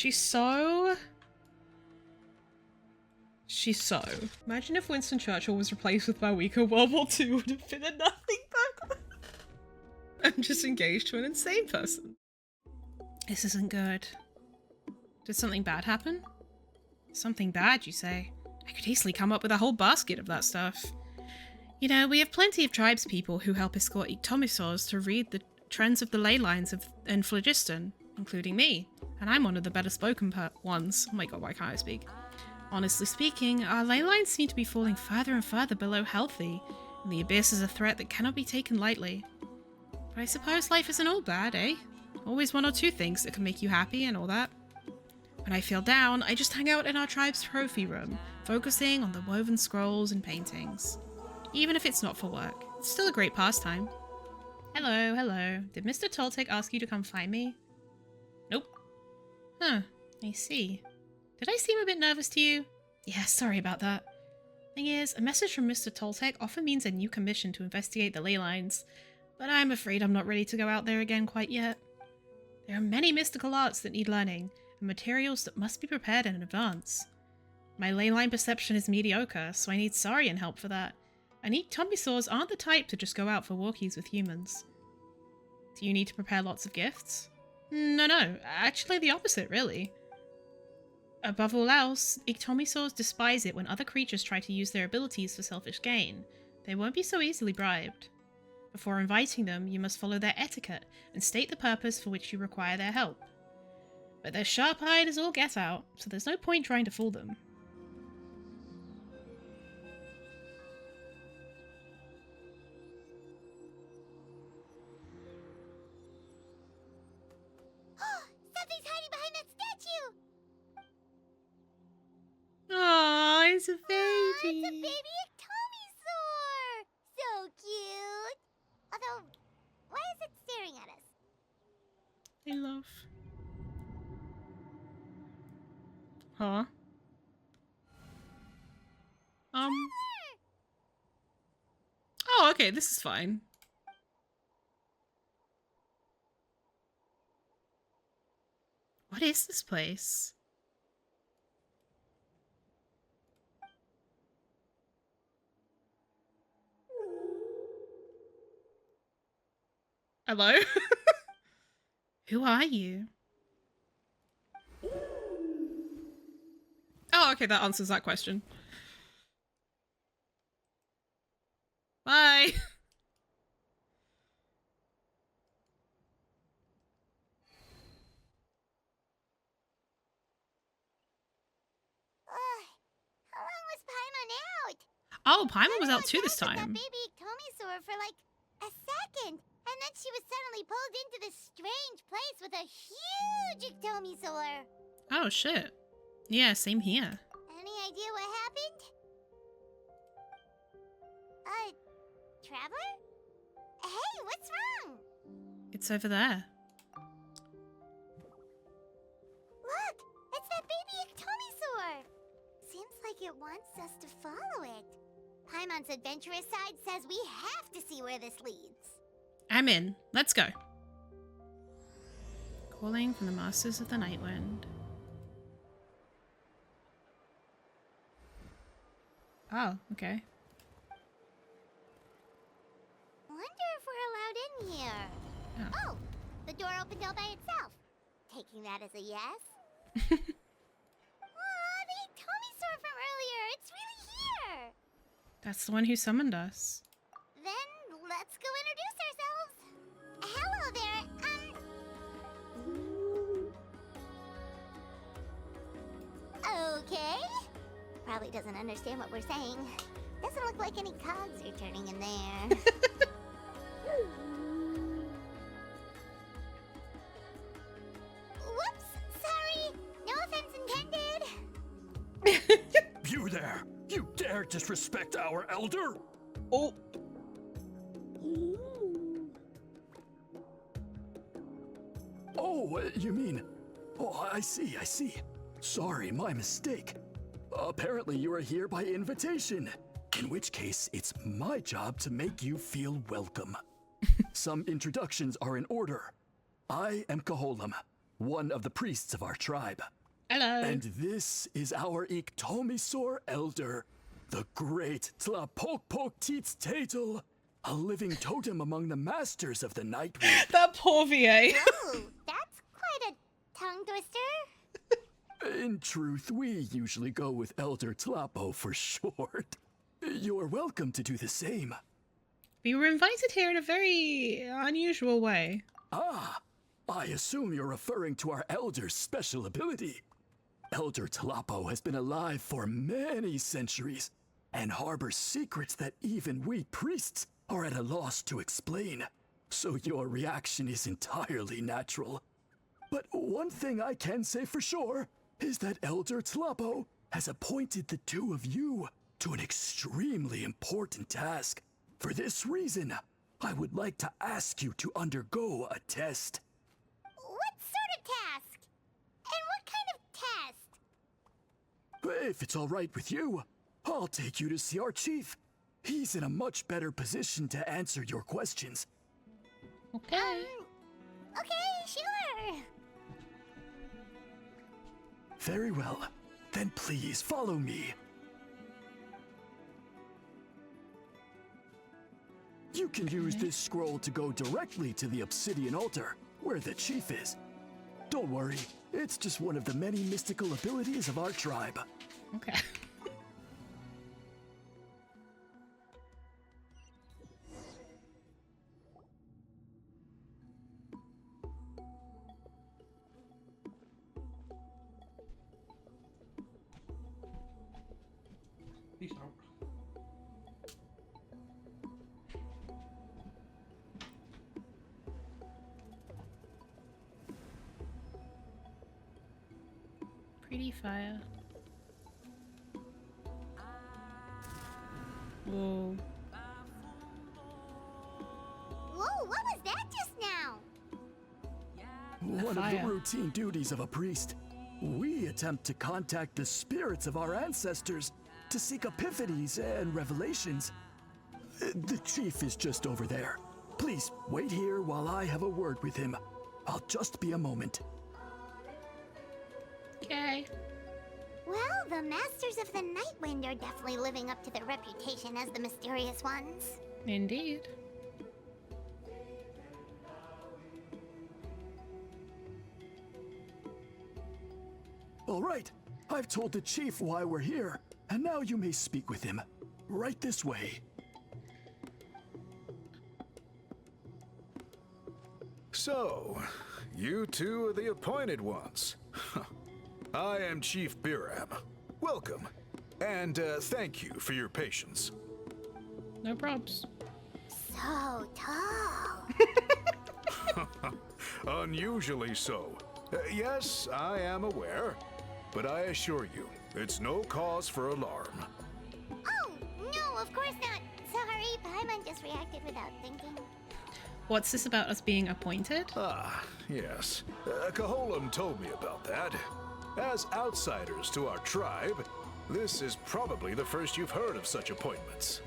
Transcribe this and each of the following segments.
She's so... Imagine if Winston Churchill was replaced with Malwika, World War II would have been a nothing burger. I'm just engaged to an insane person. This isn't good. Did something bad happen? Something bad, you say? I could easily come up with a whole basket of that stuff. You know, we have plenty of tribespeople who help escort Ictomisaurs to read the trends of the ley lines in Phlogiston, including me. And I'm one of the better spoken ones. Oh my god, why can't I speak? Honestly speaking, our ley lines seem to be falling further and further below healthy, and the abyss is a threat that cannot be taken lightly. But I suppose life isn't all bad, eh? Always one or two things that can make you happy and all that. When I feel down, I just hang out in our tribe's trophy room, focusing on the woven scrolls and paintings. Even if it's not for work, it's still a great pastime. Hello, hello. Did Mr. Toltec ask you to come find me? Nope. Huh, I see. Did I seem a bit nervous to you? Yeah, sorry about that. Thing is, a message from Mr. Toltec often means a new commission to investigate the ley lines, but I'm afraid I'm not ready to go out there again quite yet. There are many mystical arts that need learning, and materials that must be prepared in advance. My ley line perception is mediocre, so I need Saurian help for that. And Ictomisaurs aren't the type to just go out for walkies with humans. Do you need to prepare lots of gifts? No, actually the opposite, really. Above all else, Ictomisaurs despise it when other creatures try to use their abilities for selfish gain. They won't be so easily bribed. Before inviting them, you must follow their etiquette and state the purpose for which you require their help. But they're sharp-eyed as all get out, so there's no point trying to fool them. Something's hiding behind that statue! Aww, it's a baby! It's a baby Ictomisaur! So cute! Although, why is it staring at us? I love. Huh? Oh, okay, this is fine. What is this place? Hello? Who are you? Oh, okay, that answers that question. Bye! How long was Paimon out? Oh, Paimon was out too this With that time. baby Ictomisaur for like a second, and then she was suddenly pulled into this strange place with a huge Ictomisaur. Oh, shit. Yeah, same here. Any idea what happened? Traveler? Hey, what's wrong? It's over there. Look, it's that baby Ictomisaur. Seems like it wants us to follow it. Paimon's adventurous side says we have to see where this leads. I'm in. Let's go. Calling from the Masters of the Nightwind. Oh, okay. Wonder if we're allowed in here. Oh, the door opened all by itself. Taking that as a yes. Aw, the Ictomisaur from earlier. It's really here. That's the one who summoned us. Then let's go introduce ourselves. Hello there. Okay. Probably doesn't understand what we're saying. Doesn't look like any cogs are turning in there. Whoops, sorry. No offense intended. You there! You dare disrespect our elder? Oh. Oh, you mean... Oh, I see. Sorry, my mistake. Apparently you are here by invitation. In which case, it's my job to make you feel welcome. Some introductions are in order. I am Koholam, one of the priests of our tribe. Hello. And this is our Iktomisor elder, the great Tlapokpok Tatel, a living totem among the masters of the Nightwind. That poor VA. Oh, that's quite a tongue twister. In truth, we usually go with Elder Tlapo for short. You're welcome to do the same. We were invited here in a very unusual way. Ah, I assume you're referring to our elder's special ability. Elder Tlapo has been alive for many centuries and harbors secrets that even we priests are at a loss to explain. So your reaction is entirely natural. But one thing I can say for sure is that Elder Tlapo has appointed the two of you to an extremely important task. For this reason, I would like to ask you to undergo a test. What sort of task? And what kind of test? If it's all right with you, I'll take you to see our chief. He's in a much better position to answer your questions. Okay. Okay, sure. Very well. Then please follow me. You can use this scroll to go directly to the obsidian altar, where the chief is. Don't worry, it's just one of the many mystical abilities of our tribe. Okay. Peace out. Pretty fire. Whoa. Whoa, what was that just now? One of fire. the routine duties of a priest. We attempt to contact the spirits of our ancestors to seek epiphanies and revelations. The chief is just over there. Please wait here while I have a word with him. I'll just be a moment. Okay. Well, the Masters of the Nightwind are definitely living up to their reputation as the mysterious ones. Indeed. All right, I've told the chief why we're here, and now you may speak with him. Right this way. So, you two are the appointed ones. I am Chief Biram. Welcome, and thank you for your patience. No probs. So tall. Unusually so. Yes, I am aware, but I assure you, it's no cause for alarm. Oh, no, of course not. Sorry, Paimon just reacted without thinking. What's this about us being appointed? Ah, yes. Kaholam told me about that. As outsiders to our tribe, this is probably the first you've heard of such appointments.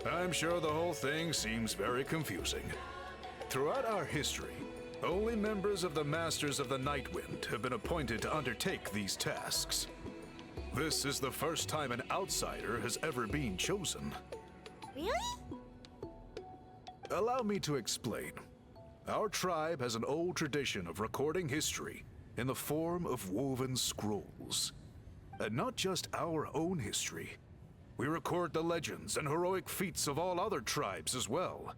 I'm sure the whole thing seems very confusing. Throughout our history, only members of the Masters of the Nightwind have been appointed to undertake these tasks. This is the first time an outsider has ever been chosen. Really? Allow me to explain. Our tribe has an old tradition of recording history in the form of woven scrolls. And not just our own history. We record the legends and heroic feats of all other tribes as well.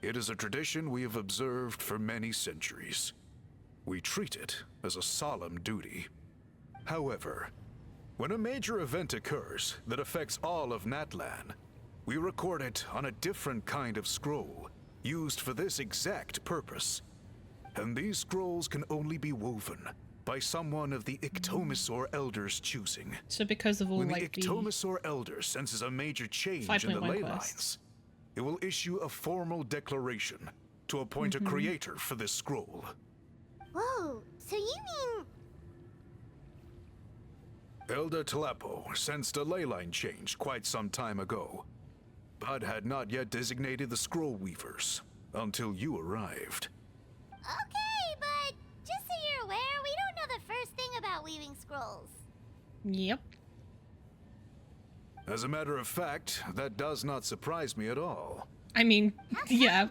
It is a tradition we have observed for many centuries. We treat it as a solemn duty. However, when a major event occurs that affects all of Natlan, we record it on a different kind of scroll, used for this exact purpose. And these scrolls can only be woven by someone of the Iktomisor Elder's choosing. So because of all When like the Iktomisor Elder senses a major change in the 5.1 ley quest. lines, it will issue a formal declaration to appoint a creator for this scroll. Whoa, so you mean... Elder Tlapo sensed a ley line change quite some time ago, but had not yet designated the scroll weavers until you arrived. Okay, but just so you're weaving scrolls. Yep. As a matter of fact, that does not surprise me at all. I mean, yeah,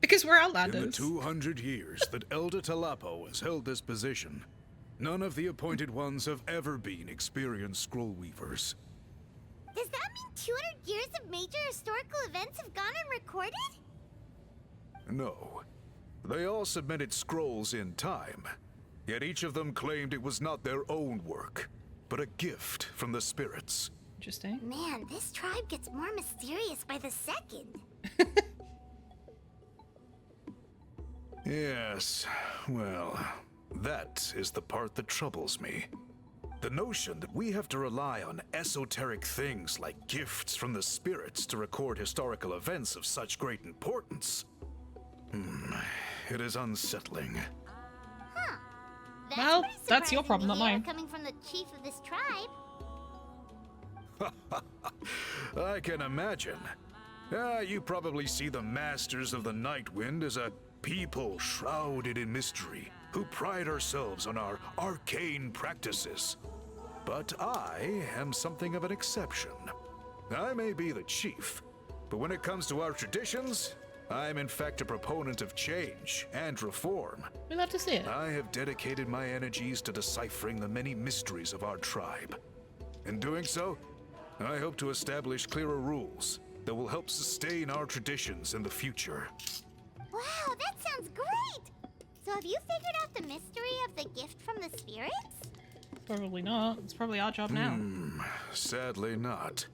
because we're In outlanders. the 200 years that Elder Talapo has held this position, none of the appointed ones have ever been experienced scroll weavers. Does that mean 200 years of major historical events have gone unrecorded? No. They all submitted scrolls in time, yet each of them claimed it was not their own work, but a gift from the spirits. Interesting. Man, this tribe gets more mysterious by the second. Yes, well, that is the part that troubles me. The notion that we have to rely on esoteric things like gifts from the spirits to record historical events of such great importance. It is unsettling. Huh. Well, pretty that's your surprising problem, to not hear mine. Coming from the chief of this tribe. I can imagine. You probably see the Masters of the Night Wind as a people shrouded in mystery, who pride ourselves on our arcane practices. But I am something of an exception. I may be the chief, but when it comes to our traditions, I'm in fact a proponent of change and reform. We love to see it. I have dedicated my energies to deciphering the many mysteries of our tribe. In doing so, I hope to establish clearer rules that will help sustain our traditions in the future. Wow, that sounds great! So have you figured out the mystery of the gift from the spirits? Probably not. It's probably our job now. Sadly not.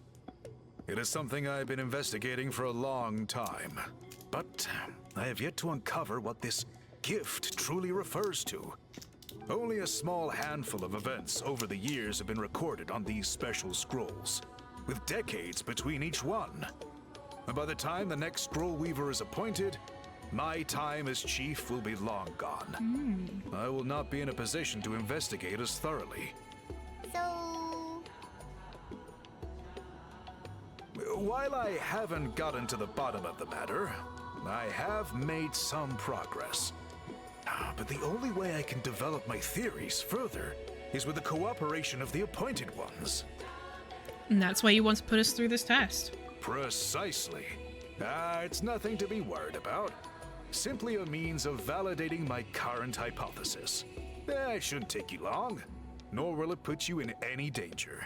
It is something I've been investigating for a long time, but I have yet to uncover what this gift truly refers to. Only a small handful of events over the years have been recorded on these special scrolls, with decades between each one. And by the time the next scroll weaver is appointed, my time as chief will be long gone. I will not be in a position to investigate as thoroughly. So... While I haven't gotten to the bottom of the matter, I have made some progress. But the only way I can develop my theories further is with the cooperation of the appointed ones. And that's why you want to put us through this test. Precisely. It's nothing to be worried about. Simply a means of validating my current hypothesis. It shouldn't take you long, nor will it put you in any danger.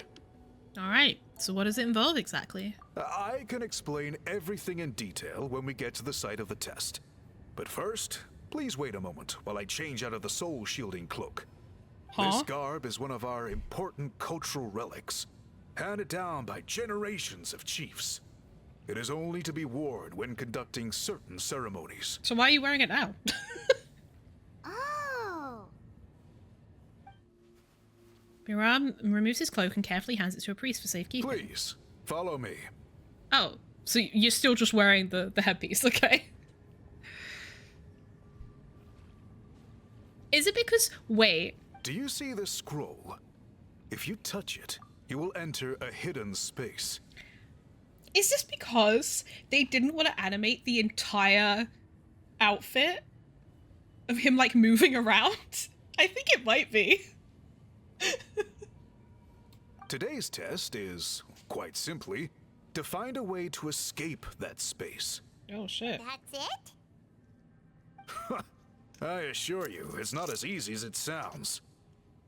Alright, so what does it involve exactly? I can explain everything in detail when we get to the site of the test. But first, please wait a moment while I change out of the soul-shielding cloak. This garb is one of our important cultural relics, handed down by generations of chiefs. It is only to be worn when conducting certain ceremonies. So why are you wearing it now? Oh. Miram removes his cloak and carefully hands it to a priest for safekeeping. Please, follow me. Oh, so you're still just wearing the headpiece, okay. Is it because... Wait. Do you see this scroll? If you touch it, you will enter a hidden space. Is this because they didn't want to animate the entire outfit of him, like, moving around? I think it might be. Today's test is, quite simply, to find a way to escape that space. Oh, shit. That's it? I assure you, it's not as easy as it sounds.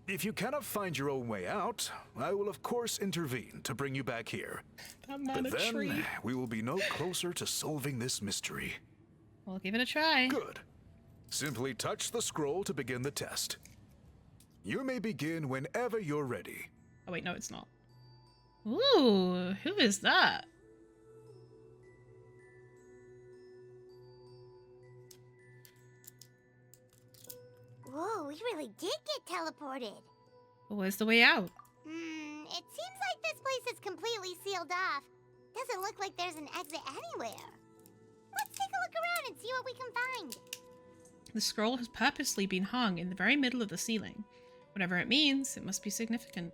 If you cannot find your own way out, I will of course intervene to bring you back here. That man But a then, tree. we will be no closer to solving this mystery. We'll give it a try. Good. Simply touch the scroll to begin the test. You may begin whenever you're ready. Oh wait, no it's not. Ooh, who is that? Whoa, we really did get teleported. Well, where's the way out? It seems like this place is completely sealed off. Doesn't look like there's an exit anywhere. Let's take a look around and see what we can find. The scroll has purposely been hung in the very middle of the ceiling. Whatever it means, it must be significant.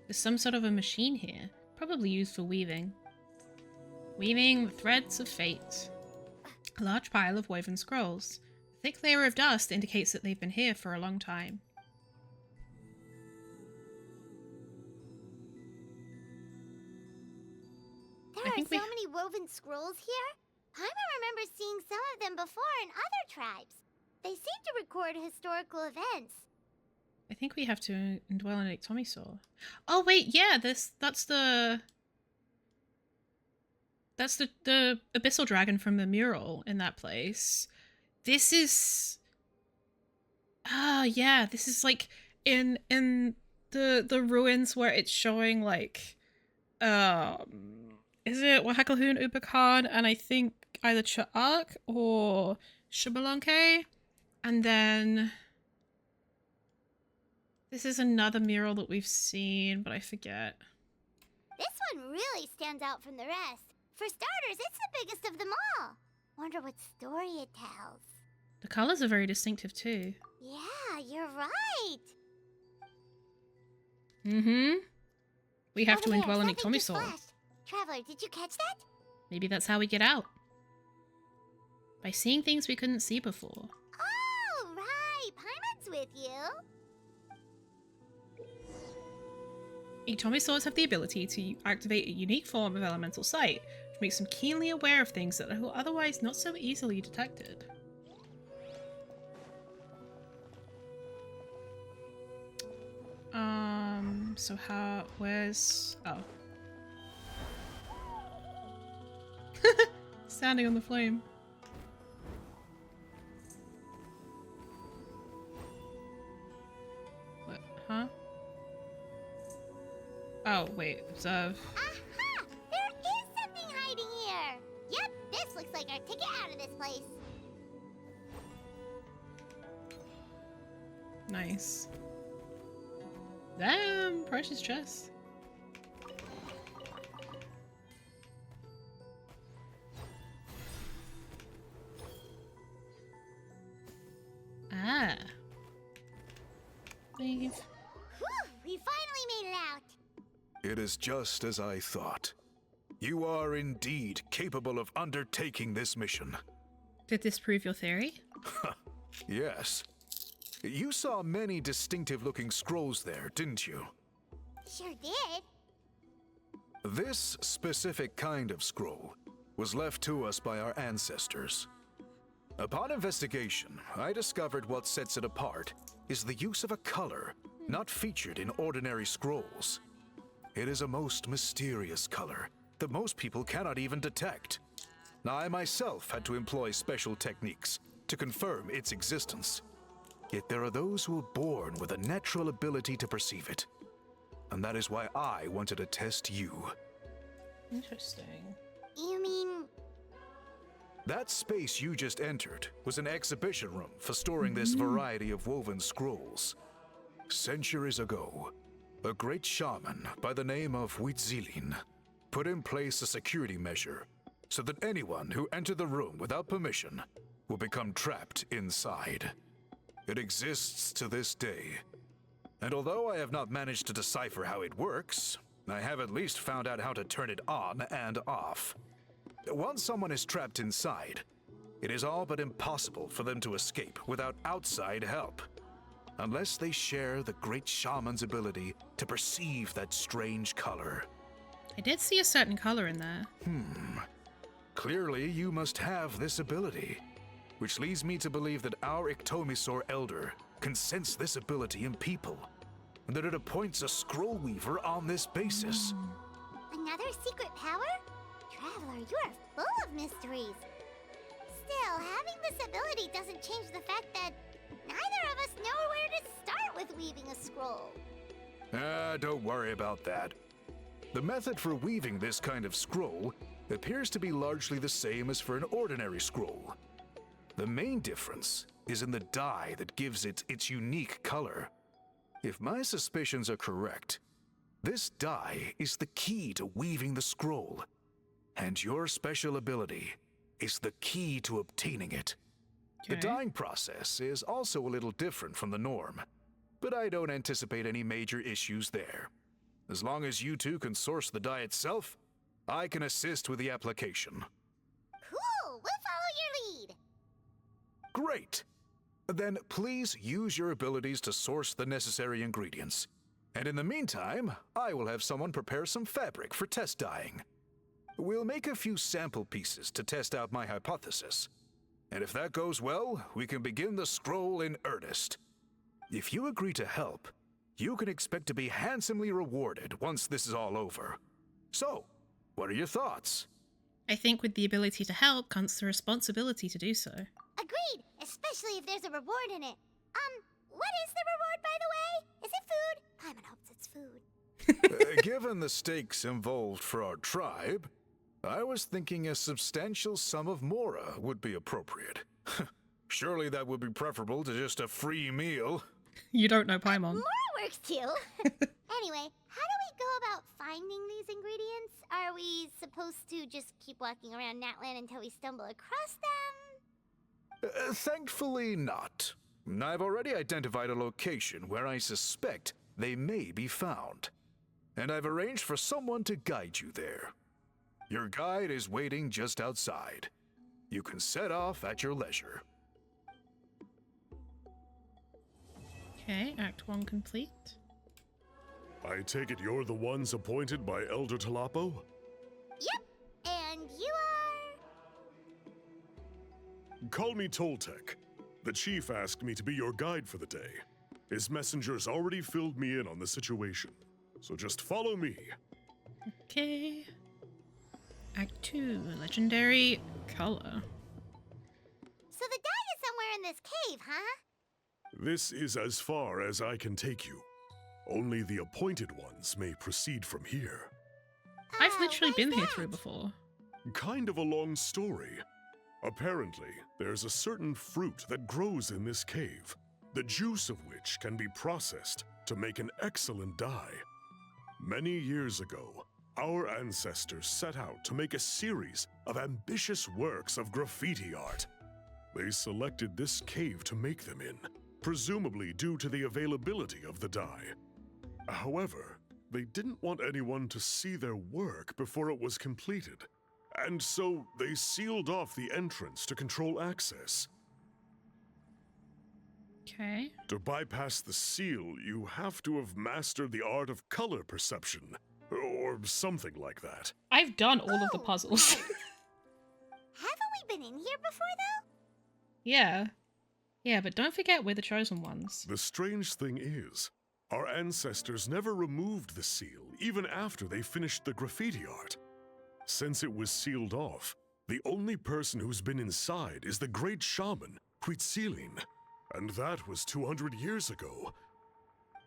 There's some sort of a machine here, probably used for weaving. Weaving the threads of fate. A large pile of woven scrolls. A thick layer of dust indicates that they've been here for a long time. There are so many woven scrolls here. Paimon remembers seeing some of them before in other tribes. They seem to record historical events. I think we have to indwell an ectomisaur. Oh wait, yeah, that's the abyssal dragon from the mural in that place. This is yeah, this is like in the ruins where it's showing like is it Wahakalhoon Ubakan and I think either Cha'ak or Shubalanke? And then this is another mural that we've seen, but I forget. This one really stands out from the rest. For starters, it's the biggest of them all. Wonder what story it tells. The colors are very distinctive too. Yeah, you're right. Mm-hmm. We have to Over indwell there, an something just ectomisaur. flashed. Traveler, did you catch that? Maybe that's how we get out. By seeing things we couldn't see before. Oh, right. Paimon's with you. Ectomisaurs have the ability to activate a unique form of elemental sight, which makes them keenly aware of things that are otherwise not so easily detected. So where's... Oh. Standing on the flame. What? Huh? Oh, wait. Observe. Aha! There is something hiding here. Yep, this looks like our ticket out of this place. Nice. Damn, precious chest. Ah. Leave. Whew, we finally made it out. It is just as I thought. You are indeed capable of undertaking this mission. Did this prove your theory? Yes. You saw many distinctive-looking scrolls there, didn't you? Sure did. This specific kind of scroll was left to us by our ancestors. Upon investigation, I discovered what sets it apart is the use of a color not featured in ordinary scrolls. It is a most mysterious color that most people cannot even detect. Now, I myself had to employ special techniques to confirm its existence. Yet there are those who are born with a natural ability to perceive it. And that is why I wanted to test you. Interesting. You mean... That space you just entered was an exhibition room for storing this variety of woven scrolls. Centuries ago, a great shaman by the name of Huitzilin put in place a security measure so that anyone who entered the room without permission will become trapped inside. It exists to this day, and although I have not managed to decipher how it works, I have at least found out how to turn it on and off. Once someone is trapped inside, it is all but impossible for them to escape without outside help, unless they share the great shaman's ability to perceive that strange color. I did see a certain color in there. Clearly, you must have this ability, which leads me to believe that our Ectomisaur Elder can sense this ability in people, and that it appoints a scroll weaver on this basis. Another secret power? Traveler, you are full of mysteries. Still, having this ability doesn't change the fact that neither of us know where to start with weaving a scroll. Don't worry about that. The method for weaving this kind of scroll appears to be largely the same as for an ordinary scroll. The main difference is in the dye that gives it its unique color. If my suspicions are correct, this dye is the key to weaving the scroll, and your special ability is the key to obtaining it. The Okay. dyeing process is also a little different from the norm, but I don't anticipate any major issues there. As long as you two can source the dye itself, I can assist with the application. Cool, we'll follow your lead. Great! Then please use your abilities to source the necessary ingredients. And in the meantime, I will have someone prepare some fabric for test dyeing. We'll make a few sample pieces to test out my hypothesis. And if that goes well, we can begin the scroll in earnest. If you agree to help, you can expect to be handsomely rewarded once this is all over. So, what are your thoughts? I think with the ability to help comes the responsibility to do so. Agreed, especially if there's a reward in it. What is the reward, by the way? Is it food? Paimon hopes it's food. Given the stakes involved for our tribe, I was thinking a substantial sum of mora would be appropriate. Surely that would be preferable to just a free meal. You don't know Paimon. Mora works too. Anyway, how do we go about finding these ingredients? Are we supposed to just keep walking around Natlan until we stumble across them? Thankfully not. I've already identified a location where I suspect they may be found. And I've arranged for someone to guide you there. Your guide is waiting just outside. You can set off at your leisure. Okay, Act 1 complete. I take it you're the ones appointed by Elder Talapo? Yep, and you are... Call me Toltec. The chief asked me to be your guide for the day. His messengers already filled me in on the situation, so just follow me. Okay. Act 2, Legendary Color. So the guide is somewhere in this cave, huh? This is as far as I can take you. Only the appointed ones may proceed from here. I've literally why's been here that? through before. Kind of a long story. Apparently, there's a certain fruit that grows in this cave, the juice of which can be processed to make an excellent dye. Many years ago, our ancestors set out to make a series of ambitious works of graffiti art. They selected this cave to make them in, presumably due to the availability of the dye. However, they didn't want anyone to see their work before it was completed, and so they sealed off the entrance to control access. Okay. To bypass the seal, you have to have mastered the art of color perception, or something like that. I've done all of the puzzles. Haven't we been in here before, though? Yeah. Yeah, but don't forget we're the chosen ones. The strange thing is, our ancestors never removed the seal, even after they finished the graffiti art. Since it was sealed off, the only person who's been inside is the great shaman, Citlali, and that was 200 years ago.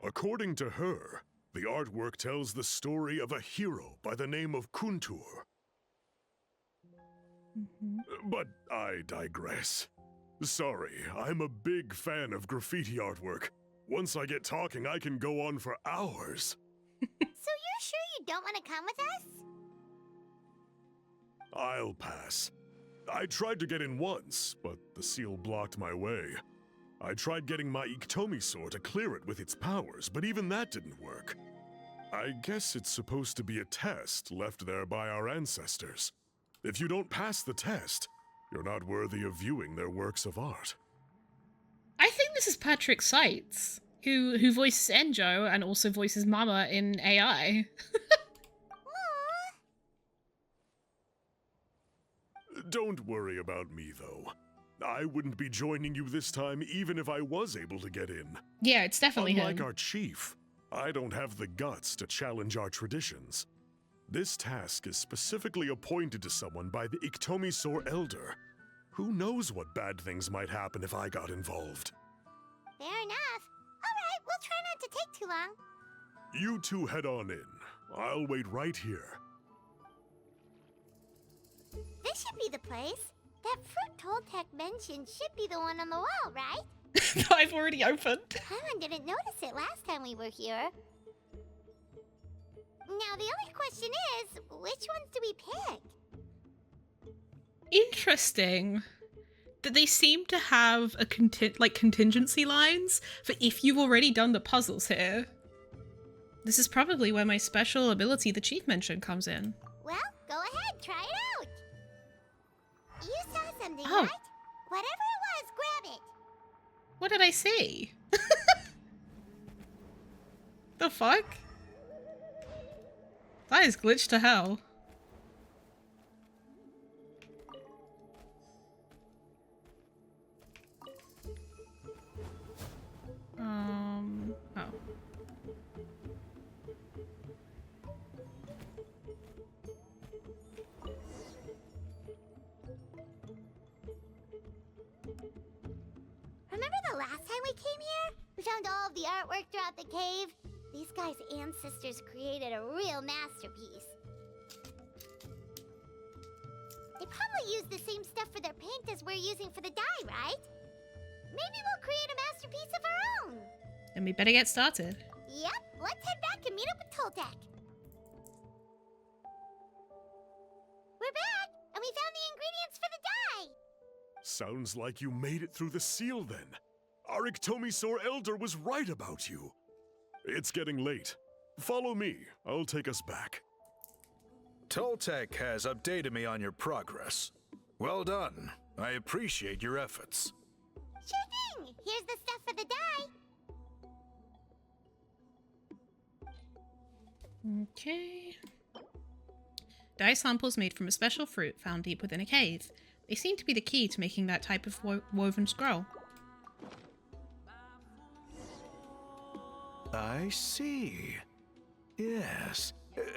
According to her, the artwork tells the story of a hero by the name of Kuntur. But I digress. Sorry, I'm a big fan of graffiti artwork. Once I get talking, I can go on for hours. So you're sure you don't want to come with us? I'll pass. I tried to get in once, but the seal blocked my way. I tried getting my Iktomi to clear it with its powers, but even that didn't work. I guess it's supposed to be a test left there by our ancestors. If you don't pass the test, you're not worthy of viewing their works of art. I think this is Patrick Seitz, who voices Enjo and also voices Mama in AI. Don't worry about me, though. I wouldn't be joining you this time even if I was able to get in. Yeah, it's definitely Unlike him. our chief, I don't have the guts to challenge our traditions. This task is specifically appointed to someone by the Iktomi Elder. Who knows what bad things might happen if I got involved? Fair enough. All right, we'll try not to take too long. You two head on in. I'll wait right here. This should be the place. That fruit Toltec mentioned should be the one on the wall, right? I've already opened. Paimon didn't notice it last time we were here. Now the only question is, which ones do we pick? Interesting that they seem to have a contingency lines for if you've already done the puzzles here. This is probably where my special ability, the chief mentioned, comes in. Well, go ahead, try it out. You saw something, Oh. right? Whatever it was, grab it. What did I see? The fuck? That is glitched to hell. came here, we found all of the artwork throughout the cave. These guys' ancestors created a real masterpiece. They probably use the same stuff for their paint as we're using for the dye, right? Maybe we'll create a masterpiece of our own. Then we better get started. Yep, let's head back and meet up with Toltec. We're back, and we found the ingredients for the dye. Sounds like you made it through the seal then. Our Iktomisaur Elder was right about you. It's getting late. Follow me. I'll take us back. Toltec has updated me on your progress. Well done. I appreciate your efforts. Sure thing. Here's the stuff for the dye. Okay. Dye samples made from a special fruit found deep within a cave. They seem to be the key to making that type of woven scroll. I see. Yes.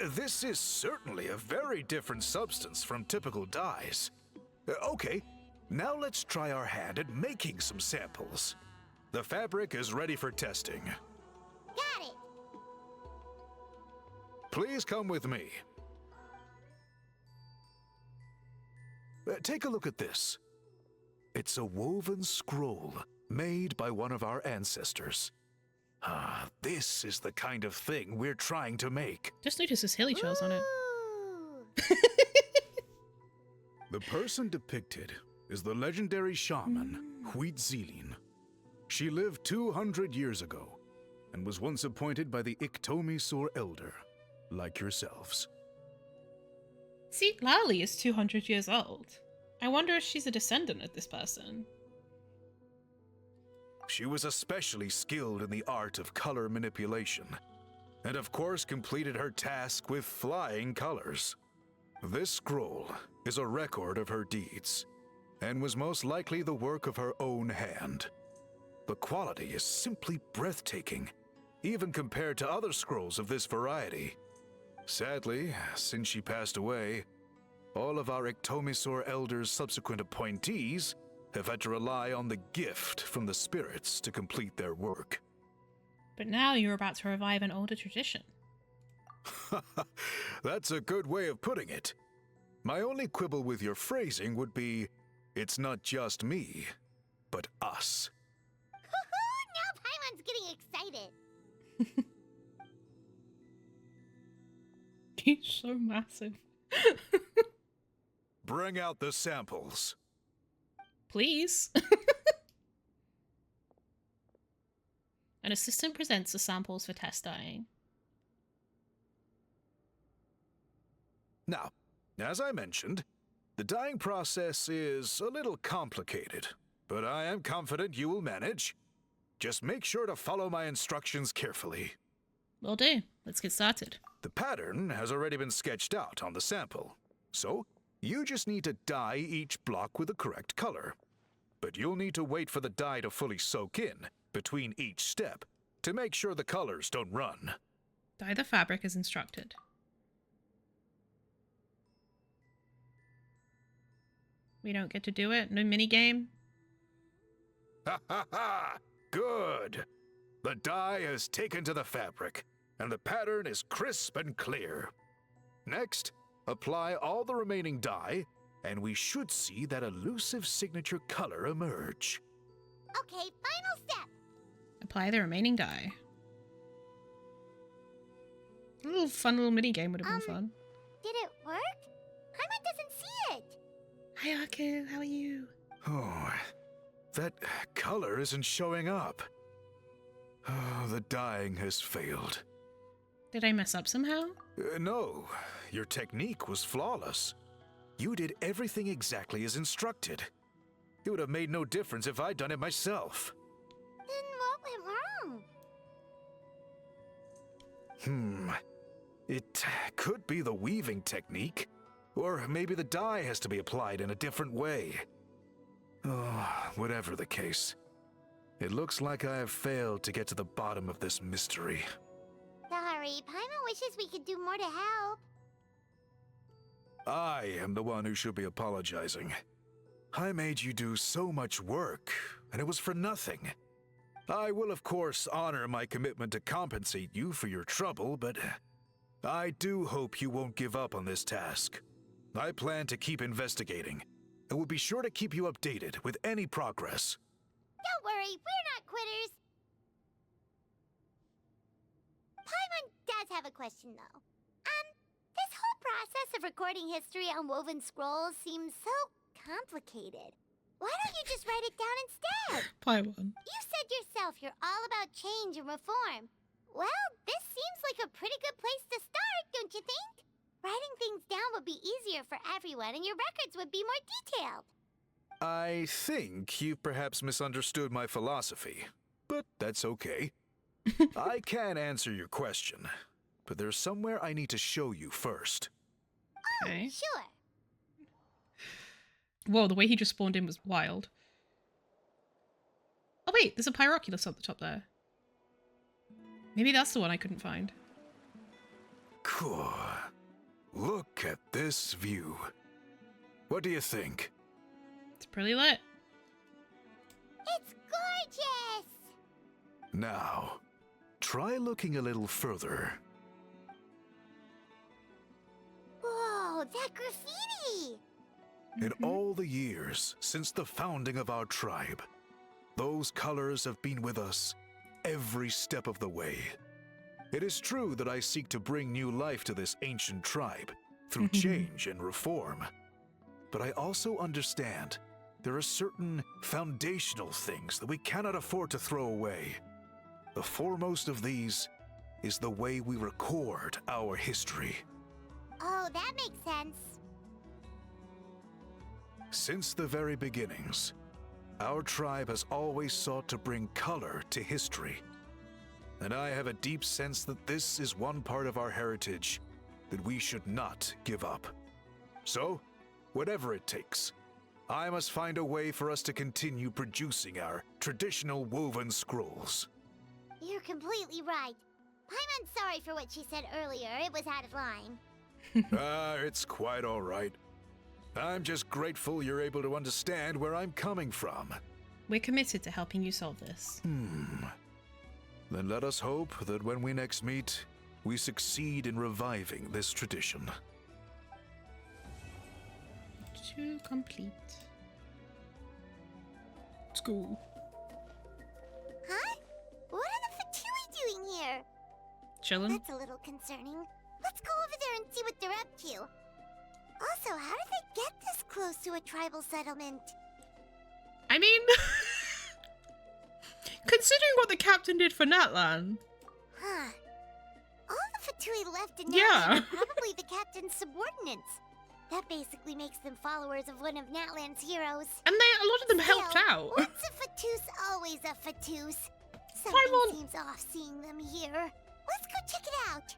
This is certainly a very different substance from typical dyes. Okay, now let's try our hand at making some samples. The fabric is ready for testing. Got it. Please come with me. Take a look at this. It's a woven scroll made by one of our ancestors. Ah, this is the kind of thing we're trying to make. Just notice his hilly chills on it. Ooh. The person depicted is the legendary shaman, Citlali. She lived 200 years ago and was once appointed by the Iktomisaur Elder, like yourselves. Citlali is 200 years old. I wonder if she's a descendant of this person. She was especially skilled in the art of color manipulation, and of course completed her task with flying colors. This scroll is a record of her deeds, and was most likely the work of her own hand. The quality is simply breathtaking, even compared to other scrolls of this variety. Sadly, since she passed away, all of our Iktomisaur Elder's subsequent appointees have had to rely on the gift from the spirits to complete their work. But now you're about to revive an older tradition. That's a good way of putting it. My only quibble with your phrasing would be, it's not just me, but us. Now Paimon's getting excited. He's so massive. Bring out the samples. Please. An assistant presents the samples for test dyeing. Now, as I mentioned, the dyeing process is a little complicated, but I am confident you will manage. Just make sure to follow my instructions carefully. Will do. Let's get started. The pattern has already been sketched out on the sample, so you just need to dye each block with the correct color. But you'll need to wait for the dye to fully soak in between each step to make sure the colors don't run. Dye the fabric as instructed. We don't get to do it? No minigame? Ha ha ha! Good! The dye has taken to the fabric, and the pattern is crisp and clear. Next, apply all the remaining dye, and we should see that elusive signature color emerge. Okay, final step. Apply the remaining dye. A little fun little minigame would have been fun. Did it work? Paimon doesn't see it. Hi Aku, how are you? Oh, that color isn't showing up. Oh, the dyeing has failed. Did I mess up somehow? No, your technique was flawless. You did everything exactly as instructed. It would have made no difference if I'd done it myself. Then what went wrong? It could be the weaving technique, or maybe the dye has to be applied in a different way. Oh, whatever the case, it looks like I have failed to get to the bottom of this mystery. Sorry, Paimon wishes we could do more to help. I am the one who should be apologizing. I made you do so much work, and it was for nothing. I will, of course, honor my commitment to compensate you for your trouble, but I do hope you won't give up on this task. I plan to keep investigating, and will be sure to keep you updated with any progress. Don't worry, we're not quitters. Paimon does have a question, though. This whole process of recording history on woven scrolls seems so complicated. Why don't you just write it down instead? Paimon. You said yourself you're all about change and reform. Well, this seems like a pretty good place to start, don't you think? Writing things down would be easier for everyone, and your records would be more detailed. I think you've perhaps misunderstood my philosophy, but that's okay. I can answer your question, but there's somewhere I need to show you first. Okay. Sure. Whoa, the way he just spawned in was wild. Oh wait, there's a Pyroculus up the top there. Maybe that's the one I couldn't find. Cool. Look at this view. What do you think? It's pretty lit. It's gorgeous! Now, try looking a little further. Whoa, that graffiti! In all the years since the founding of our tribe, those colors have been with us every step of the way. It is true that I seek to bring new life to this ancient tribe through change and reform. But I also understand there are certain foundational things that we cannot afford to throw away. The foremost of these is the way we record our history. Oh, that makes sense. Since the very beginnings, our tribe has always sought to bring color to history. And I have a deep sense that this is one part of our heritage that we should not give up. So, whatever it takes, I must find a way for us to continue producing our traditional woven scrolls. You're completely right. Paimon's sorry for what she said earlier. It was out of line. It's quite all right. I'm just grateful you're able to understand where I'm coming from. We're committed to helping you solve this. Then let us hope that when we next meet, we succeed in reviving this tradition. To complete. Let's go. Huh? What are the Fatui doing here? Chillin'. That's a little concerning. Let's go over there and see what they're up to. Also, how did they get this close to a tribal settlement? I mean, considering what the captain did for Natlan. Huh. All the Fatui left in Yeah. Natlan are probably the captain's subordinates. That basically makes them followers of one of Natlan's heroes. And a lot of them helped Still, out. Once a Fatus, always a Fatus. Something Paimon. seems off seeing them here. Let's go check it out.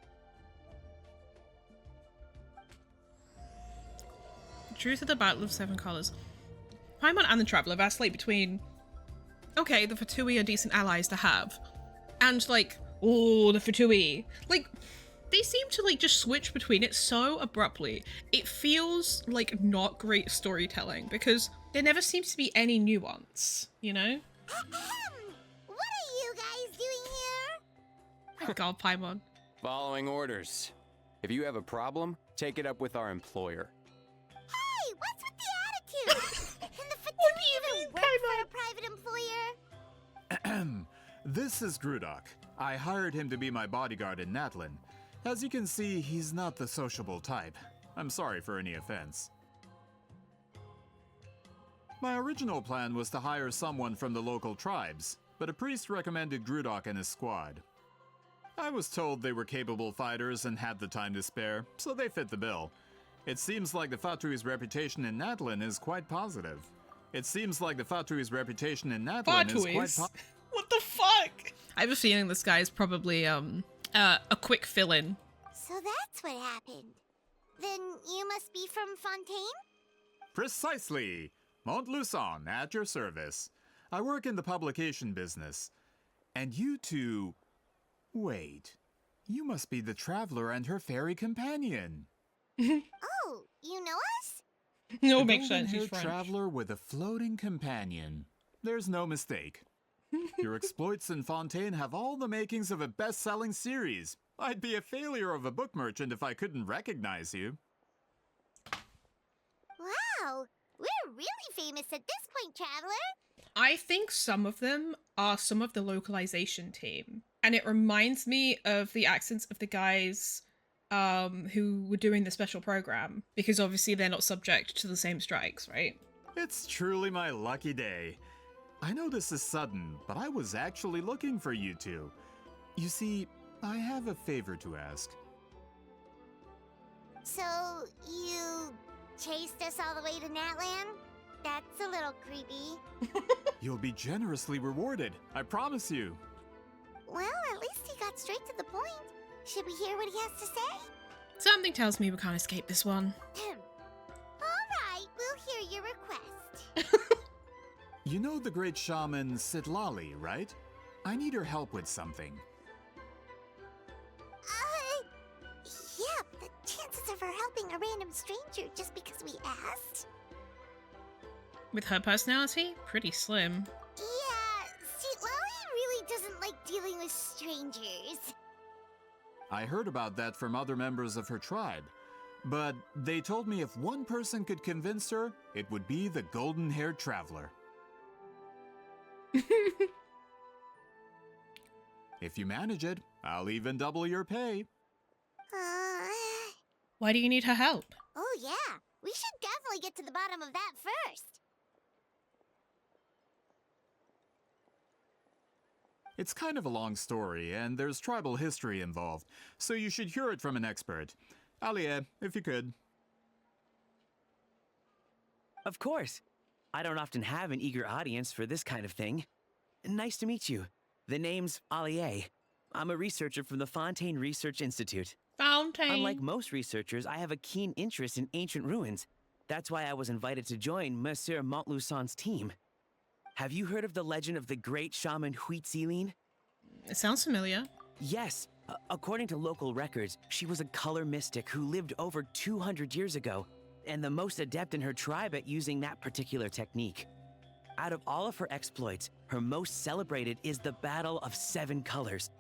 Truth of the Battle of Seven Colors. Paimon and the Traveler vacillate between, okay, the Fatui are decent allies to have, and like, oh, the Fatui. Like, they seem to like just switch between it so abruptly. It feels like not great storytelling because there never seems to be any nuance, you know? What are you guys doing here? My God, Paimon. Following orders. If you have a problem, take it up with our employer. Hey, what's with the attitude? Can the Fatui even work for a private employer? This is Grudok. I hired him to be my bodyguard in Natlan. As you can see, he's not the sociable type. I'm sorry for any offense. My original plan was to hire someone from the local tribes, but a priest recommended Grudok and his squad. I was told they were capable fighters and had the time to spare, so they fit the bill. It seems like the Fatui's reputation in Natlan is quite positive. Fatuis? What the fuck? I have a feeling this guy is probably a quick fill-in. So that's what happened. Then you must be from Fontaine? Precisely! Montluçon, at your service. I work in the publication business. And you two... Wait. You must be the Traveler and her fairy companion. Oh, you know us? No, The makes sense. He's golden-haired French. Traveler with a floating companion. There's no mistake. Your exploits in Fontaine have all the makings of a best-selling series. I'd be a failure of a book merchant if I couldn't recognize you. Wow, we're really famous at this point, Traveler. I think some of them are some of the localization team. And it reminds me of the accents of the guys who were doing the special program. Because obviously they're not subject to the same strikes, right? It's truly my lucky day. I know this is sudden, but I was actually looking for you two. You see, I have a favor to ask. So, you chased us all the way to Natlan? That's a little creepy. You'll be generously rewarded, I promise you. Well, at least he got straight to the point. Should we hear what he has to say? Something tells me we can't escape this one. Alright, we'll hear your request. You know the great shaman Citlali, right? I need her help with something. Yeah, the chances of her helping a random stranger just because we asked? With her personality, pretty slim. Yeah, Citlali really doesn't like dealing with strangers. I heard about that from other members of her tribe. But they told me if one person could convince her, it would be the golden-haired traveler. If you manage it, I'll even double your pay. Why do you need her help? Oh yeah, we should definitely get to the bottom of that first. It's kind of a long story, and there's tribal history involved, so you should hear it from an expert. Alie, if you could. Of course. I don't often have an eager audience for this kind of thing. Nice to meet you. The name's Alie. I'm a researcher from the Fontaine Research Institute. Fontaine. Unlike most researchers, I have a keen interest in ancient ruins. That's why I was invited to join Monsieur Montluçon's team. Have you heard of the legend of the great shaman Citlali? It sounds familiar. Yes. According to local records, she was a color mystic who lived over 200 years ago, and the most adept in her tribe at using that particular technique. Out of all of her exploits, her most celebrated is the Battle of Seven Colors.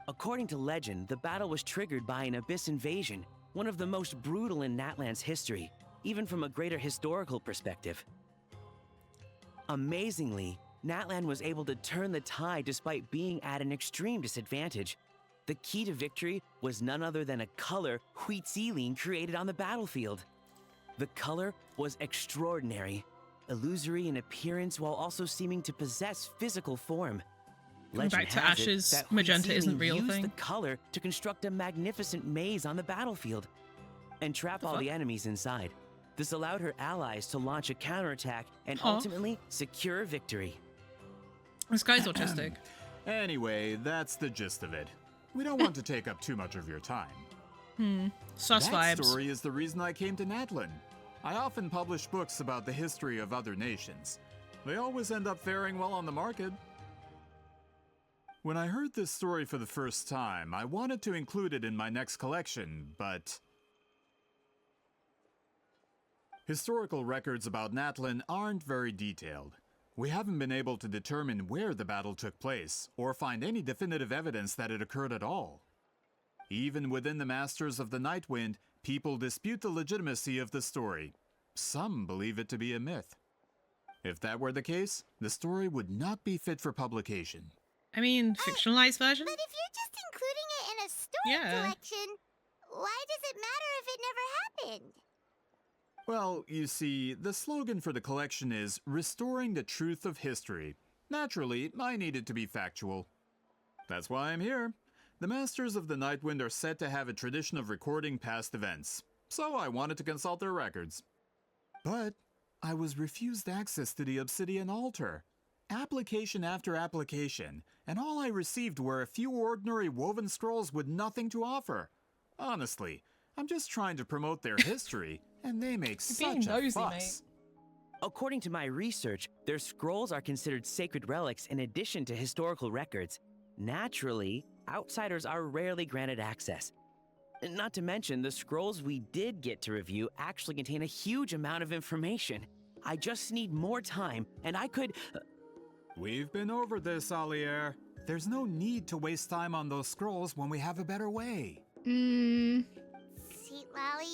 According to legend, the battle was triggered by an abyss invasion, one of the most brutal in Natlan's history, even from a greater historical perspective. Amazingly, Natlan was able to turn the tide despite being at an extreme disadvantage. The key to victory was none other than a color Citlali created on the battlefield. The color was extraordinary, illusory in appearance while also seeming to possess physical form. Going back to has it Ash's that magenta isn't Citlali real used thing. the color to construct a magnificent maze on the battlefield and trap all the enemies inside. This allowed her allies to launch a counterattack and ultimately secure victory. This guy's autistic. Anyway, that's the gist of it. We don't want to take up too much of your time. Sus That vibes. story is the reason I came to Natlan. I often publish books about the history of other nations. They always end up faring well on the market. When I heard this story for the first time, I wanted to include it in my next collection, but historical records about Natlan aren't very detailed. We haven't been able to determine where the battle took place, or find any definitive evidence that it occurred at all. Even within the Masters of the Nightwind, people dispute the legitimacy of the story. Some believe it to be a myth. If that were the case, the story would not be fit for publication. I mean, fictionalized version? But if you're just including it in a story collection, why does it matter if it never happened? Well, you see, the slogan for the collection is Restoring the Truth of History. Naturally, I needed to be factual. That's why I'm here. The Masters of the Nightwind are said to have a tradition of recording past events, so I wanted to consult their records. But I was refused access to the Obsidian Altar. Application after application, and all I received were a few ordinary woven scrolls with nothing to offer. Honestly, I'm just trying to promote their history, and they make such a fuss. According to my research, their scrolls are considered sacred relics in addition to historical records. Naturally, outsiders are rarely granted access. Not to mention, the scrolls we did get to review actually contain a huge amount of information. I just need more time, and I could... We've been over this, Alier. There's no need to waste time on those scrolls when we have a better way. Citlali,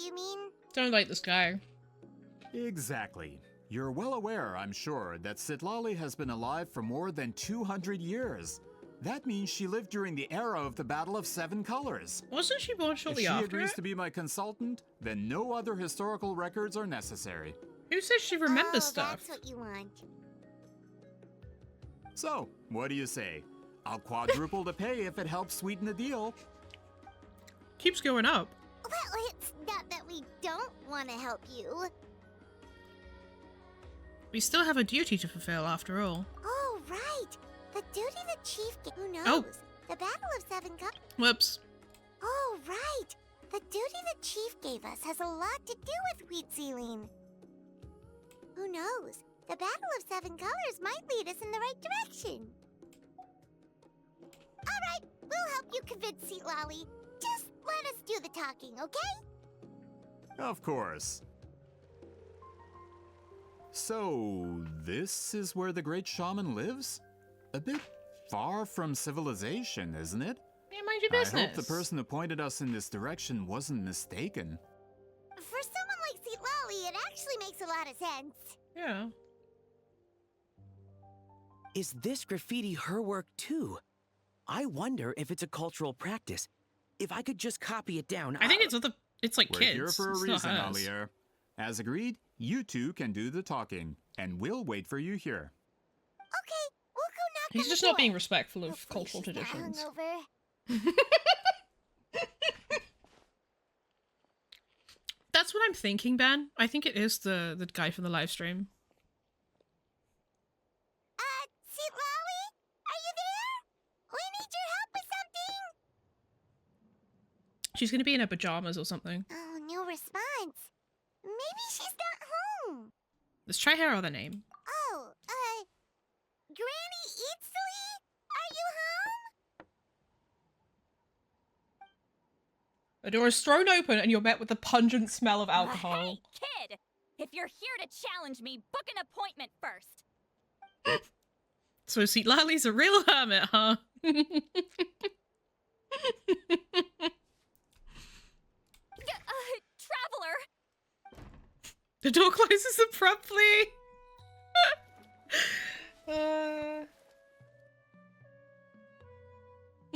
you mean? Don't like this guy. Exactly. You're well aware, I'm sure, that Citlali has been alive for more than 200 years. That means she lived during the era of the Battle of Seven Colors. Wasn't she born shortly If she after agrees it? to be my consultant, then no other historical records are necessary. Who says she remembers Oh, stuff? that's what you want. So, what do you say? I'll quadruple the pay if it helps sweeten the deal. Keeps going up. Well, it's not that we don't want to help you. We still have a duty to fulfill after all. Oh, right. The duty the chief gave. Who knows? Oh. The Battle of Seven Colors. Whoops. Oh, right. The duty the chief gave us has a lot to do with wheat sealing. Who knows? The Battle of Seven Colors might lead us in the right direction. All right, we'll help you convince Citlali. Just let us do the talking, okay? Of course. So, this is where the great shaman lives? A bit far from civilization, isn't it? Yeah, mind your business. I hope the person who pointed us in this direction wasn't mistaken. For someone like Citlali, it actually makes a lot of sense. Yeah. Is this graffiti her work too? I wonder if it's a cultural practice. If I could just copy it down. I think it's like We're kids. here for a It's not reason, hers. Alier. As agreed, you two can do the talking, and we'll wait for you here. Okay, we'll go knock He's on just the not door. being respectful of Hopefully cultural she's not traditions. hungover. That's what I'm thinking, Ben. I think it is the guy from the live stream. Citlali? Are you there? We need your help with something. She's gonna be in her pajamas or something. Oh, no response. Maybe she's not home. Let's try her other name. Oh, Granny Citlali? Are you home? The door is thrown open and you're met with the pungent smell of alcohol. Hey, kid! If you're here to challenge me, book an appointment first. So Citlali's a real hermit, huh? Traveler! The door closes abruptly.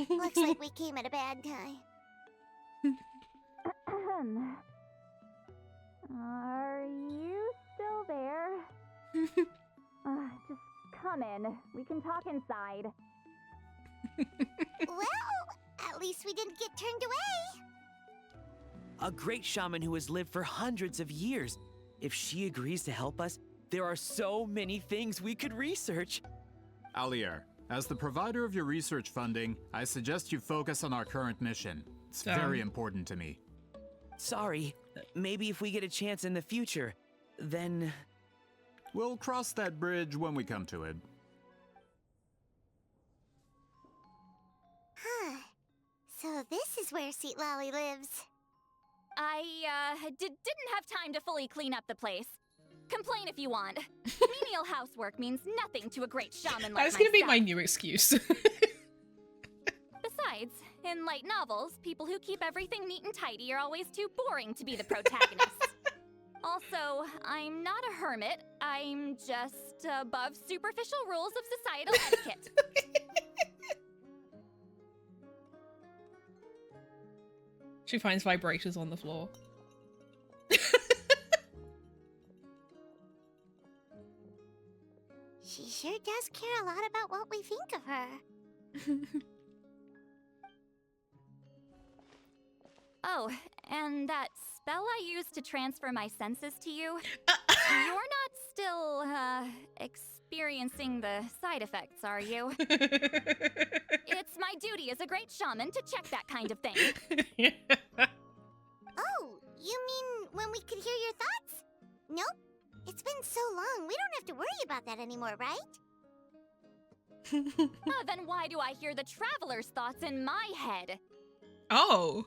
Looks like we came at a bad time. Are you still there? Just come in. We can talk inside. Well, at least we didn't get turned away. A great shaman who has lived for hundreds of years. If she agrees to help us, there are so many things we could research. Alier, as the provider of your research funding, I suggest you focus on our current mission. It's very important to me. Sorry, maybe if we get a chance in the future, then... We'll cross that bridge when we come to it. Huh. So this is where Citlali lives. I, didn't have time to fully clean up the place. Complain if you want. Menial housework means nothing to a great shaman like That's gonna be my myself. new excuse. Besides, in light novels, people who keep everything neat and tidy are always too boring to be the protagonists. Also, I'm not a hermit. I'm just above superficial rules of societal etiquette. She finds vibrators on the floor. She sure does care a lot about what we think of her. Oh, and that spell I used to transfer my senses to you, you're not still, experiencing the side effects, are you? It's my duty as a great shaman to check that kind of thing. Oh, you mean when we could hear your thoughts? Nope. It's been so long, we don't have to worry about that anymore, right? Then why do I hear the traveler's thoughts in my head? Oh.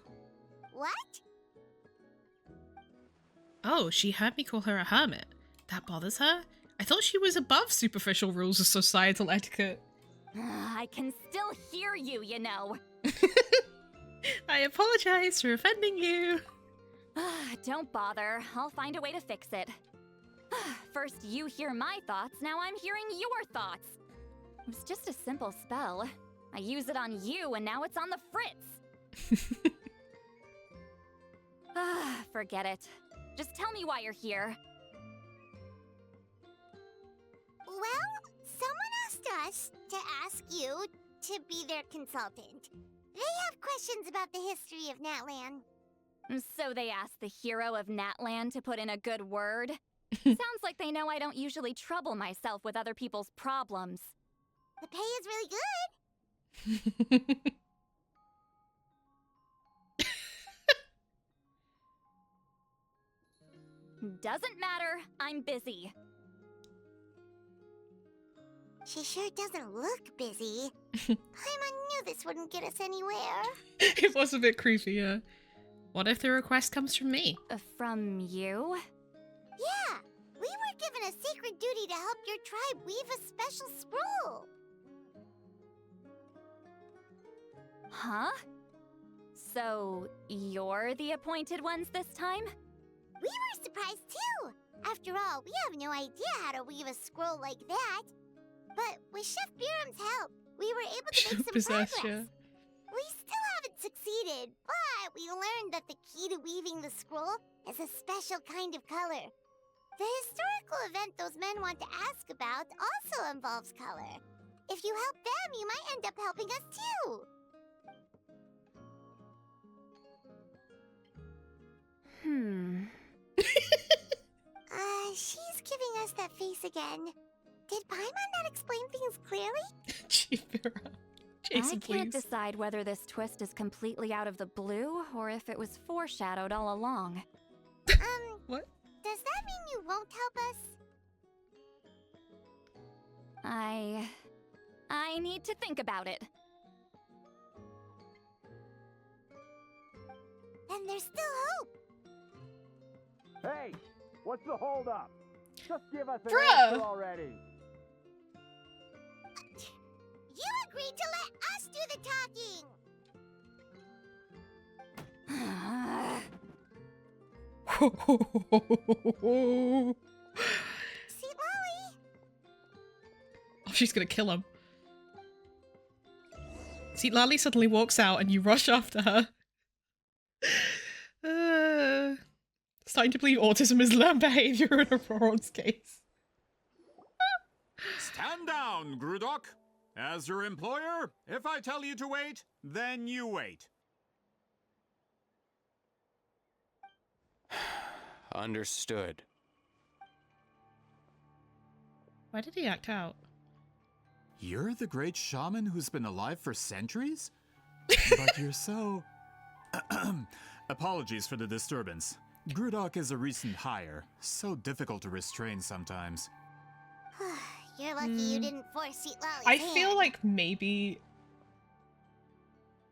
What? Oh, she heard me call her a hermit. That bothers her? I thought she was above superficial rules of societal etiquette. I can still hear you, you know. I apologize for offending you. Don't bother. I'll find a way to fix it. First you hear my thoughts, now I'm hearing your thoughts. It was just a simple spell. I use it on you, and now it's on the Fritz. Forget it. Just tell me why you're here. Well, someone asked us to ask you to be their consultant. They have questions about the history of Natlan. So they asked the hero of Natlan to put in a good word? Sounds like they know I don't usually trouble myself with other people's problems. The pay is really good. Doesn't matter. I'm busy. She sure doesn't look busy. Paimon knew this wouldn't get us anywhere. It was a bit creepy, yeah. What if the request comes from me? From you? Yeah, we were given a sacred duty to help your tribe weave a special scroll. Huh? So, you're the appointed ones this time? We were surprised too. After all, we have no idea how to weave a scroll like that. But with Chef Biram's help, we were able to make some progress. Yeah. We still haven't succeeded, but we learned that the key to weaving the scroll is a special kind of color. The historical event those men want to ask about also involves color. If you help them, you might end up helping us too. She's giving us that face again. Did Paimon not explain things clearly? Jason, I can't decide whether this twist is completely out of the blue or if it was foreshadowed all along. What? Does that mean you won't help us? I need to think about it. Then there's still hope. Hey, what's the holdup? Just give us an Bruh. answer already. You agreed to let us do the talking. Citlali. Oh, she's gonna kill him. Citlali suddenly walks out and you rush after her. Starting to believe autism is learned behavior in Aurora's case. Stand down, Grudok. As your employer, if I tell you to wait, then you wait. Understood. Why did he act out? You're the great shaman who's been alive for centuries? But you're so... Apologies for the disturbance. Grudok is a recent hire, so difficult to restrain sometimes. You're lucky you didn't force Citlali's I hand. feel like maybe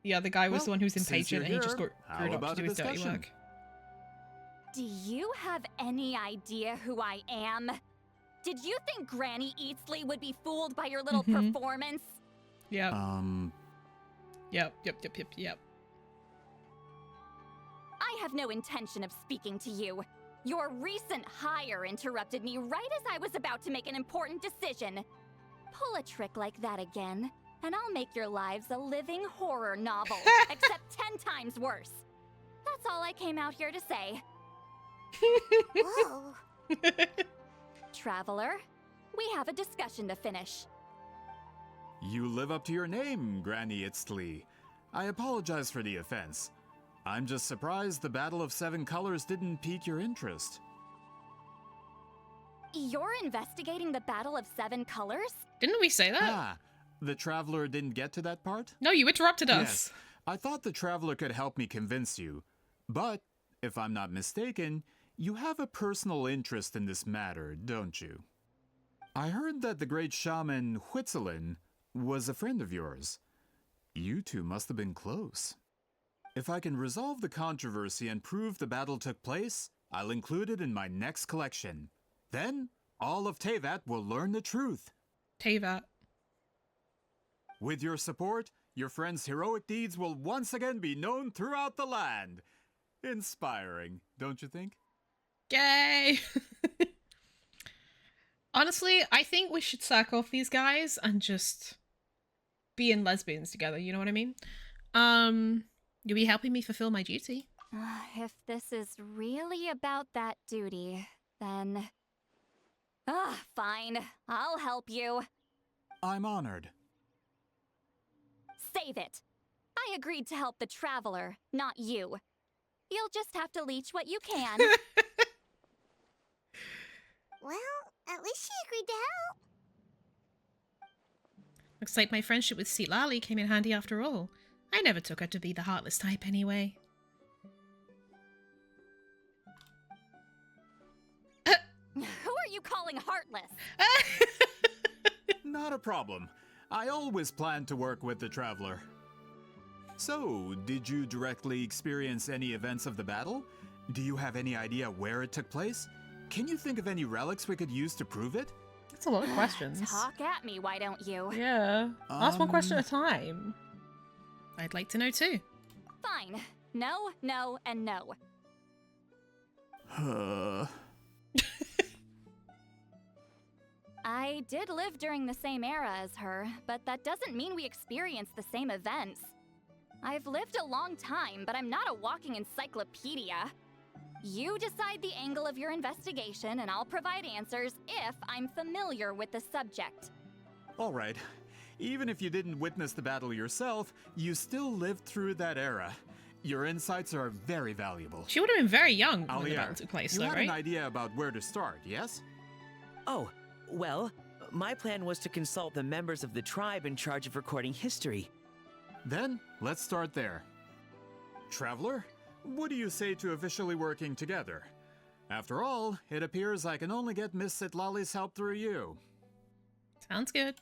the other guy was the one who's impatient and he just got screwed up to do his dirty work. Do you have any idea who I am? Did you think Granny Eatsley would be fooled by your little performance? Yep. Yep. I have no intention of speaking to you. Your recent hire interrupted me right as I was about to make an important decision. Pull a trick like that again, and I'll make your lives a living horror novel, except 10 times worse. That's all I came out here to say. Whoa. Traveler, we have a discussion to finish. You live up to your name, Granny Itztli. I apologize for the offense. I'm just surprised the Battle of Seven Colors didn't pique your interest. You're investigating the Battle of Seven Colors? Didn't we say that? Ah, the Traveler didn't get to that part? No, you interrupted us. Yes, I thought the Traveler could help me convince you. But, if I'm not mistaken, you have a personal interest in this matter, don't you? I heard that the great shaman Huitzilin was a friend of yours. You two must have been close. If I can resolve the controversy and prove the battle took place, I'll include it in my next collection. Then, all of Teyvat will learn the truth. Teyvat. With your support, your friend's heroic deeds will once again be known throughout the land. Inspiring, don't you think? Yay! Honestly, I think we should sack off these guys and just be in lesbians together, you know what I mean? You'll be helping me fulfill my duty. If this is really about that duty, then... fine. I'll help you. I'm honored. Save it. I agreed to help the Traveler, not you. You'll just have to leech what you can. Well, at least she agreed to help. Looks like my friendship with Citlali came in handy after all. I never took her to be the heartless type anyway. Who are you calling heartless? Not a problem. I always planned to work with the Traveler. So, did you directly experience any events of the battle? Do you have any idea where it took place? Can you think of any relics we could use to prove it? That's a lot of questions. Talk at me, why don't you? Yeah. Ask one question at a time. I'd like to know too. Fine. No, no, and no. I did live during the same era as her, but that doesn't mean we experienced the same events. I've lived a long time, but I'm not a walking encyclopedia. You decide the angle of your investigation, and I'll provide answers if I'm familiar with the subject. All right. Even if you didn't witness the battle yourself, you still lived through that era. Your insights are very valuable. She would have been very young when the Alier, battle took place, you though, had right? an idea about where to start, yes? Oh, well, my plan was to consult the members of the tribe in charge of recording history. Then, let's start there. Traveler, what do you say to officially working together? After all, it appears I can only get Miss Citlali's help through you. Sounds good.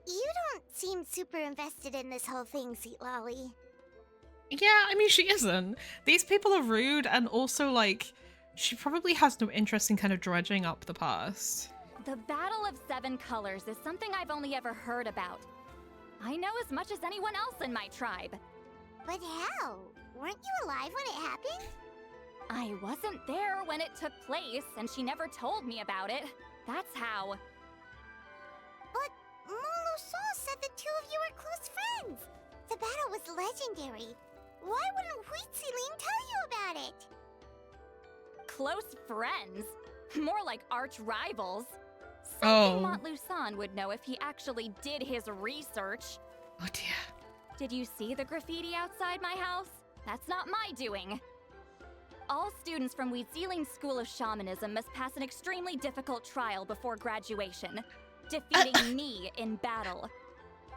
You don't seem super invested in this whole thing, Citlali. Yeah, I mean, she isn't. These people are rude, and also, like, she probably has no interest in kind of dredging up the past. The Battle of Seven Colors is something I've only ever heard about. I know as much as anyone else in my tribe. But how? Weren't you alive when it happened? I wasn't there when it took place, and she never told me about it. That's how. But Molo-san said the two of you were close friends. The battle was legendary. Why wouldn't Huitziling tell you about it? Close friends? More like arch rivals. Oh. Something Montlusan would know if he actually did his research. Oh dear. Did you see the graffiti outside my house? That's not my doing. All students from Huitziling's School of Shamanism must pass an extremely difficult trial before graduation, defeating me in battle.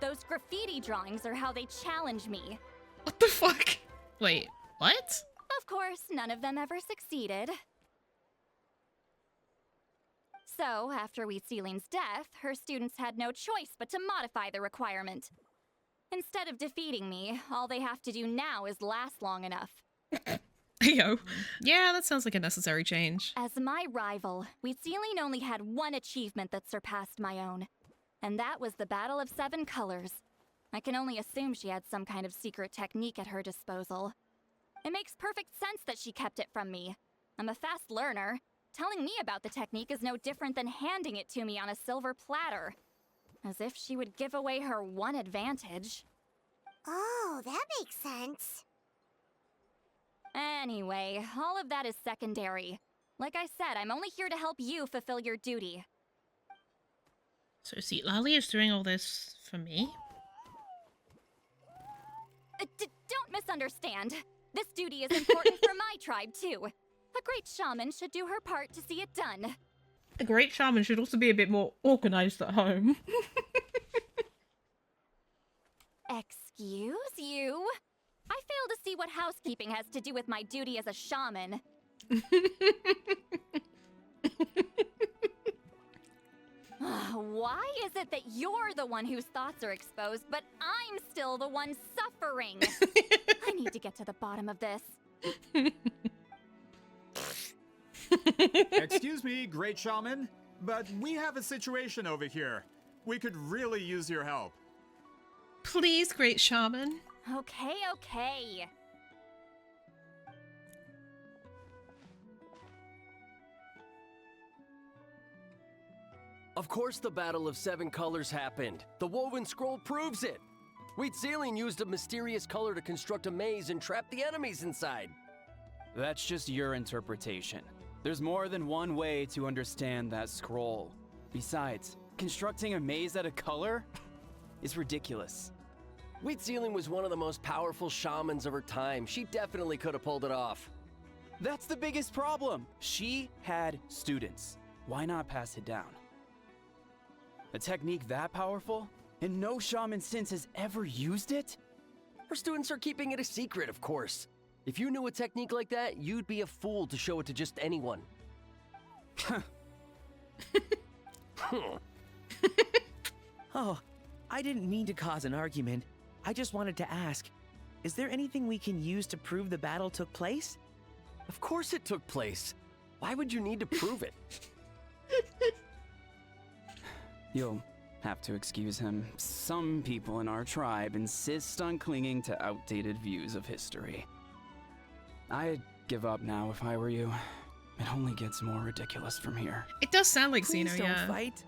Those graffiti drawings are how they challenge me. What the fuck? Wait, what? Of course, none of them ever succeeded. So, after Huitziling's death, her students had no choice but to modify the requirement. Instead of defeating me, all they have to do now is last long enough. Yo. Yeah, that sounds like a necessary change. As my rival, Huitziling only had one achievement that surpassed my own. And that was the Battle of Seven Colors. I can only assume she had some kind of secret technique at her disposal. It makes perfect sense that she kept it from me. I'm a fast learner. Telling me about the technique is no different than handing it to me on a silver platter. As if she would give away her one advantage. Oh, that makes sense. Anyway, all of that is secondary. Like I said, I'm only here to help you fulfill your duty. So Citlali is doing all this for me? Don't misunderstand. This duty is important for my tribe, too. A great shaman should do her part to see it done. A great shaman should also be a bit more organized at home. Excuse you? I fail to see what housekeeping has to do with my duty as a shaman. Why is it that you're the one whose thoughts are exposed, but I'm still the one suffering? I need to get to the bottom of this. Excuse me, great shaman, but we have a situation over here. We could really use your help. Please, great shaman. Okay, okay. Of course the Battle of Seven Colors happened. The woven scroll proves it. Citlali used a mysterious color to construct a maze and trap the enemies inside. That's just your interpretation. There's more than one way to understand that scroll. Besides, constructing a maze out of color is ridiculous. Citlali was one of the most powerful shamans of her time. She definitely could have pulled it off. That's the biggest problem. She had students. Why not pass it down? A technique that powerful? And no shaman since has ever used it? Her students are keeping it a secret, of course. If you knew a technique like that, you'd be a fool to show it to just anyone. Oh, I didn't mean to cause an argument. I just wanted to ask, is there anything we can use to prove the battle took place? Of course it took place. Why would you need to prove it? You'll have to excuse him. Some people in our tribe insist on clinging to outdated views of history. I'd give up now if I were you. It only gets more ridiculous from here. It does sound like Please Xeno, don't yeah. fight.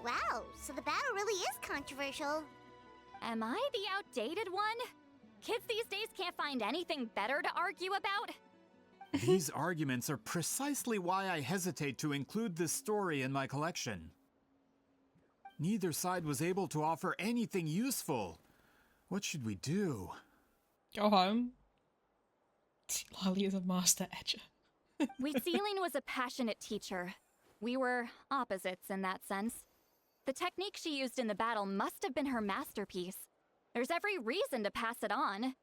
Wow, so the battle really is controversial. Am I the outdated one? Kids these days can't find anything better to argue about? These arguments are precisely why I hesitate to include this story in my collection. Neither side was able to offer anything useful. What should we do? Go home. Citlali is a master edger. Citlali was a passionate teacher. We were opposites in that sense. The technique she used in the battle must have been her masterpiece. There's every reason to pass it on.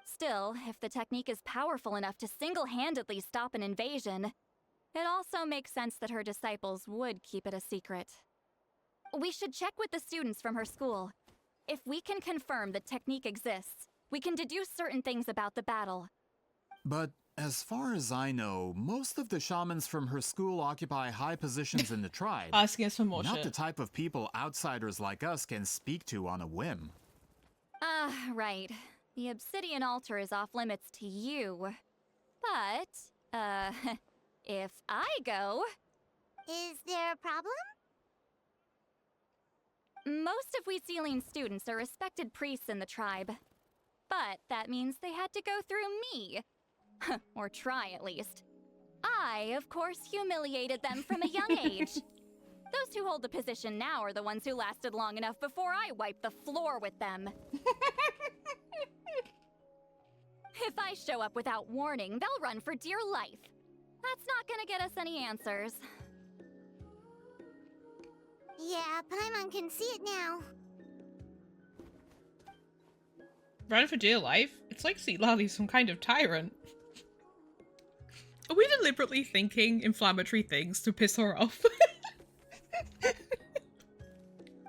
Still, if the technique is powerful enough to single-handedly stop an invasion, it also makes sense that her disciples would keep it a secret. We should check with the students from her school. If we can confirm the technique exists, we can deduce certain things about the battle. But as far as I know, most of the shamans from her school occupy high positions in the tribe. Asking us for more Not shit. the type of people outsiders like us can speak to on a whim. Right. The obsidian altar is off limits to you. But, if I go... Is there a problem? Most of Citlali's students are respected priests in the tribe. But that means they had to go through me. Or try, at least. I, of course, humiliated them from a young age. Those who hold the position now are the ones who lasted long enough before I wiped the floor with them. If I show up without warning, they'll run for dear life. That's not gonna get us any answers. Yeah, Paimon can see it now. Run for dear life? It's like Citlali's some kind of tyrant. Are we deliberately thinking inflammatory things to piss her off?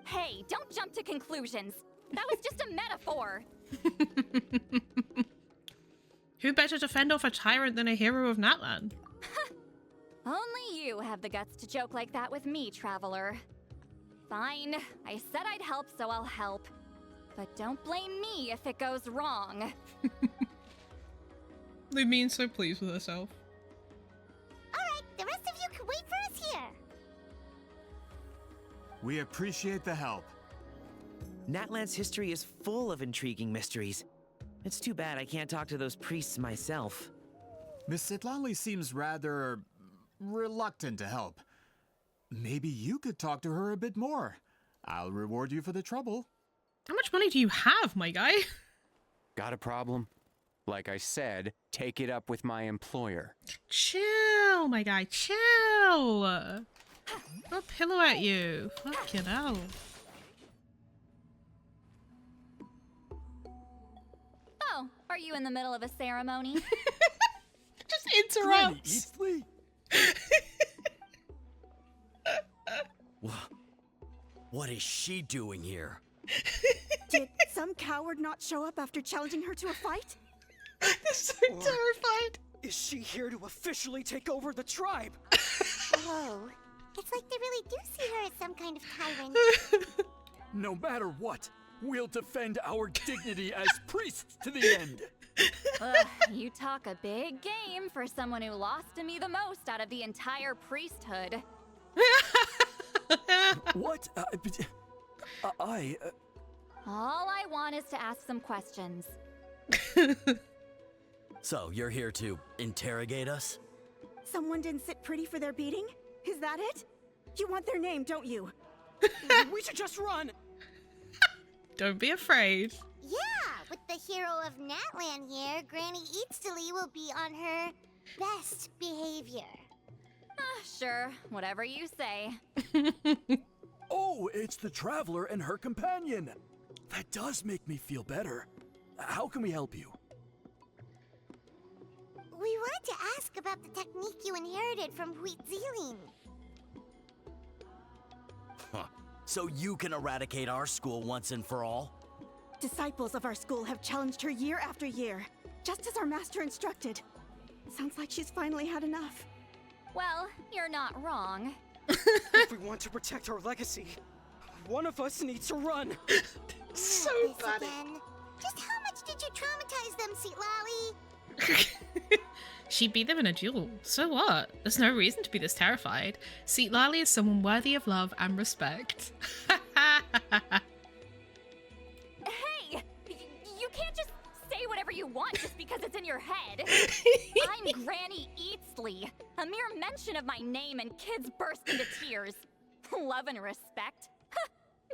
Hey, don't jump to conclusions. That was just a metaphor. Who better to fend off a tyrant than a hero of Natlan? Only you have the guts to joke like that with me, traveler. Fine, I said I'd help, so I'll help. But don't blame me if it goes wrong. Lumine's so pleased with herself. Alright, the rest of you can wait for us here. We appreciate the help. Natlan's history is full of intriguing mysteries. It's too bad I can't talk to those priests myself. Miss Citlali seems rather reluctant to help. Maybe you could talk to her a bit more. I'll reward you for the trouble. How much money do you have, my guy? Got a problem? Like I said, take it up with my employer. Chill, my guy, chill. I'll pillow at you. Fucking hell. Oh, are you in the middle of a ceremony? Just interrupts. What is she doing here? Did some coward not show up after challenging her to a fight? They're so terrified. Is she here to officially take over the tribe? Whoa. It's like they really do see her as some kind of tyrant. No matter what, we'll defend our dignity as priests to the end. Ugh, you talk a big game for someone who lost to me the most out of the entire priesthood. What? All I want is to ask some questions. So, you're here to interrogate us? Someone didn't sit pretty for their beating? Is that it? You want their name, don't you? We should just run! Don't be afraid. Yeah, with the hero of Natlan here, Granny Citlali will be on her best behavior. Sure, whatever you say. Oh, it's the traveler and her companion. That does make me feel better. How can we help you? We wanted to ask about the technique you inherited from Citlali. Huh. So you can eradicate our school once and for all? Disciples of our school have challenged her year after year, just as our master instructed. Sounds like she's finally had enough. Well, you're not wrong. If we want to protect our legacy, one of us needs to run. So funny. Again. Just how much did you traumatize them, Citlali? She beat them in a duel. So what? There's no reason to be this terrified. Citlali is someone worthy of love and respect. Hey! You can't just say whatever you want just because it's in your head. I'm Granny Citlali. A mere mention of my name and kids burst into tears. Love and respect?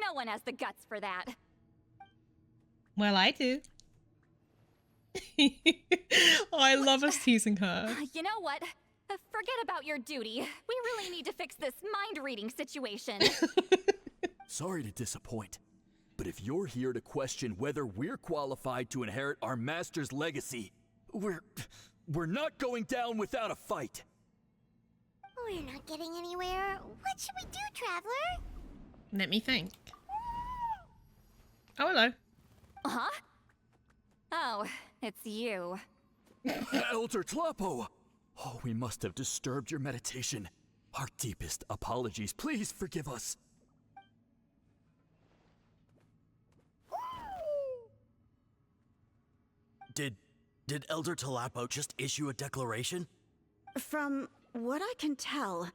No one has the guts for that. Well, I do. Oh, I love us teasing her. You know what? Forget about your duty. We really need to fix this mind-reading situation. Sorry to disappoint, but if you're here to question whether we're qualified to inherit our master's legacy, we're not going down without a fight. We're not getting anywhere. What should we do, Traveler? Let me think. Oh, hello. Huh? Oh, it's you. Elder Tlapo! Oh, we must have disturbed your meditation. Our deepest apologies. Please forgive us. Did Elder Tlapo just issue a declaration? From what I can tell,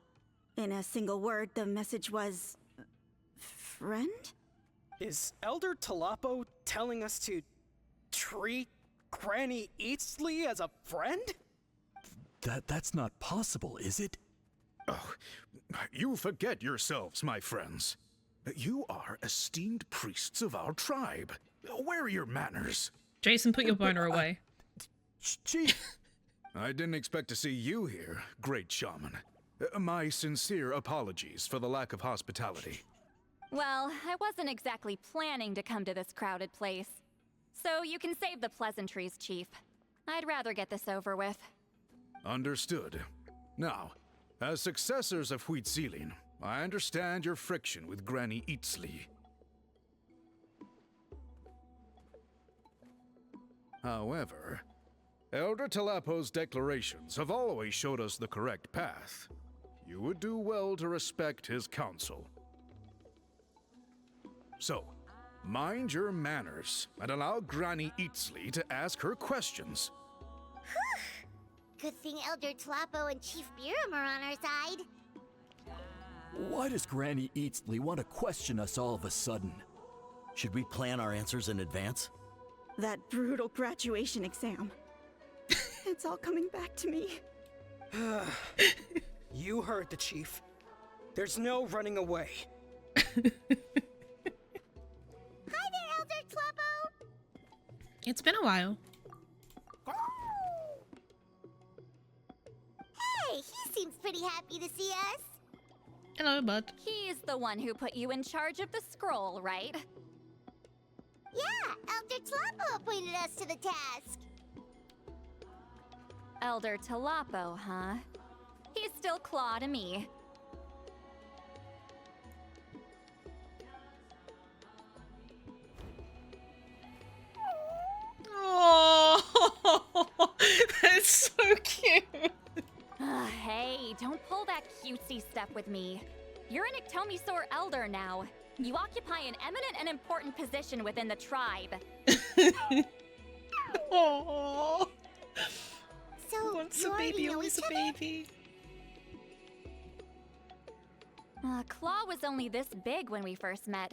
in a single word, the message was... friend? Is Elder Tlapo telling us to treat Granny Citlali as a friend? That's not possible, is it? Oh, you forget yourselves, my friends. You are esteemed priests of our tribe. Where are your manners? Jason, put your boner away. Chief! I didn't expect to see you here, great shaman. My sincere apologies for the lack of hospitality. Well, I wasn't exactly planning to come to this crowded place. So you can save the pleasantries, Chief. I'd rather get this over with. Understood. Now, as successors of Citlali, I understand your friction with Granny Citlali. However, Elder Tlapo's declarations have always showed us the correct path. You would do well to respect his counsel. So, mind your manners and allow Granny Citlali to ask her questions. Good thing Elder Tlapo and Chief Biram are on our side. Why does Granny Citlali want to question us all of a sudden? Should we plan our answers in advance? That brutal graduation exam. It's all coming back to me. You heard the chief. There's no running away. Hi there, Elder Tlapo! It's been a while. Hey, he seems pretty happy to see us. Hello, bud. He's the one who put you in charge of the scroll, right? Yeah, Elder Tlapo appointed us to the task. Elder Tlapo, huh? He's still claw to me. Oh, that's so cute. cutesy stuff with me. You're an Iktomisaur elder now. You occupy an eminent and important position within the tribe. Aww. So, Once you a already baby, know always each a other? baby. Claw was only this big when we first met.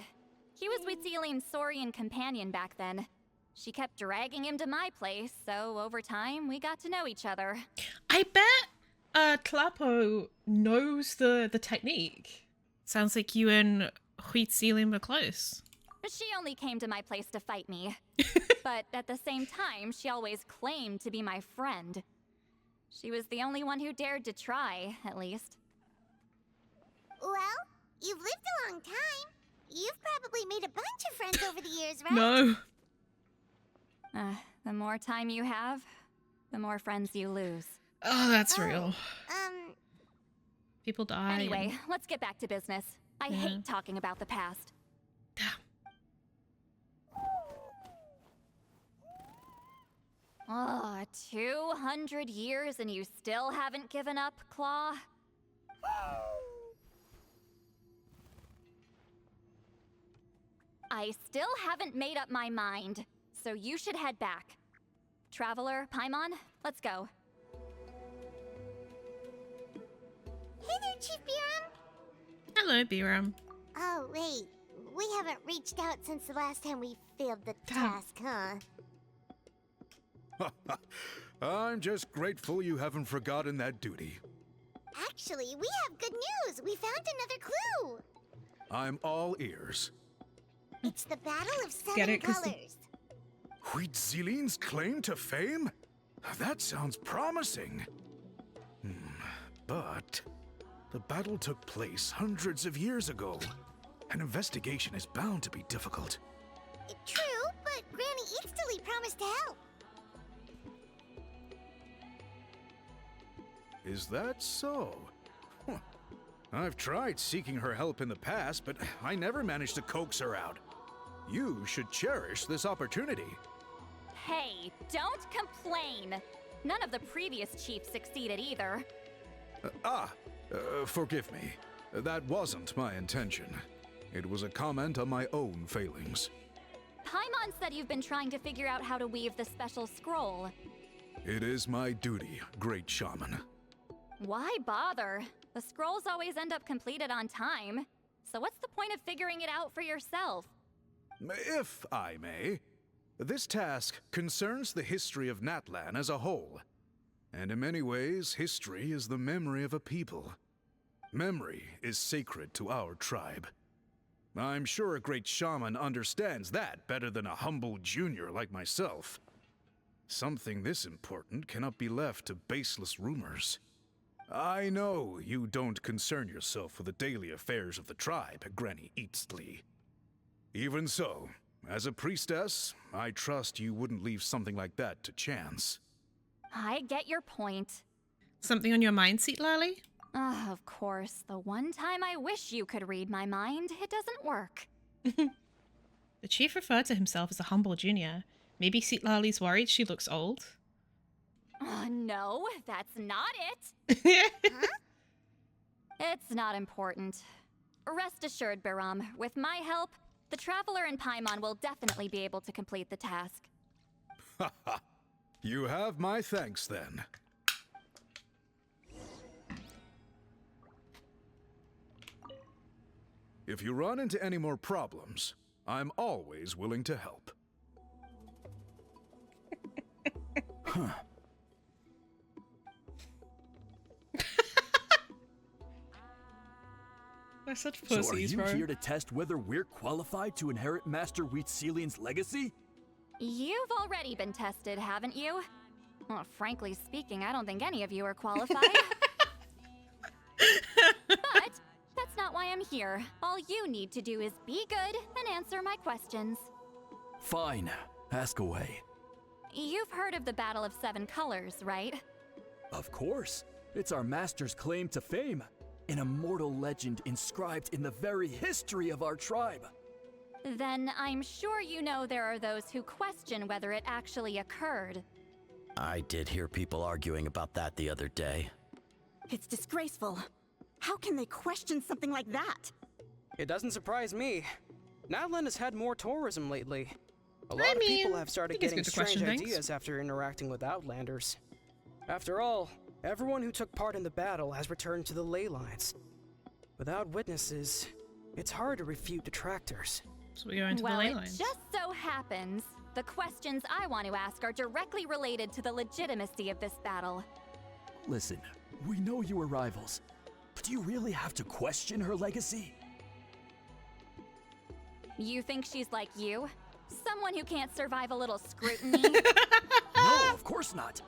He was Wheatzilian's Saurian companion back then. She kept dragging him to my place, so over time, we got to know each other. I bet Tlapo knows the technique. Sounds like you and Wheatzilian were close. She only came to my place to fight me. But at the same time, she always claimed to be my friend. She was the only one who dared to try, at least. Well, you've lived a long time. You've probably made a bunch of friends over the years, right? No. The more time you have, the more friends you lose. Oh, that's real. People die. Anyway, let's get back to business. I hate talking about the past. Oh, 200 years and you still haven't given up, Claw? I still haven't made up my mind, so you should head back. Traveler, Paimon, let's go. Hey there, Chief Biram. Hello, Biram. Oh, wait. We haven't reached out since the last time we failed the task, huh? I'm just grateful you haven't forgotten that duty. Actually, we have good news. We found another clue. I'm all ears. It's the Battle of Get Seven it? 'Cause Colors. Wheatzilian's claim to fame? That sounds promising. But the battle took place hundreds of years ago. An investigation is bound to be difficult. True, but Granny Eatstily promised to help. Is that so? Huh. I've tried seeking her help in the past, but I never managed to coax her out. You should cherish this opportunity. Hey, don't complain. None of the previous chiefs succeeded either. Forgive me. That wasn't my intention. It was a comment on my own failings. Paimon said you've been trying to figure out how to weave the special scroll. It is my duty, great shaman. Why bother? The scrolls always end up completed on time. So what's the point of figuring it out for yourself? If I may, this task concerns the history of Natlan as a whole. And in many ways, history is the memory of a people. Memory is sacred to our tribe. I'm sure a great shaman understands that better than a humble junior like myself. Something this important cannot be left to baseless rumors. I know you don't concern yourself with the daily affairs of the tribe, Granny Eatstily. Even so, as a priestess, I trust you wouldn't leave something like that to chance. I get your point. Something on your mind, Citlali? Of course. The one time I wish you could read my mind, it doesn't work. The chief referred to himself as a humble junior. Maybe Citlali's worried she looks old? No, that's not it. Huh? It's not important. Rest assured, Biram, with my help, the Traveler and Paimon will definitely be able to complete the task. You have my thanks, then. If you run into any more problems, I'm always willing to help. They're such pussies, so are you bro. here to test whether we're qualified to inherit Master Wheatzilian's legacy? You've already been tested, haven't you? Well, frankly speaking, I don't think any of you are qualified. But that's not why I'm here. All you need to do is be good and answer my questions. Fine. Ask away. You've heard of the Battle of Seven Colors, right? Of course. It's our master's claim to fame. An immortal legend inscribed in the very history of our tribe. Then I'm sure you know there are those who question whether it actually occurred. I did hear people arguing about that the other day. It's disgraceful. How can they question something like that? It doesn't surprise me. Natlan has had more tourism lately. A lot of people have started getting strange ideas after interacting with Outlanders. After all, everyone who took part in the battle has returned to the ley lines. Without witnesses, it's hard to refute detractors. So we go into the ley lines. Well, it just so happens the questions I want to ask are directly related to the legitimacy of this battle. Listen, we know you were rivals, but do you really have to question her legacy? You think she's like you? Someone who can't survive a little scrutiny? No, of course not.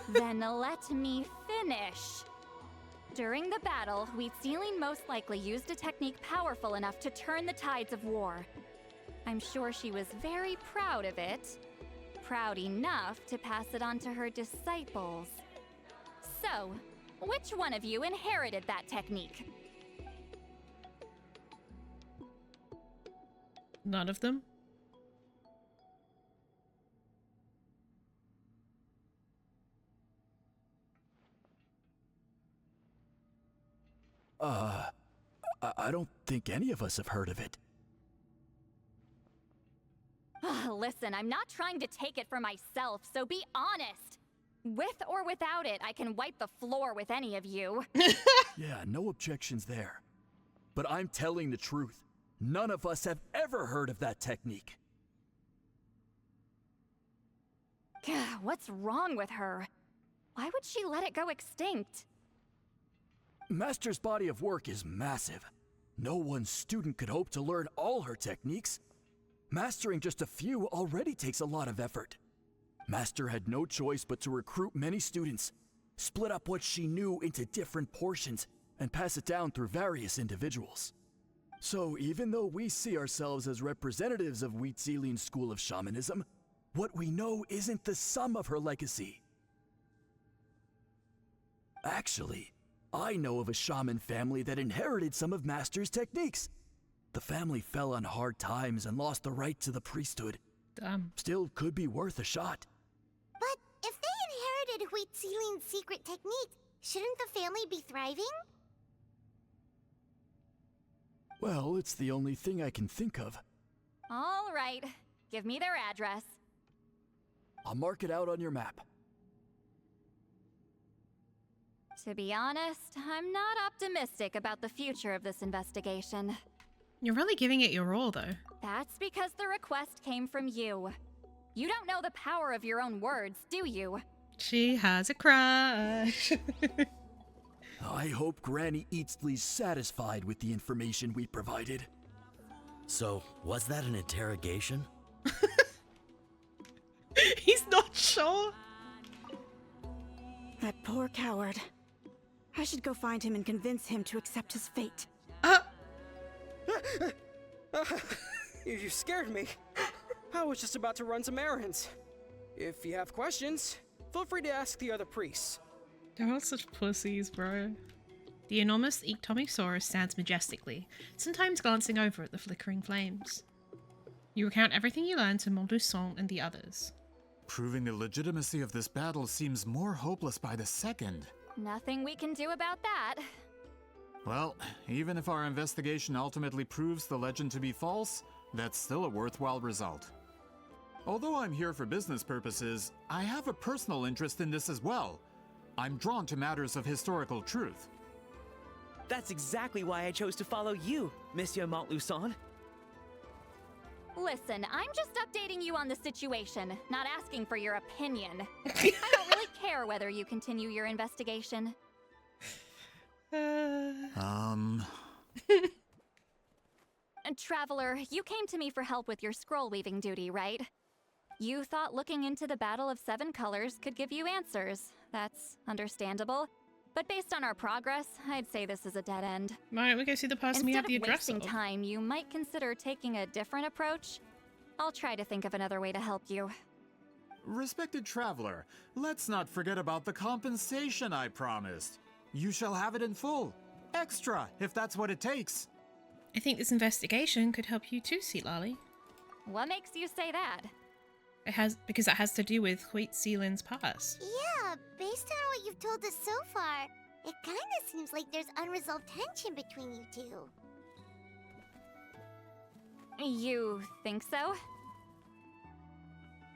Then let me finish. During the battle, Wheatsealing most likely used a technique powerful enough to turn the tides of war. I'm sure she was very proud of it. Proud enough to pass it on to her disciples. So, which one of you inherited that technique? None of them? I don't think any of us have heard of it. Listen, I'm not trying to take it for myself, so be honest. With or without it, I can wipe the floor with any of you. Yeah, no objections there. But I'm telling the truth. None of us have ever heard of that technique. What's wrong with her? Why would she let it go extinct? Master's body of work is massive. No one student could hope to learn all her techniques. Mastering just a few already takes a lot of effort. Master had no choice but to recruit many students, split up what she knew into different portions, and pass it down through various individuals. So even though we see ourselves as representatives of Wheatsealing's school of shamanism, what we know isn't the sum of her legacy. Actually, I know of a shaman family that inherited some of Master's techniques. The family fell on hard times and lost the right to the priesthood. Damn. Still could be worth a shot. But if they inherited Wheatsealing's secret technique, shouldn't the family be thriving? Well, it's the only thing I can think of. All right, give me their address. I'll mark it out on your map. To be honest, I'm not optimistic about the future of this investigation. You're really giving it your all, though. That's because the request came from you. You don't know the power of your own words, do you? She has a crush. I hope Granny Eatsley's satisfied with the information we provided. So, was that an interrogation? He's not sure. That poor coward. I should go find him and convince him to accept his fate. You scared me. I was just about to run some errands. If you have questions, feel free to ask the other priests. They're all such pussies, bro. The enormous Ectomisaurus stands majestically, sometimes glancing over at the flickering flames. You recount everything you learned to Montluçon and the others. Proving the legitimacy of this battle seems more hopeless by the second. Nothing we can do about that. Well, even if our investigation ultimately proves the legend to be false, that's still a worthwhile result. Although I'm here for business purposes, I have a personal interest in this as well. I'm drawn to matters of historical truth. That's exactly why I chose to follow you, Monsieur Montluçon. Listen, I'm just updating you on the situation, not asking for your opinion. I don't really care whether you continue your investigation. And Traveler, you came to me for help with your scroll weaving duty, right? You thought looking into the Battle of Seven Colors could give you answers. That's understandable. But based on our progress, I'd say this is a dead end. Why don't we go see the person we have the address of? Instead of wasting time, you might consider taking a different approach. I'll try to think of another way to help you. Respected Traveler, let's not forget about the compensation I promised. You shall have it in full. Extra, if that's what it takes. I think this investigation could help you too, Citlali. What makes you say that? Because it has to do with Wheatsealing's past. Yeah, based on what you've told us so far, It kinda seems like there's unresolved tension between you two. You think so?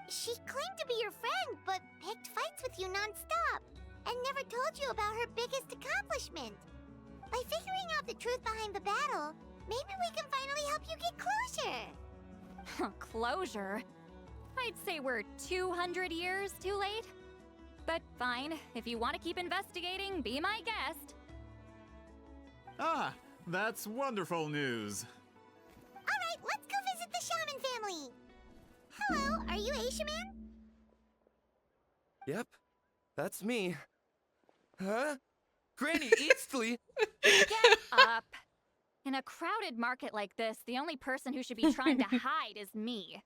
She claimed to be your friend, but picked fights with you non-stop, and never told you about her biggest accomplishment. By figuring out the truth behind the battle, maybe we can finally help you get closure. Closure? I'd say we're 200 years too late. But fine, if you want to keep investigating, be my guest. Ah, that's wonderful news. Alright, let's go visit the shaman family. Hello, are you Asia Man? Yep, that's me. Huh? Granny Eastly? Get up! In a crowded market like this, the only person who should be trying to hide is me.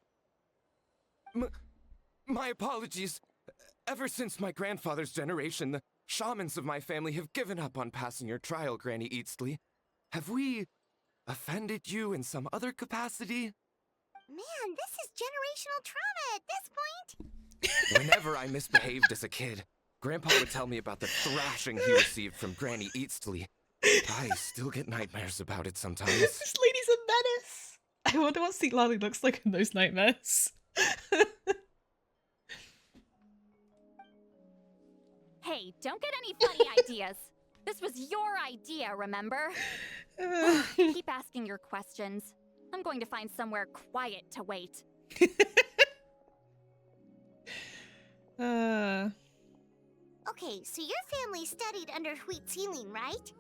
My apologies. Ever since my grandfather's generation, the shamans of my family have given up on passing your trial, Granny Eastly. Have we offended you in some other capacity? Man, this is generational trauma at this point. Whenever I misbehaved as a kid, Grandpa would tell me about the thrashing he received from Granny Eastly. I still get nightmares about it sometimes. This lady's a menace. I wonder what Citlali looks like in those nightmares. Hey, don't get any funny ideas. This was your idea, remember? Keep asking your questions. I'm going to find somewhere quiet to wait. Okay, so your family studied under Citlali, right?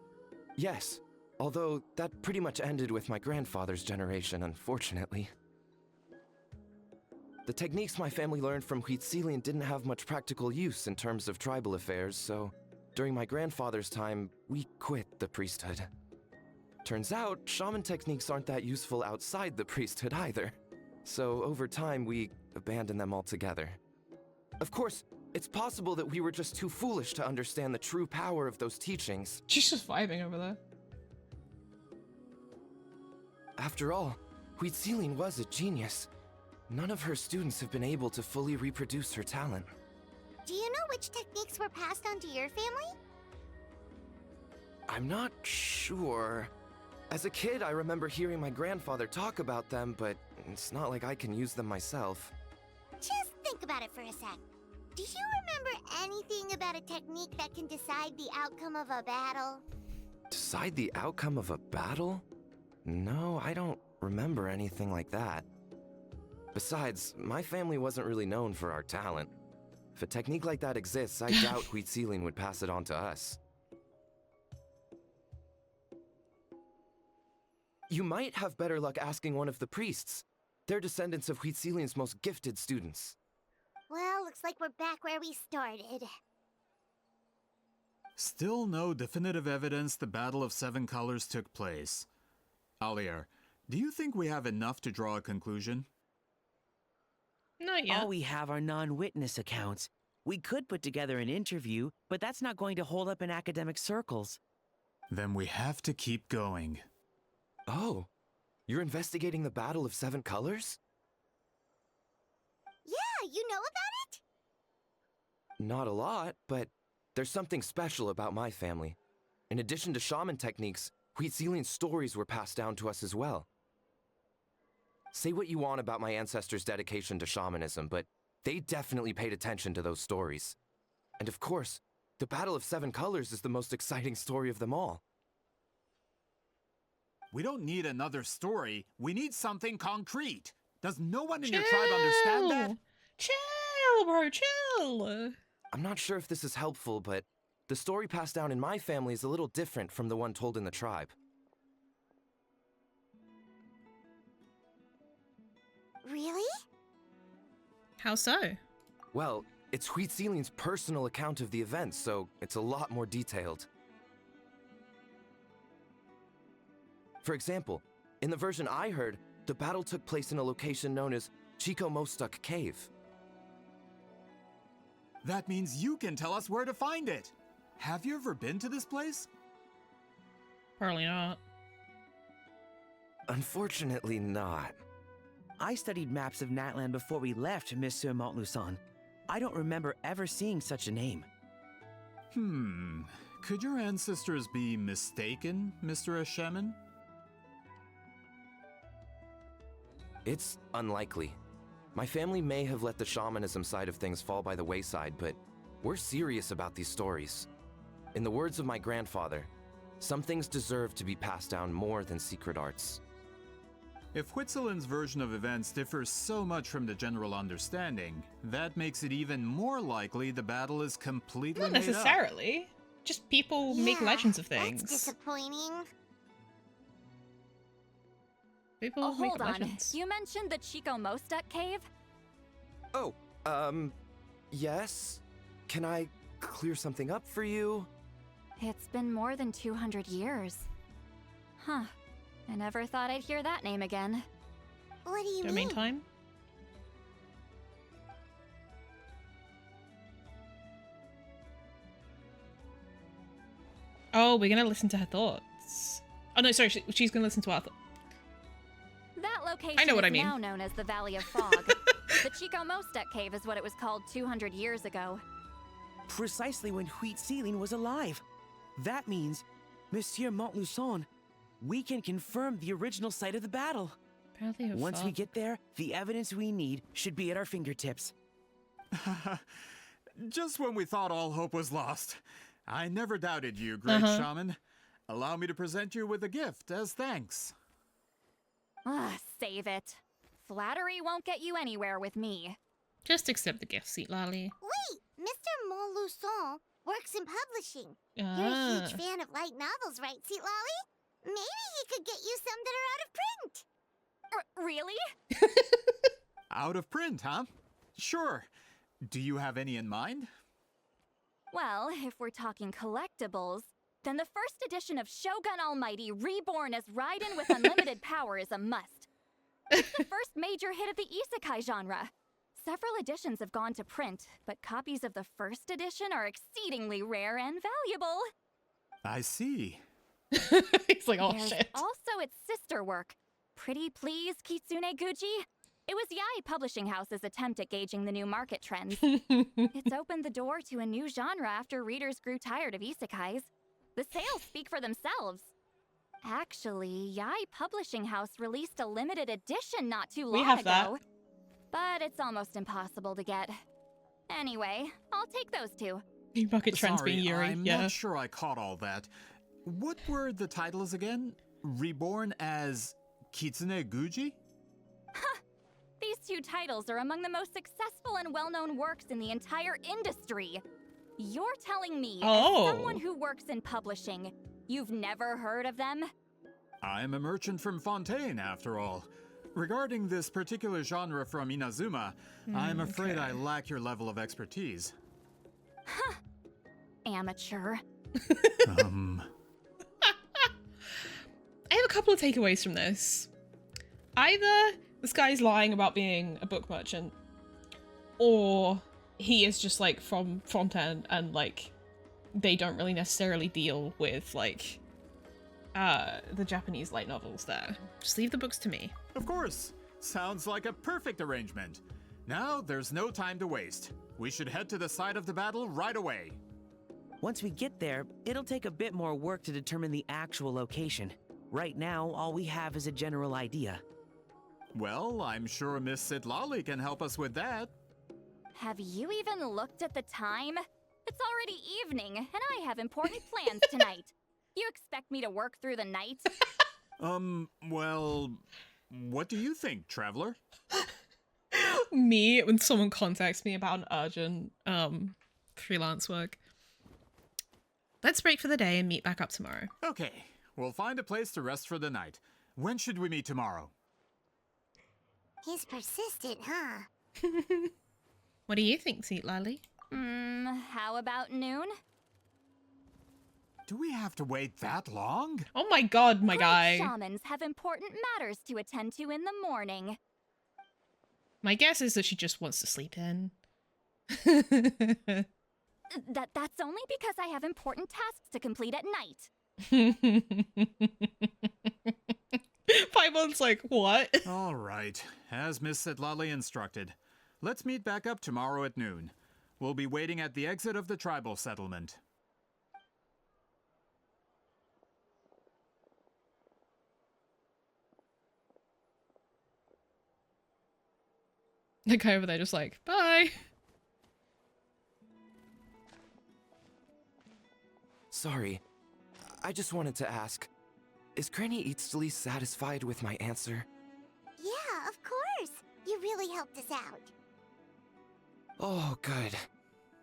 Yes, although that pretty much ended with my grandfather's generation, unfortunately. The techniques my family learned from Citlali didn't have much practical use in terms of tribal affairs, so during my grandfather's time, we quit the priesthood. Turns out, shaman techniques aren't that useful outside the priesthood either. So over time, we abandoned them altogether. Of course, it's possible that we were just too foolish to understand the true power of those teachings. She's just vibing over there. After all, Citlali was a genius. None of her students have been able to fully reproduce her talent. Do you know which techniques were passed on to your family? I'm not sure. As a kid, I remember hearing my grandfather talk about them, but it's not like I can use them myself. Just think about it for a sec. Do you remember anything about a technique that can decide the outcome of a battle? Decide the outcome of a battle? No, I don't remember anything like that. Besides, my family wasn't really known for our talent. If a technique like that exists, I doubt Citlali would pass it on to us. You might have better luck asking one of the priests. They're descendants of Citlali's most gifted students. Well, looks like we're back where we started. Still no definitive evidence the Battle of Seven Colors took place. Alier, do you think we have enough to draw a conclusion? Not yet. All we have are non-witness accounts. We could put together an interview, but that's not going to hold up in academic circles. Then we have to keep going. Oh, you're investigating the Battle of Seven Colors? Yeah, you know about it? Not a lot, but there's something special about my family. In addition to shaman techniques, Citlali's stories were passed down to us as well. Say what you want about my ancestors' dedication to shamanism, but they definitely paid attention to those stories. And of course, the Battle of Seven Colors is the most exciting story of them all. We don't need another story. We need something concrete. Does no one in your tribe understand that? Chill, bro, chill. I'm not sure if this is helpful, but the story passed down in my family is a little different from the one told in the tribe. Really? How so? Well, it's Citlali's personal account of the event, so it's a lot more detailed. For example, in the version I heard, the battle took place in a location known as Chico Mostuk Cave. That means you can tell us where to find it. Have you ever been to this place? Probably not. Unfortunately not. I studied maps of Natlan before we left, Monsieur Montluçon. I don't remember ever seeing such a name. Could your ancestors be mistaken, Mr. Shaman? It's unlikely. My family may have let the shamanism side of things fall by the wayside, but we're serious about these stories. In the words of my grandfather, some things deserve to be passed down more than secret arts. If Whitzelin's version of events differs so much from the general understanding, that makes it even more likely the battle is completely Not made up. necessarily. Just people make legends of things. That's disappointing. People make hold on. legends. You mentioned the Chico Mostek cave? Oh, yes? Can I clear something up for you? It's been more than 200 years. Huh. I never thought I'd hear that name again. What do you Domain mean? time? Oh, we're gonna listen to her thoughts. Oh no, sorry, she's gonna listen to our thoughts. That location I know what is I mean. now known as the Valley of Fog. The Chico Mostek cave is what it was called 200 years ago. Precisely when Huitziling was alive. That means, Monsieur Montluçon, we can confirm the original site of the battle. Valley of Once we Fog. get there, the evidence we need should be at our fingertips. Just when we thought all hope was lost. I never doubted you, great shaman. Allow me to present you with a gift as thanks. Save it. Flattery won't get you anywhere with me. Just accept the gift, Citlali. Wait, Mr. Montluçon works in publishing. You're a huge fan of light novels, right, Citlali? Maybe he could get you some that are out of print. Really? Out of print, huh? Sure. Do you have any in mind? Well, if we're talking collectibles, then the first edition of Shogun Almighty reborn as Raiden with unlimited power is a must. It's the first major hit of the isekai genre. Several editions have gone to print, but copies of the first edition are exceedingly rare and valuable. I see. It's like, oh There's shit. also its sister work, Pretty Please Kitsune Guji. It was Yai Publishing House's attempt at gauging the new market trends. It's opened the door to a new genre after readers grew tired of isekais. The sales speak for themselves. Actually, Yai Publishing House released a limited edition not too long We have ago. that. But it's almost impossible to get. Anyway, I'll take those two. New market trends Sorry, being Yuri. I'm Yeah. not sure I caught all that. What were the titles again? Reborn as Kitsune Guji? These two titles are among the most successful and well-known works in the entire industry. You're telling me, as someone who works in publishing, you've never heard of them? I'm a merchant from Fontaine, after all. Regarding this particular genre from Inazuma, I'm afraid I lack your level of expertise. Amateur. I have a couple of takeaways from this. Either this guy's lying about being a book merchant, or he is just like from Fontaine and like they don't really necessarily deal with like the Japanese light novels there. Just leave the books to me. Of course. Sounds like a perfect arrangement. Now there's no time to waste. We should head to the site of the battle right away. Once we get there, it'll take a bit more work to determine the actual location. Right now, all we have is a general idea. Well, I'm sure Miss Citlali can help us with that. Have you even looked at the time? It's already evening, and I have important plans tonight. You expect me to work through the night? Well, what do you think, traveler? Me, when someone contacts me about an urgent freelance work. Let's break for the day and meet back up tomorrow. Okay, we'll find a place to rest for the night. When should we meet tomorrow? He's persistent, huh? What do you think, Citlali? How about noon? Do we have to wait that long? Oh my god, my guy. Shamans have important matters to attend to in the morning. My guess is that she just wants to sleep in. That's only because I have important tasks to complete at night. Paimon's like, what? All right, as Miss Citlali instructed. Let's meet back up tomorrow at noon. We'll be waiting at the exit of the tribal settlement. The guy over there just like, bye. Sorry, I just wanted to ask, is Granny Citlali satisfied with my answer? Yeah, of course. You really helped us out. Oh, good.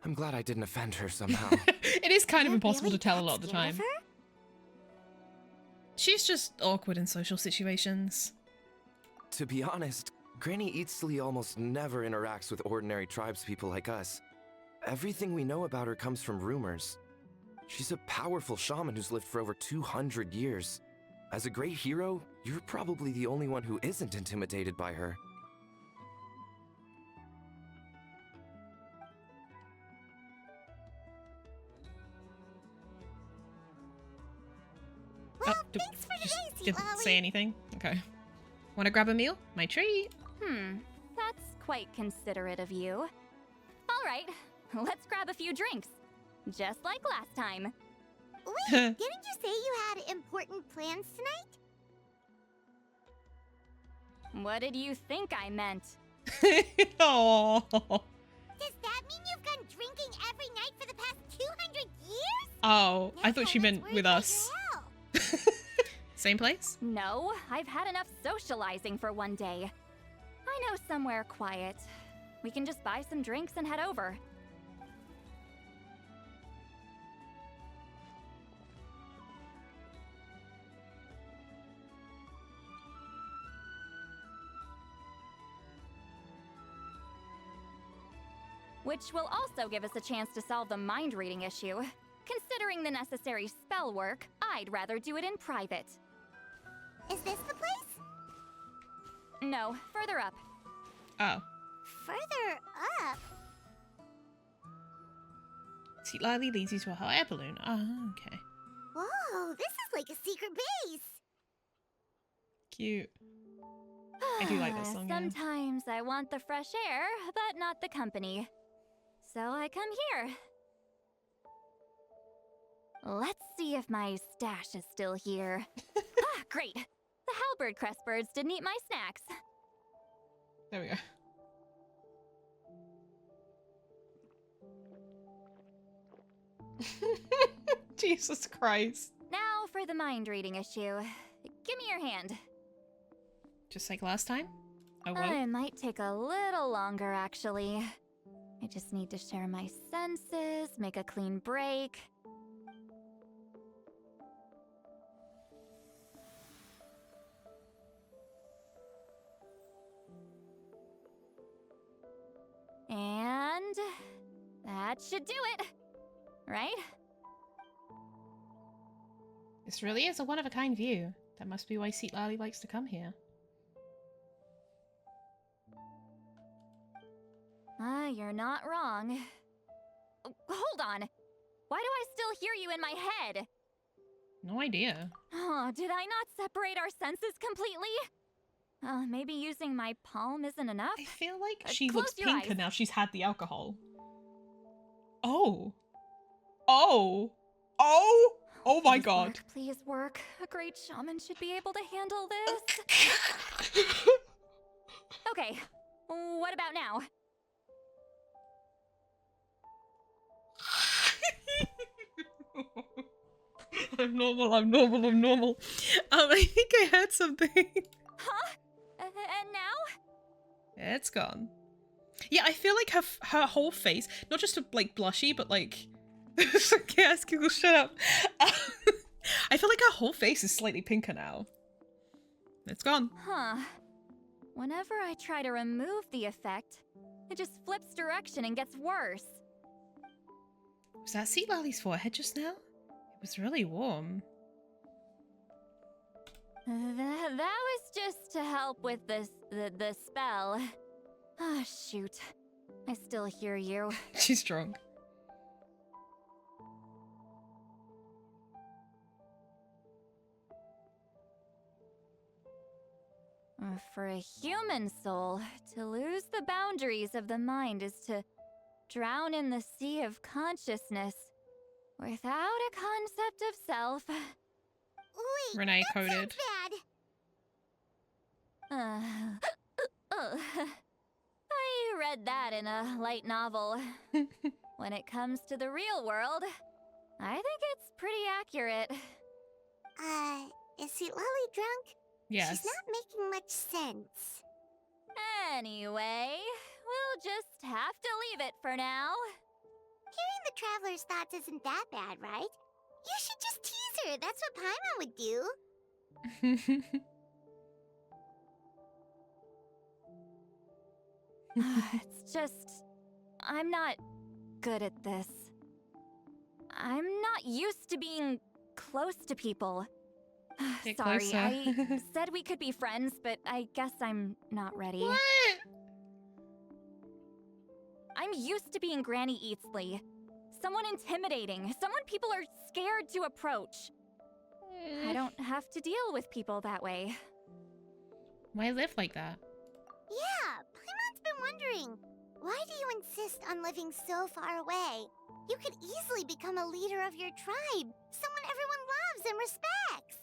I'm glad I didn't offend her somehow. It is kind of impossible to tell a lot of the time. She's just awkward in social situations. To be honest, Granny Citlali almost never interacts with ordinary tribespeople like us. Everything we know about her comes from rumors. She's a powerful shaman who's lived for over 200 years. As a great hero, you're probably the only one who isn't intimidated by her. Well, thanks for just today, didn't Citlali. say anything. Okay. Want to grab a meal? My treat. That's quite considerate of you. All right, let's grab a few drinks. Just like last time. Wait, didn't you say you had important plans tonight? What did you think I meant? Oh. Does that mean you've gone drinking every night for the past 200 years? Oh, I thought she meant with us. Same place? No, I've had enough socializing for one day. I know somewhere quiet. We can just buy some drinks and head over. Which will also give us a chance to solve the mind reading issue. Considering the necessary spell work, I'd rather do it in private. Is this the place? No, further up. Oh. Further up? Citlali leads you to a hot air balloon. Oh, okay. Whoa, this is like a secret base. Cute. I do like this song. Sometimes I want the fresh air, but not the company. So I come here. Let's see if my stash is still here. Ah, great. The halberd crest birds didn't eat my snacks. There we go. Jesus Christ. Now for the mind reading issue. Give me your hand. Just like last time? I won't. It might take a little longer, actually. I just need to share my senses, make a clean break. And that should do it, right? This really is a one-of-a-kind view. That must be why Citlali likes to come here. You're not wrong. Hold on. Why do I still hear you in my head? No idea. Oh, did I not separate our senses completely? Maybe using my palm isn't enough? I feel like she close looks your pinker eyes. now she's had the alcohol. Oh. Oh. Oh! Oh my god. Please work. A great shaman should be able to handle this. Okay, what about now? I'm normal, I'm normal, I'm normal. I think I heard something. Huh? And now? It's gone. Yeah, I feel like her whole face, not just like blushy, but like... Chaos Google, shut up. I feel like her whole face is slightly pinker now. It's gone. Huh. Whenever I try to remove the effect, it just flips direction and gets worse. Was that Citlali's forehead just now? It was really warm. That was just to help with the spell. Ah, shoot. I still hear you. She's drunk. For a human soul, to lose the boundaries of the mind is to drown in the sea of consciousness without a concept of self. Wait, Renee that coded. sounds bad. I read that in a light novel. When it comes to the real world, I think it's pretty accurate. Is Citlali drunk? Yes. She's not making much sense. Anyway, we'll just have to leave it for now. Hearing the Traveler's thoughts isn't that bad, right? You should just tease her. That's what Paimon would do. It's just... I'm not good at this. I'm not used to being close to people. Get Sorry, closer. I said we could be friends, but I guess I'm not ready. What? I'm used to being Granny Eatsley. Someone intimidating, someone people are scared to approach. I don't have to deal with people that way. Why live like that? Yeah, Paimon's been wondering. Why do you insist on living so far away? You could easily become a leader of your tribe. Someone everyone loves and respects.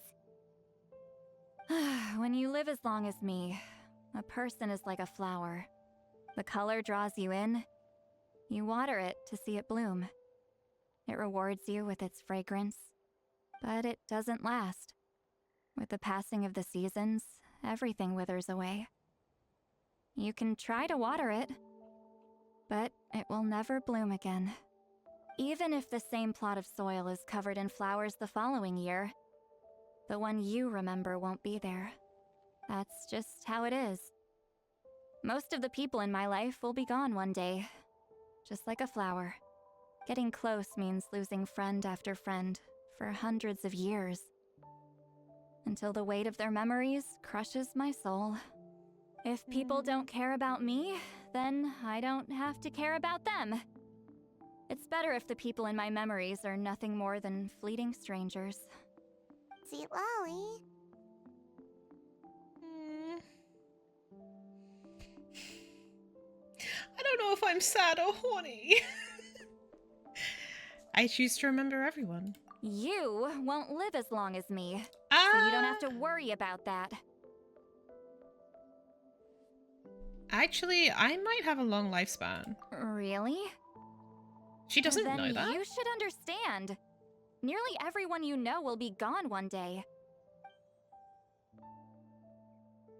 When you live as long as me, a person is like a flower. The color draws you in. You water it to see it bloom. It rewards you with its fragrance, but it doesn't last. With the passing of the seasons, everything withers away. You can try to water it, but it will never bloom again. Even if the same plot of soil is covered in flowers the following year, the one you remember won't be there. That's just how it is. Most of the people in my life will be gone one day, just like a flower. Getting close means losing friend after friend for hundreds of years, until the weight of their memories crushes my soul. If people don't care about me, then I don't have to care about them. It's better if the people in my memories are nothing more than fleeting strangers. Citlali. I don't know if I'm sad or horny. I choose to remember everyone. You won't live as long as me, so you don't have to worry about that. Actually, I might have a long lifespan. Really? She doesn't know that. Then you should understand. Nearly everyone you know will be gone one day.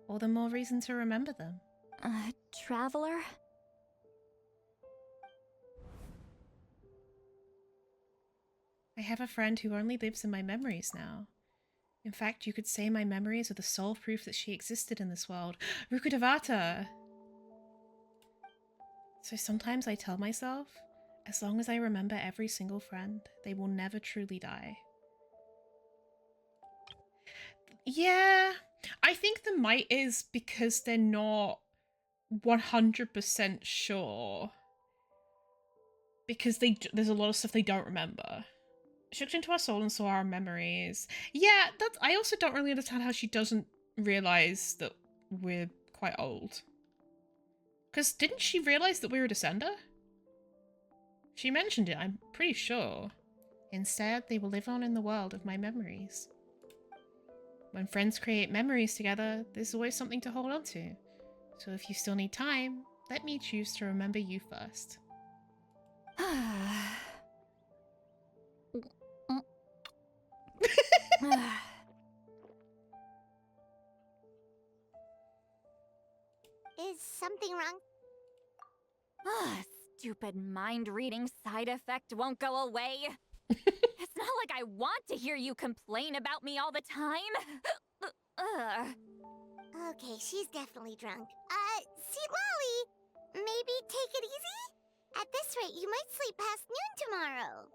All the more reason to remember them. Traveler? I have a friend who only lives in my memories now. In fact, you could say my memories are the sole proof that she existed in this world. Rukudavata! So sometimes I tell myself, as long as I remember every single friend, they will never truly die. Yeah, I think the might is because they're not 100% sure. Because there's a lot of stuff they don't remember. She looked into our soul and saw our memories. Yeah, I also don't really understand how she doesn't realize that we're quite old. Because didn't she realize that we were a descender? She mentioned it, I'm pretty sure. Instead, they will live on in the world of my memories. When friends create memories together, there's always something to hold on to. So if you still need time, let me choose to remember you first. Is something wrong? Stupid mind-reading side effect won't go away. It's not like I want to hear you complain about me all the time. Okay, she's definitely drunk. Citlali, maybe take it easy? At this rate, you might sleep past noon tomorrow.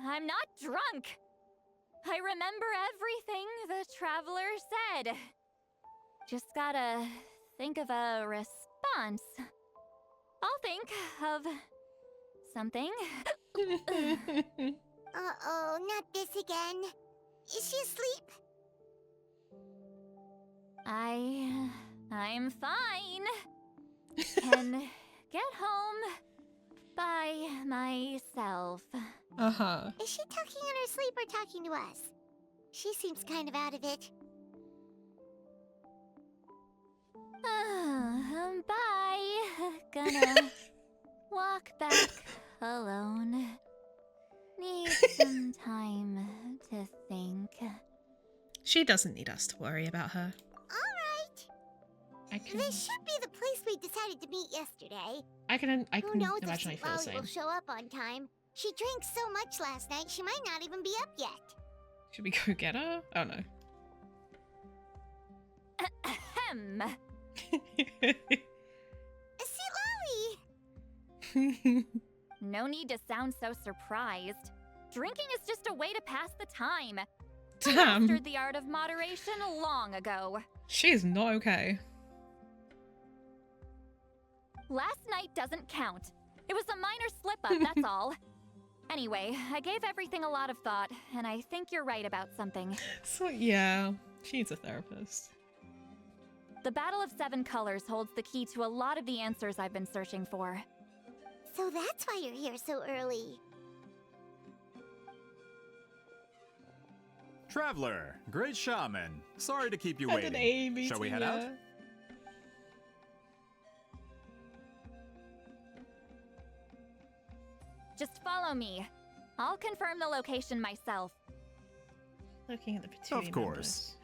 I'm not drunk. I remember everything the traveler said. Just gotta think of a response. I'll think of something. Uh-oh, not this again. Is she asleep? I'm fine. Can get home by myself. Is she talking in her sleep or talking to us? She seems kind of out of it. Bye. Gonna walk back alone. Need some time to think. She doesn't need us to worry about her. Alright. This should be the place we decided to meet yesterday. I can Who knows imagine I if feel the Citlali same. will show up on time. She drank so much last night, she might not even be up yet. Should we go get her? Oh no. Ahem. Citlali! No need to sound so surprised. Drinking is just a way to pass the time. I Damn. mastered the art of moderation long ago. She is not okay. Last night doesn't count. It was a minor slip-up, that's all. Anyway, I gave everything a lot of thought, and I think you're right about something. So yeah, she needs a therapist. The Battle of Seven Colors holds the key to a lot of the answers I've been searching for. So that's why you're here so early. Traveler, great shaman. Sorry to keep you And an A waiting. Shall we meeting, head out? yeah. Just follow me. I'll confirm the location myself. Looking at the Patui Of course.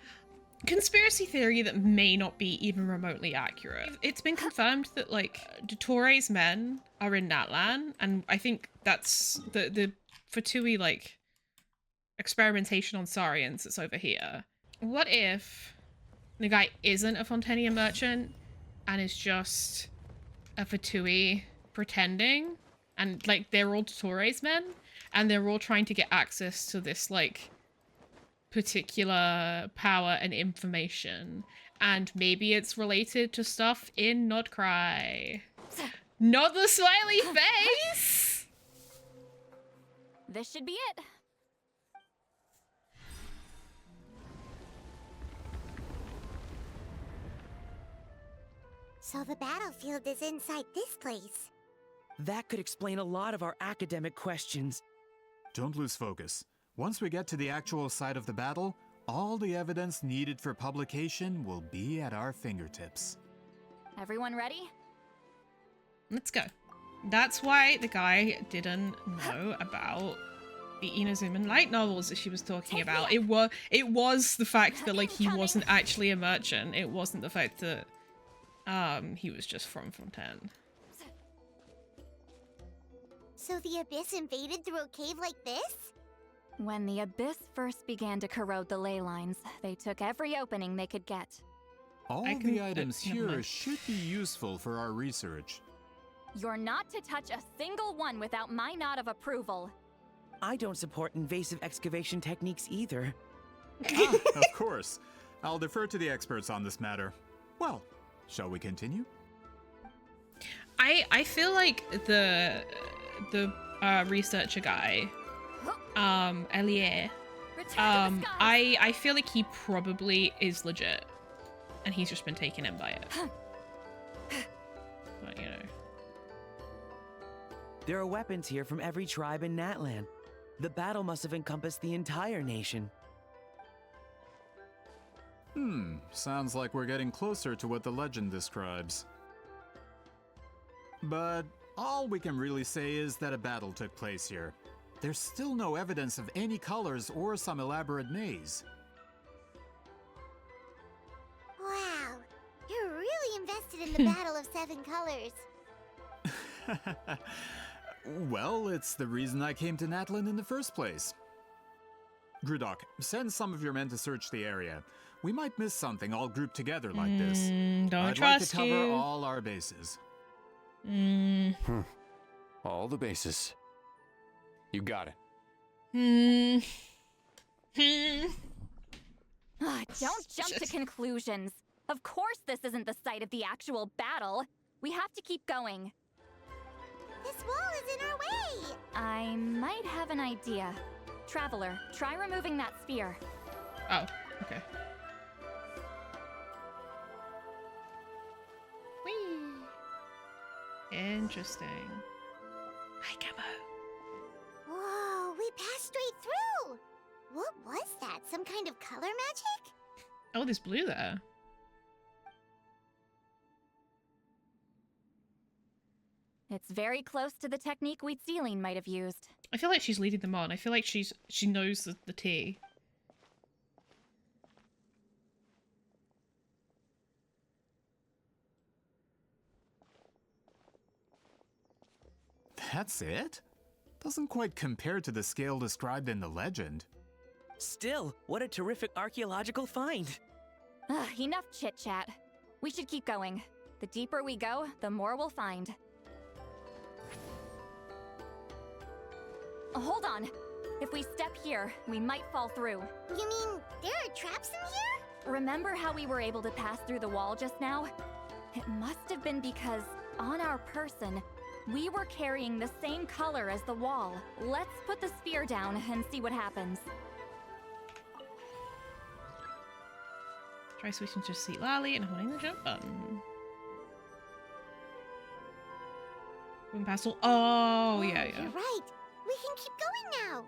Conspiracy theory that may not be even remotely accurate. It's been confirmed that like Dottoro's men are in Natlan, and I think that's the Fatui like experimentation on Saurians that's over here. What if the guy isn't a Fontanian merchant and is just a Fatui pretending, and like they're all Dottoro's men and they're all trying to get access to this like particular power and information, and maybe it's related to stuff in Not Cry. Not the smiley face! This should be it. So the battlefield is inside this place. That could explain a lot of our academic questions. Don't lose focus. Once we get to the actual site of the battle, all the evidence needed for publication will be at our fingertips. Everyone ready? Let's go. That's why the guy didn't know about the Inazuman light novels that she was talking about. It was the fact that like he wasn't actually a merchant. It wasn't the fact that he was just from Fontaine. So the Abyss invaded through a cave like this? When the Abyss first began to corrode the ley lines, they took every opening they could get. All the items here should be useful for our research. You're not to touch a single one without my nod of approval. I don't support invasive excavation techniques either. Of course. I'll defer to the experts on this matter. Well, shall we continue? I feel like the researcher guy, Elie, I feel like he probably is legit, and he's just been taken in by it. But you know, there are weapons here from every tribe in Natlan. The battle must have encompassed the entire nation. Sounds like we're getting closer to what the legend describes. But all we can really say is that a battle took place here. There's still no evidence of any colors or some elaborate maze. Wow, you're really invested in the Battle of Seven Colors. Well, it's the reason I came to Natlan in the first place. Grudok, send some of your men to search the area. We might miss something all grouped together like this. Don't I'd trust like to cover you. all our bases. All the bases. You got it. Don't jump to conclusions. Of course this isn't the site of the actual battle. We have to keep going. This wall is in our way! I might have an idea. Traveler, try removing that sphere. Oh, okay. Whee! Interesting. Hi, Camo. Whoa, we passed straight through! What was that? Some kind of color magic? Oh, there's blue there. It's very close to the technique Citlali might have used. I feel like she's leading them on. I feel like she knows the tea. That's it? Doesn't quite compare to the scale described in the legend. Still, what a terrific archaeological find. Enough chit-chat. We should keep going. The deeper we go, the more we'll find. Hold on. If we step here, we might fall through. You mean there are traps in here? Remember how we were able to pass through the wall just now? It must have been because, on our person, we were carrying the same color as the wall. Let's put the sphere down and see what happens. Try switching to Citlali and holding the jump button. Boom pastel. Oh, yeah. You're right. We can keep going now.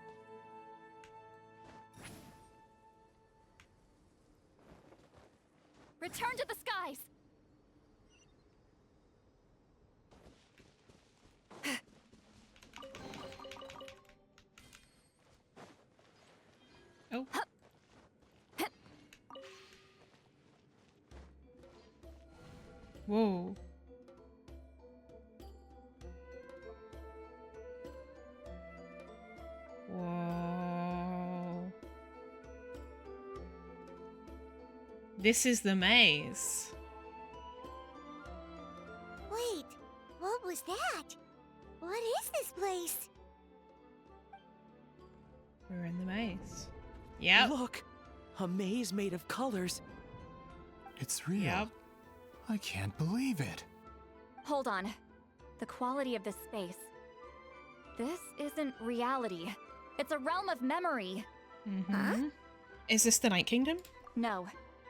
Return to the skies! Oh. Whoa. Whoa. This is the maze. Wait, what was that? What is this place? We're in the maze. Yep. Look, a maze made of colors. It's real. Yep. I can't believe it. Hold on. The quality of this space. This isn't reality. It's a realm of memory. Huh? Is this the Night Kingdom? No.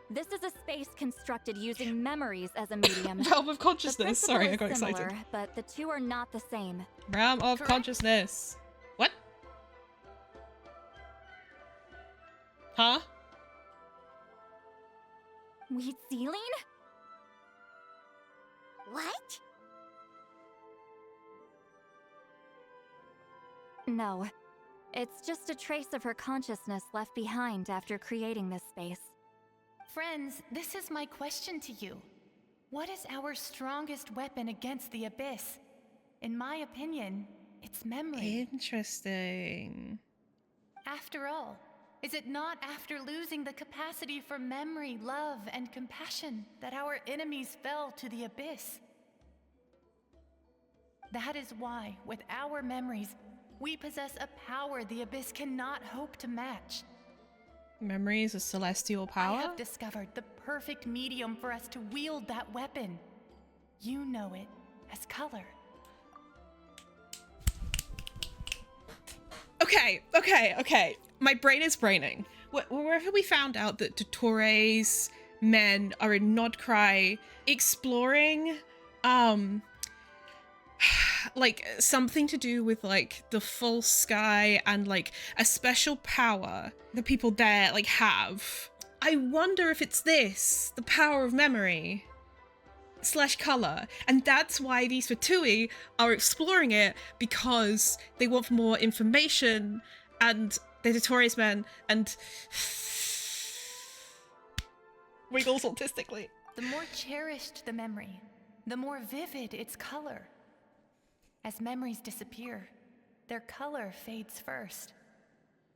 This is a space constructed using memories as a medium. Realm of consciousness. Sorry, I got similar, excited. But the two are not the same. Realm of Correct? consciousness. What? Huh? Citlali? What? No. It's just a trace of her consciousness left behind after creating this space. Friends, this is my question to you. What is our strongest weapon against the Abyss? In my opinion, it's memory. Interesting. After all, is it not after losing the capacity for memory, love, and compassion that our enemies fell to the Abyss? That is why, with our memories, we possess a power the Abyss cannot hope to match. Memory is a celestial power? I have discovered the perfect medium for us to wield that weapon. You know it as color. Okay. My brain is braining. Wherever we found out that Dottores men are in Nodcry exploring, like something to do with like the full sky and like a special power the people there like have. I wonder if it's this, the power of memory / color, and that's why these Fatui are exploring it, because they want more information, and they're Dottores men, and wiggles autistically. The more cherished the memory, the more vivid its color. As memories disappear, their color fades first.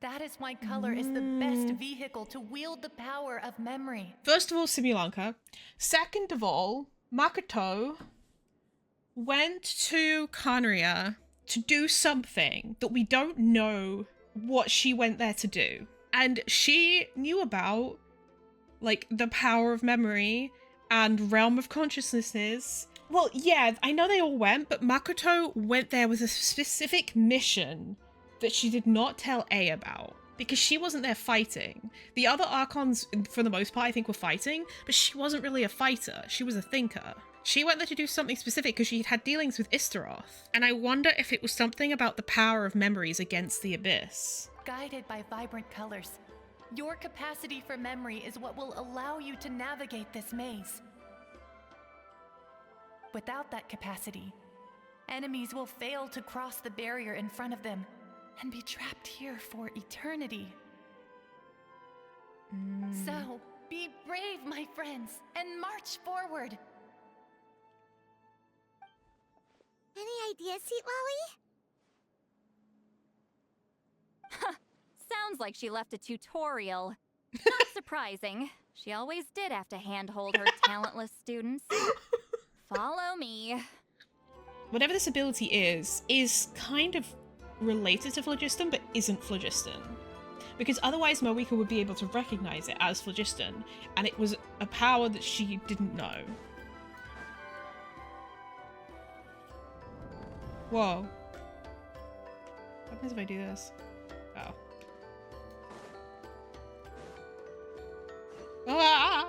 That is why color is the best vehicle to wield the power of memory. First of all, Simulanka. Second of all, Makoto went to Carnaria to do something that we don't know what she went there to do. And she knew about, like, the power of memory and realm of consciousnesses. Well, yeah, I know they all went, but Makoto went there with a specific mission that she did not tell A about, because she wasn't there fighting. The other Archons, for the most part, I think were fighting, but she wasn't really a fighter. She was a thinker. She went there to do something specific because she had dealings with Istaroth. And I wonder if it was something about the power of memories against the Abyss. Guided by vibrant colors, your capacity for memory is what will allow you to navigate this maze. Without that capacity, Enemies will fail to cross the barrier in front of them and be trapped here for eternity. So, be brave, my friends, and march forward. Any ideas, Citlali? Sounds like she left a tutorial. Not surprising. She always did have to handhold her talentless students. Follow me. Whatever this ability is kind of related to phlogiston, but isn't phlogiston. Because otherwise Moeka would be able to recognize it as phlogiston, and it was a power that she didn't know. Whoa. What happens if I do this? Oh. Ah!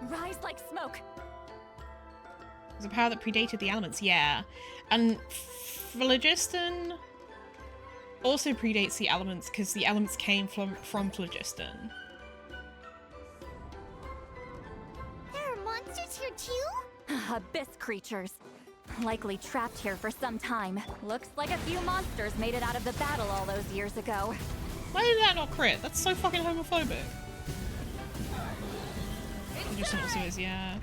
Rise like smoke. It's a power that predated the elements, yeah. And phlogiston also predates the elements because the elements came from phlogiston. There are monsters here too? Abyss creatures. Likely trapped here for some time. Looks like a few monsters made it out of the battle all those years ago. Why did that not crit? That's so fucking homophobic. Phlogiston also is, yeah.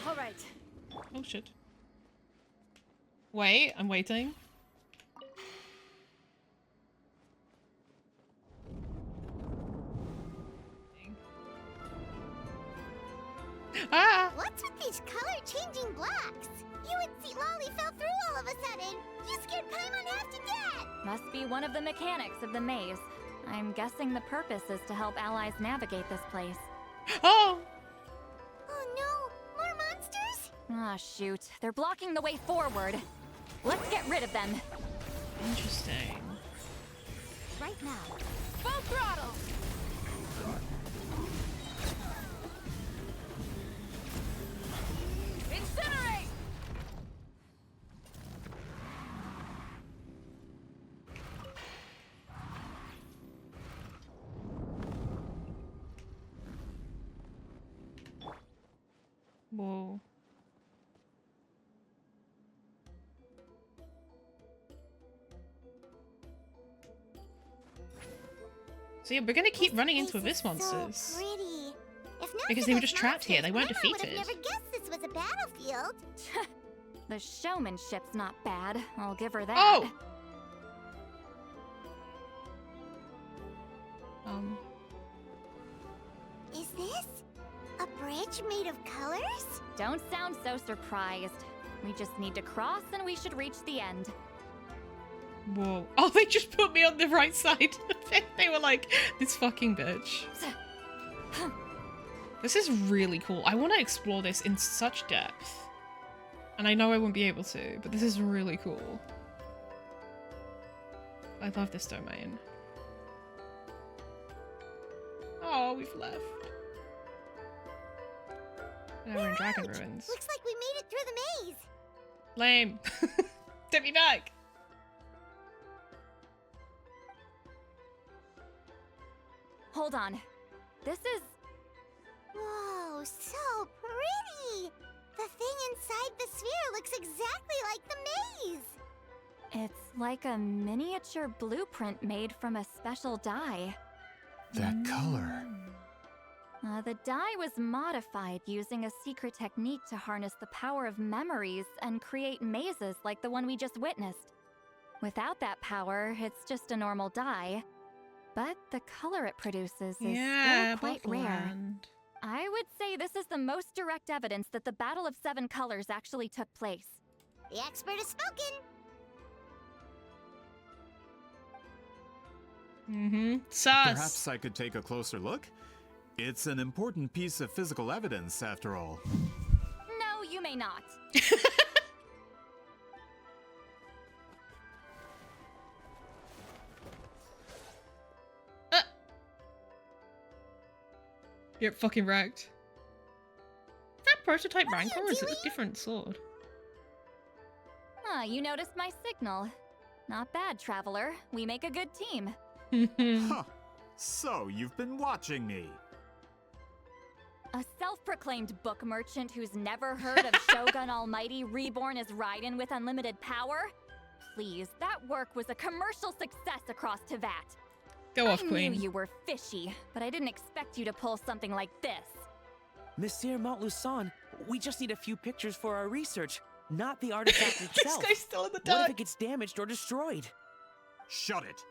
All right. Oh shit. Wait, I'm waiting. Ah! What's with these color-changing blocks? You and Citlali fell through all of a sudden. You scared Paimon half to death. Must be one of the mechanics of the maze. I'm guessing the purpose is to help allies navigate this place. Oh! Oh no! More monsters? Ah, shoot. They're blocking the way forward. Let's get rid of them. Interesting. Right now. Full throttle! Incinerate! Whoa. So yeah, we're gonna keep running into abyss monsters. So pretty. If not because for they were those just trapped here, they weren't monsters, Paimon defeated. would have never guessed this was a battlefield. The showmanship's not bad. I'll give her that. Oh! Is this a bridge made of colors? Don't sound so surprised. We just need to cross and we should reach the end. Whoa. Oh, they just put me on the right side. They were like, this fucking bitch. This is really cool. I want to explore this in such depth. And I know I won't be able to, but this is really cool. I love this domain. Oh, we've left. Now we're in Dragon Ruins. Looks like we made it through the maze. Lame. Take me back. Hold on. This is... Whoa, so pretty! The thing inside the sphere looks exactly like the maze! It's like a miniature blueprint made from a special dye. That color. The dye was modified using a secret technique to harness the power of memories and create mazes like the one we just witnessed. Without that power, it's just a normal dye. But the color it produces is still quite rare. I would say this is the most direct evidence that the Battle of Seven Colors actually took place. The expert has spoken! Mm-hmm. Sus. Perhaps I could take a closer look? It's an important piece of physical evidence, after all. No, you may not. You're fucking wrecked. Is that prototype Rancor or is it a different sword? Ah, you noticed my signal. Not bad, Traveler. We make a good team. Huh. So, you've been watching me. A self-proclaimed book merchant who's never heard of Shogun Almighty reborn as Raiden with unlimited power? Please, that work was a commercial success across Teyvat. Go off, Queen. I knew you were fishy, but I didn't expect you to pull something like this. Monsieur Montluçon, we just need a few pictures for our research, not the artifact itself. This guy's still in the dark. What if it gets damaged or destroyed? Shut it.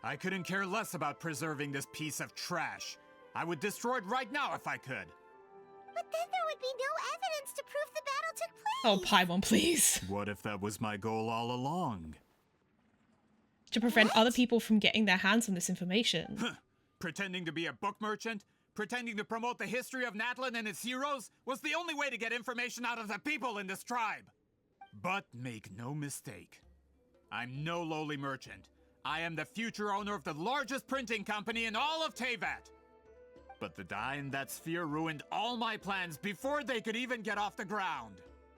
I couldn't care less about preserving this piece of trash. I would destroy it right now if I could. But then there would be no evidence to prove the battle took place. Oh, Paimon, please. What if that was my goal all along? To prevent other people from getting their hands on this information. Pretending to be a book merchant, pretending to promote the history of Natlan and its heroes was the only way to get information out of the people in this tribe. But make no mistake, I'm no lowly merchant. I am the future owner of the largest printing company in all of Teyvat. But the dye in that sphere ruined all my plans before they could even get off the ground.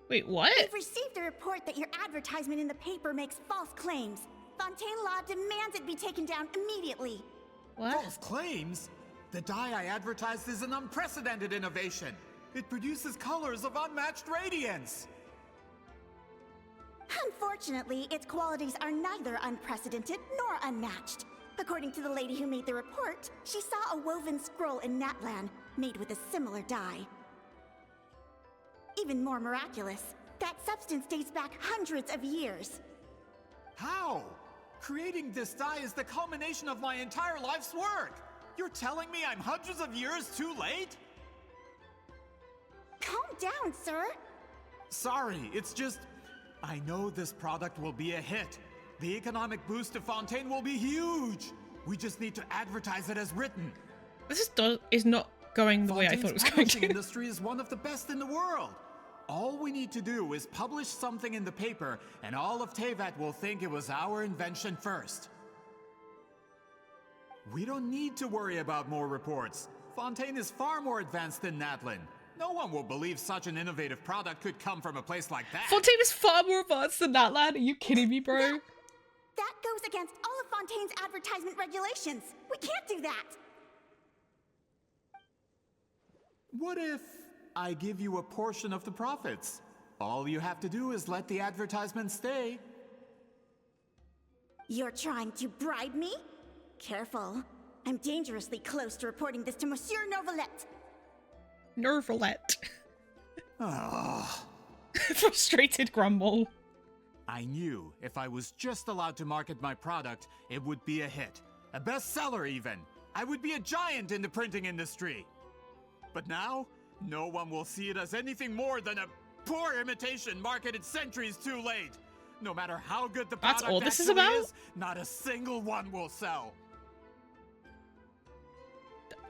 Wait, what? We've received a report that your advertisement in the paper makes false claims. Fontaine Law demands it be taken down immediately. What? False claims? The dye I advertised is an unprecedented innovation. It produces colors of unmatched radiance. Unfortunately, its qualities are neither unprecedented nor unmatched. According to the lady who made the report, she saw a woven scroll in Natlan made with a similar dye. Even more miraculous, that substance dates back hundreds of years. How? Creating this dye is the culmination of my entire life's work. You're telling me I'm hundreds of years too late? Calm down, sir. Sorry, it's just... I know this product will be a hit. The economic boost to Fontaine will be huge. We just need to advertise it as written. This is not going the way I thought it was going to. The industry is one of the best in the world. All we need to do is publish something in the paper, and all of Teyvat will think it was our invention first. We don't need to worry about more reports. Fontaine is far more advanced than Natlan. No one will believe such an innovative product could come from a place like that. Fontaine is far more advanced than Natlan. Are you kidding me, bro? That goes against all of Fontaine's advertisement regulations. We can't do that. What if I give you a portion of the profits? All you have to do is let the advertisement stay. You're trying to bribe me? Careful. I'm dangerously close to reporting this to Monsieur Nervalette. Nervalette. Frustrated grumble. I knew if I was just allowed to market my product, it would be a hit. A bestseller even. I would be a giant in the printing industry. But now, no one will see it as anything more than a poor imitation marketed centuries too late. No matter how good the product That's all this is actually about? is, not a single one will sell.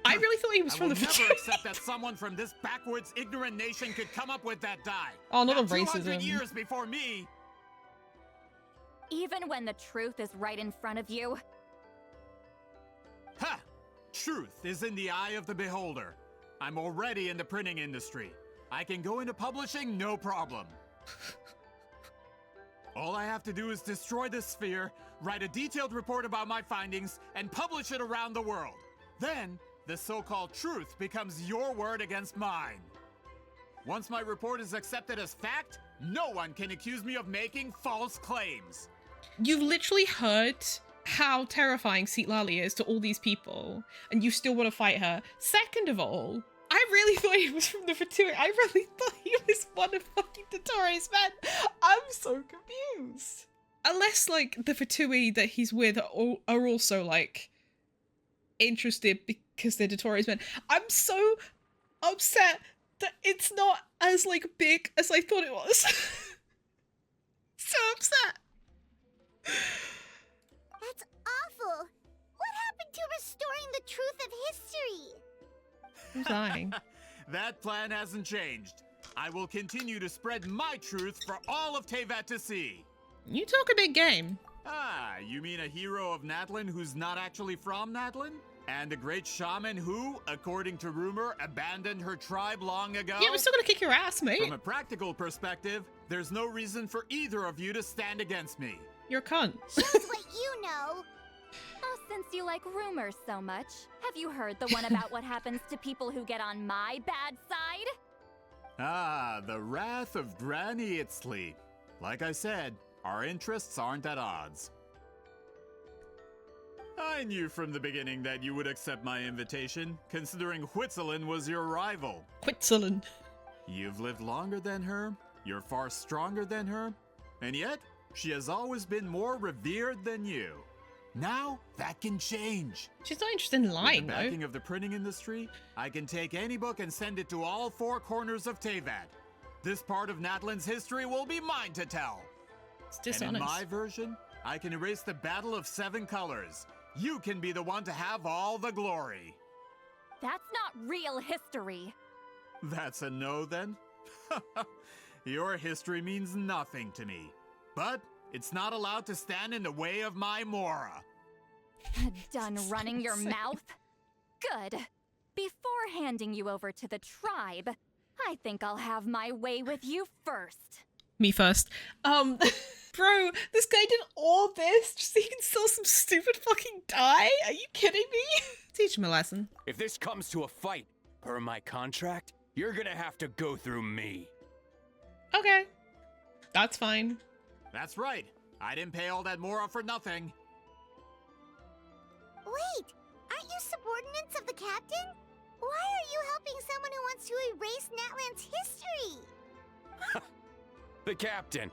I really thought he was from the I will future. never accept that someone from this backwards, ignorant nation could come up with that dye. Oh, not Now, the 200 racism. years before me. Even when the truth is right in front of you. Ha! Truth is in the eye of the beholder. I'm already in the printing industry. I can go into publishing, no problem. All I have to do is destroy this sphere, write a detailed report about my findings, and publish it around the world. Then, the so-called truth becomes your word against mine. Once my report is accepted as fact, no one can accuse me of making false claims. You've literally heard how terrifying Citlali is to all these people, and you still want to fight her. Second of all, I really thought he was from the Fatui. I really thought he was one of fucking Dottoro's men. I'm so confused. Unless, like, the Fatui that he's with are also, like, interested because they're Dottoro's men. I'm so upset that it's not as, like, big as I thought it was. So upset. That's awful. What happened to restoring the truth of history? Who's dying? That plan hasn't changed. I will continue to spread my truth for all of Teyvat to see. You talk a big game. Ah, you mean a hero of Natlan who's not actually from Natlan? And a great shaman who, according to rumor, abandoned her tribe long ago? Yeah, we're still gonna kick your ass, mate. From a practical perspective, there's no reason for either of you to stand against me. You're a cunt. Shows what you know. Oh, since you like rumors so much, Have you heard the one about what happens to people who get on my bad side? Ah, the wrath of Granny Citlali. Like I said, our interests aren't at odds. I knew from the beginning that you would accept my invitation, considering Citlali was your rival. Citlali. You've lived longer than her, you're far stronger than her, and yet she has always been more revered than you. Now, that can change. She's not interested in lying, With the backing of the printing industry, I can take any book and send it to all four corners of Teyvat. This part of Natlan's history will be mine to tell. It's dishonest. And in my version, I can erase the Battle of 7 Colors. You can be the one to have all the glory. That's not real history. That's a no, then? Your history means nothing to me. But it's not allowed to stand in the way of my Mora. Done running your mouth? Good. Before handing you over to the tribe, I think I'll have my way with you first. Me first. Bro, this guy did all this just so he can sell some stupid fucking dye? Are you kidding me? Teach him a lesson. If this comes to a fight, per my contract, you're gonna have to go through me. Okay. That's fine. That's right. I didn't pay all that Mora for nothing. Wait, aren't you subordinates of the captain? Why are you helping someone who wants to erase Natlan's history? The captain.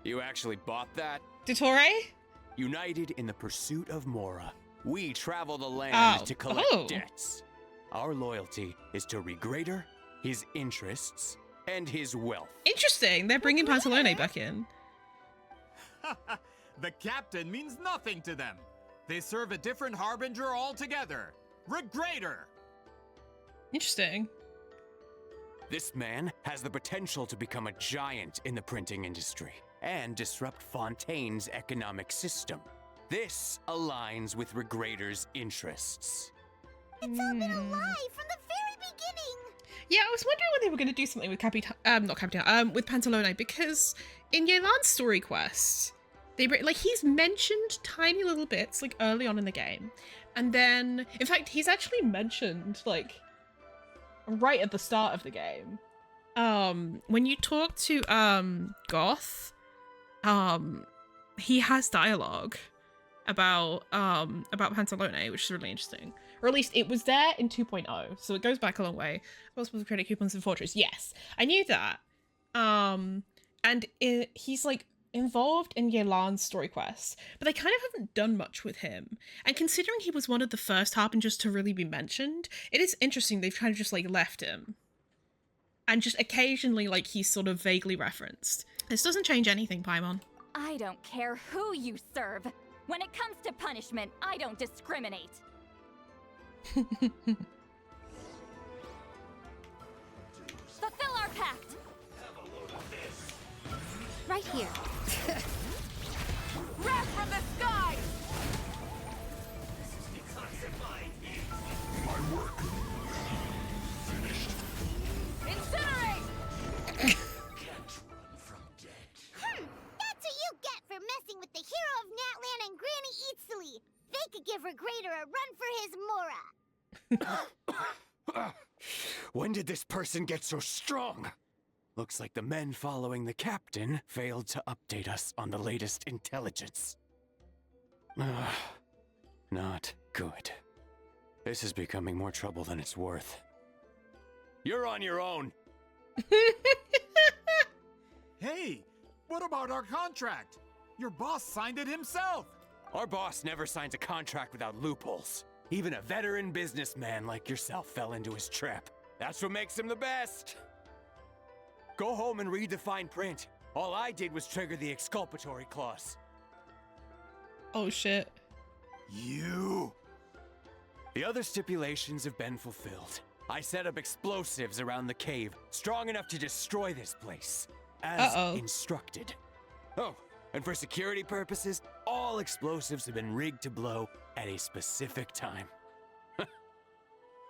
You actually bought that? Dottore? United in the pursuit of Mora, we travel the land to collect debts. Our loyalty is to Regrader, his interests, and his wealth. Interesting. They're bringing Pantalone back in. The captain means nothing to them. They serve a different harbinger altogether. Regrader. Interesting. This man has the potential to become a giant in the printing industry and disrupt Fontaine's economic system. This aligns with Regrader's interests. It's all been a lie from the very beginning. Yeah, I was wondering when they were going to do something with with Pantalone, because in Yelan's story quest, he's mentioned tiny little bits like early on in the game, and then in fact he's actually mentioned like right at the start of the game. When you talk to Goth, he has dialogue about Pantalone, which is really interesting. Or at least it was there in 2.0, so it goes back a long way. Also with credit coupons in Fortress. Yes, I knew that. He's like involved in Yelan's story quests, but they kind of haven't done much with him. And considering he was one of the first harbingers to really be mentioned, it is interesting they've kind of just like left him. And just occasionally like he's sort of vaguely referenced. This doesn't change anything, Paimon. I don't care who you serve. When it comes to punishment, I don't discriminate. Fulfill our pact! Right here. Wrath from the sky! My work finished. Incinerate! That's what you get for messing with the hero of Natlan and Granny Citlali. They could give Regrader a run for his Mora. When did this person get so strong? Looks like the men following the captain failed to update us on the latest intelligence. Not good. This is becoming more trouble than it's worth. You're on your own. Hey, what about our contract? Your boss signed it himself. Our boss never signs a contract without loopholes. Even a veteran businessman like yourself fell into his trap. That's what makes him the best. Go home and read the fine print. All I did was trigger the exculpatory clause. Oh shit. You! The other stipulations have been fulfilled. I set up explosives around the cave, strong enough to destroy this place, as instructed. Oh, and for security purposes, all explosives have been rigged to blow at a specific time.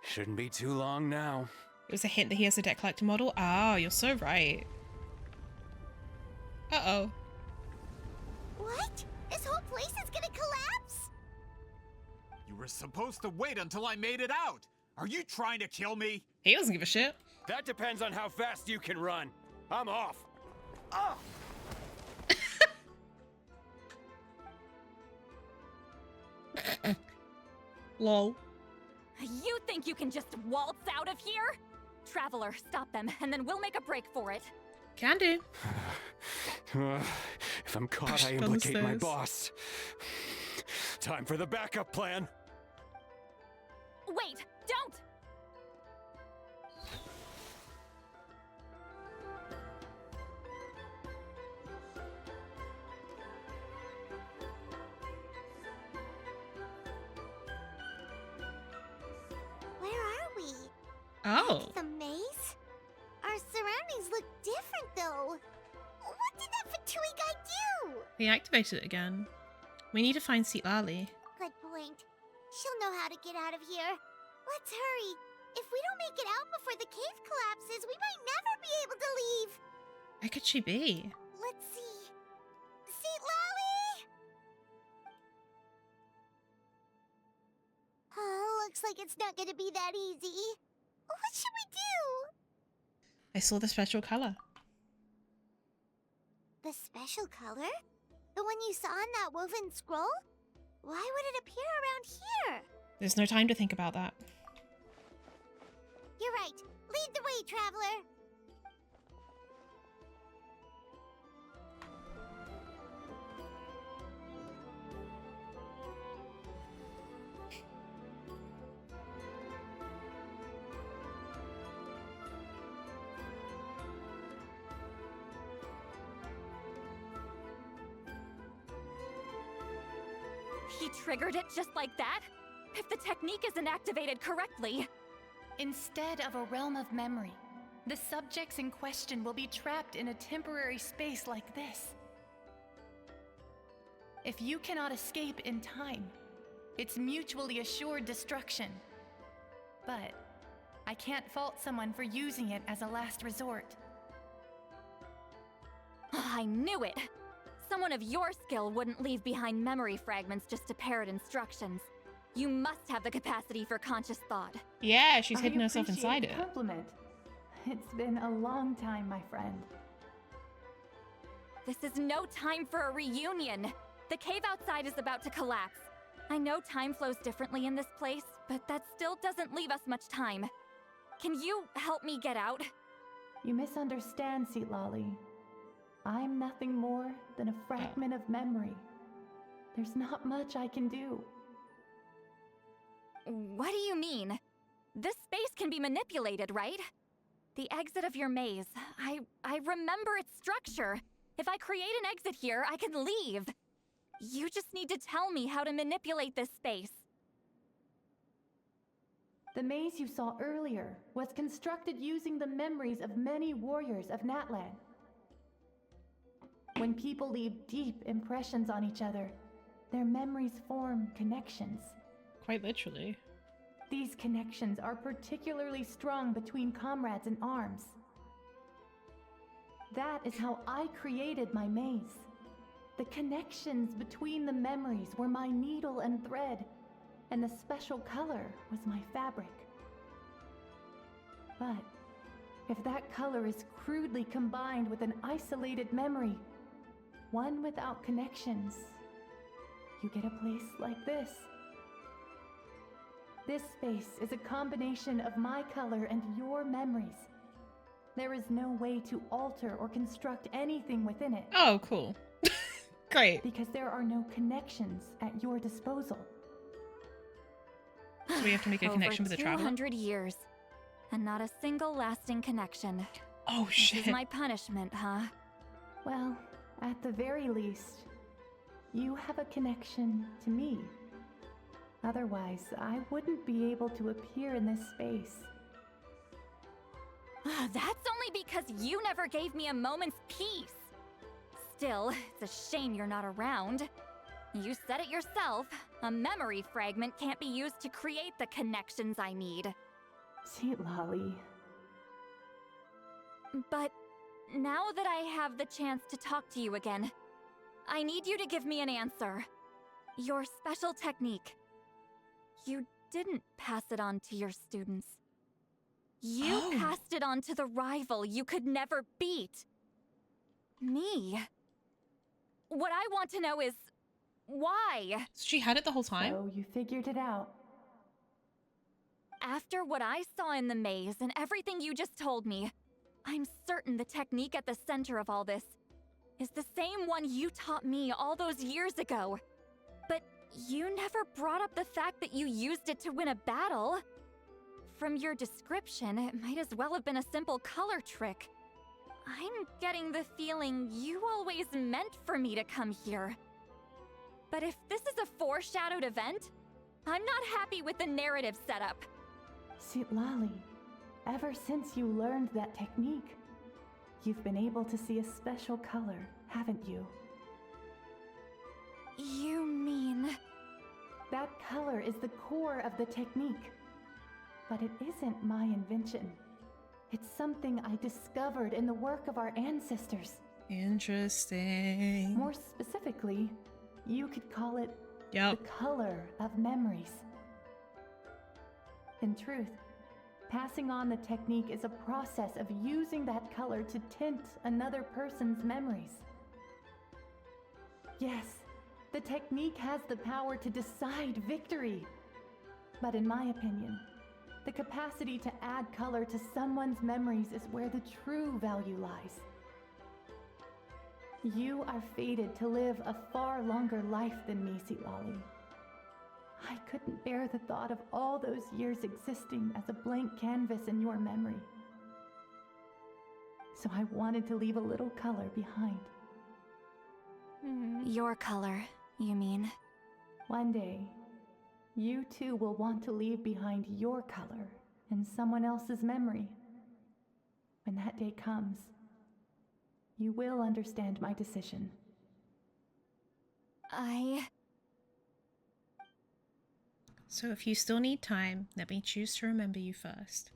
Shouldn't be too long now. It was a hint that he has a debt collector model. Ah, you're so right. Uh-oh. What? This whole place is gonna collapse? You were supposed to wait until I made it out. Are you trying to kill me? He doesn't give a shit. That depends on how fast you can run. I'm off. Oh! Lol. You think you can just waltz out of here? Traveler, stop them, and then we'll make a break for it. Can do. If I'm caught, I implicate my boss. Time for the backup plan. Wait, don't! Where are we? Oh. The maze? Our surroundings look different, though. What did that Fatui guy do? He activated it again. We need to find Citlali. Good point. She'll know how to get out of here. Let's hurry. If we don't make it out before the cave collapses, we might never be able to leave. Where could she be? Let's see. Citlali! Oh, looks like it's not gonna be that easy. What should we do? I saw the special color. The special color? The one you saw in that woven scroll? Why would it appear around here? There's no time to think about that. You're right. Lead the way, traveler. He triggered it just like that? If the technique isn't activated correctly... Instead of a realm of memory, the subjects in question will be trapped in a temporary space like this. If you cannot escape in time, it's mutually assured destruction. But I can't fault someone for using it as a last resort. I knew it! Someone of your skill wouldn't leave behind memory fragments just to parrot instructions. You must have the capacity for conscious thought. Yeah, she's hidden herself inside it. Compliment. It's been a long time, my friend. This is no time for a reunion. The cave outside is about to collapse. I know time flows differently in this place, but that still doesn't leave us much time. Can you help me get out? You misunderstand, Citlali. I'm nothing more than a fragment of memory. There's not much I can do. What do you mean? This space can be manipulated, right? The exit of your maze. I remember its structure. If I create an exit here, I can leave. You just need to tell me how to manipulate this space. The maze you saw earlier was constructed using the memories of many warriors of Natlan. When people leave deep impressions on each other, their memories form connections. Quite literally. These connections are particularly strong between comrades in arms. That is how I created my maze. The connections between the memories were my needle and thread, and the special color was my fabric. But if that color is crudely combined with an isolated memory, one without connections, you get a place like this. This space is a combination of my color and your memories. There is no way to alter or construct anything within it. Oh, cool. Great. Because there are no connections at your disposal. So we have to make a connection with the traveler? 200 years, and not a single lasting connection. Oh, shit. This is my punishment, huh? Well, at the very least, you have a connection to me. Otherwise, I wouldn't be able to appear in this space. That's only because you never gave me a moment's peace. Still, it's a shame you're not around. You said it yourself. A memory fragment can't be used to create the connections I need. Citlali. But now that I have the chance to talk to you again, I need you to give me an answer. Your special technique. You didn't pass it on to your students. You passed it on to the rival you could never beat. Me. What I want to know is, why? She had it the whole time? So you figured it out. After what I saw in the maze and everything you just told me, I'm certain the technique at the center of all this is the same one you taught me all those years ago. But you never brought up the fact that you used it to win a battle. From your description, it might as well have been a simple color trick. I'm getting the feeling you always meant for me to come here. But if this is a foreshadowed event, I'm not happy with the narrative setup. Citlali, ever since you learned that technique, you've been able to see a special color, haven't you? You mean... That color is the core of the technique. But it isn't my invention. It's something I discovered in the work of our ancestors. Interesting. More specifically, you could call it the color of memories. In truth, passing on the technique is a process of using that color to tint another person's memories. Yes, the technique has the power to decide victory. But in my opinion, the capacity to add color to someone's memories is where the true value lies. You are fated to live a far longer life than me, Citlali. I couldn't bear the thought of all those years existing as a blank canvas in your memory. So I wanted to leave a little color behind. Your color, you mean? One day, you too will want to leave behind your color in someone else's memory. When that day comes, you will understand my decision. So if you still need time, let me choose to remember you first.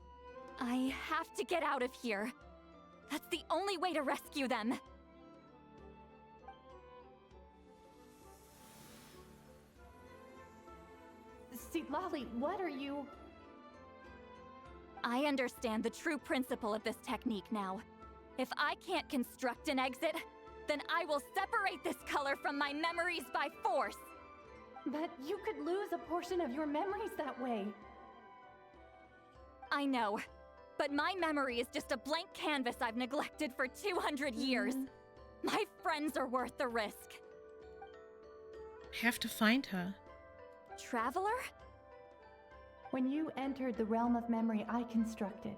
I have to get out of here. That's the only way to rescue them. Citlali, what are you... I understand the true principle of this technique now. If I can't construct an exit, then I will separate this color from my memories by force. But you could lose a portion of your memories that way. I know, but my memory is just a blank canvas I've neglected for 200 years. My friends are worth the risk. I have to find her. Traveler? When you entered the realm of memory I constructed,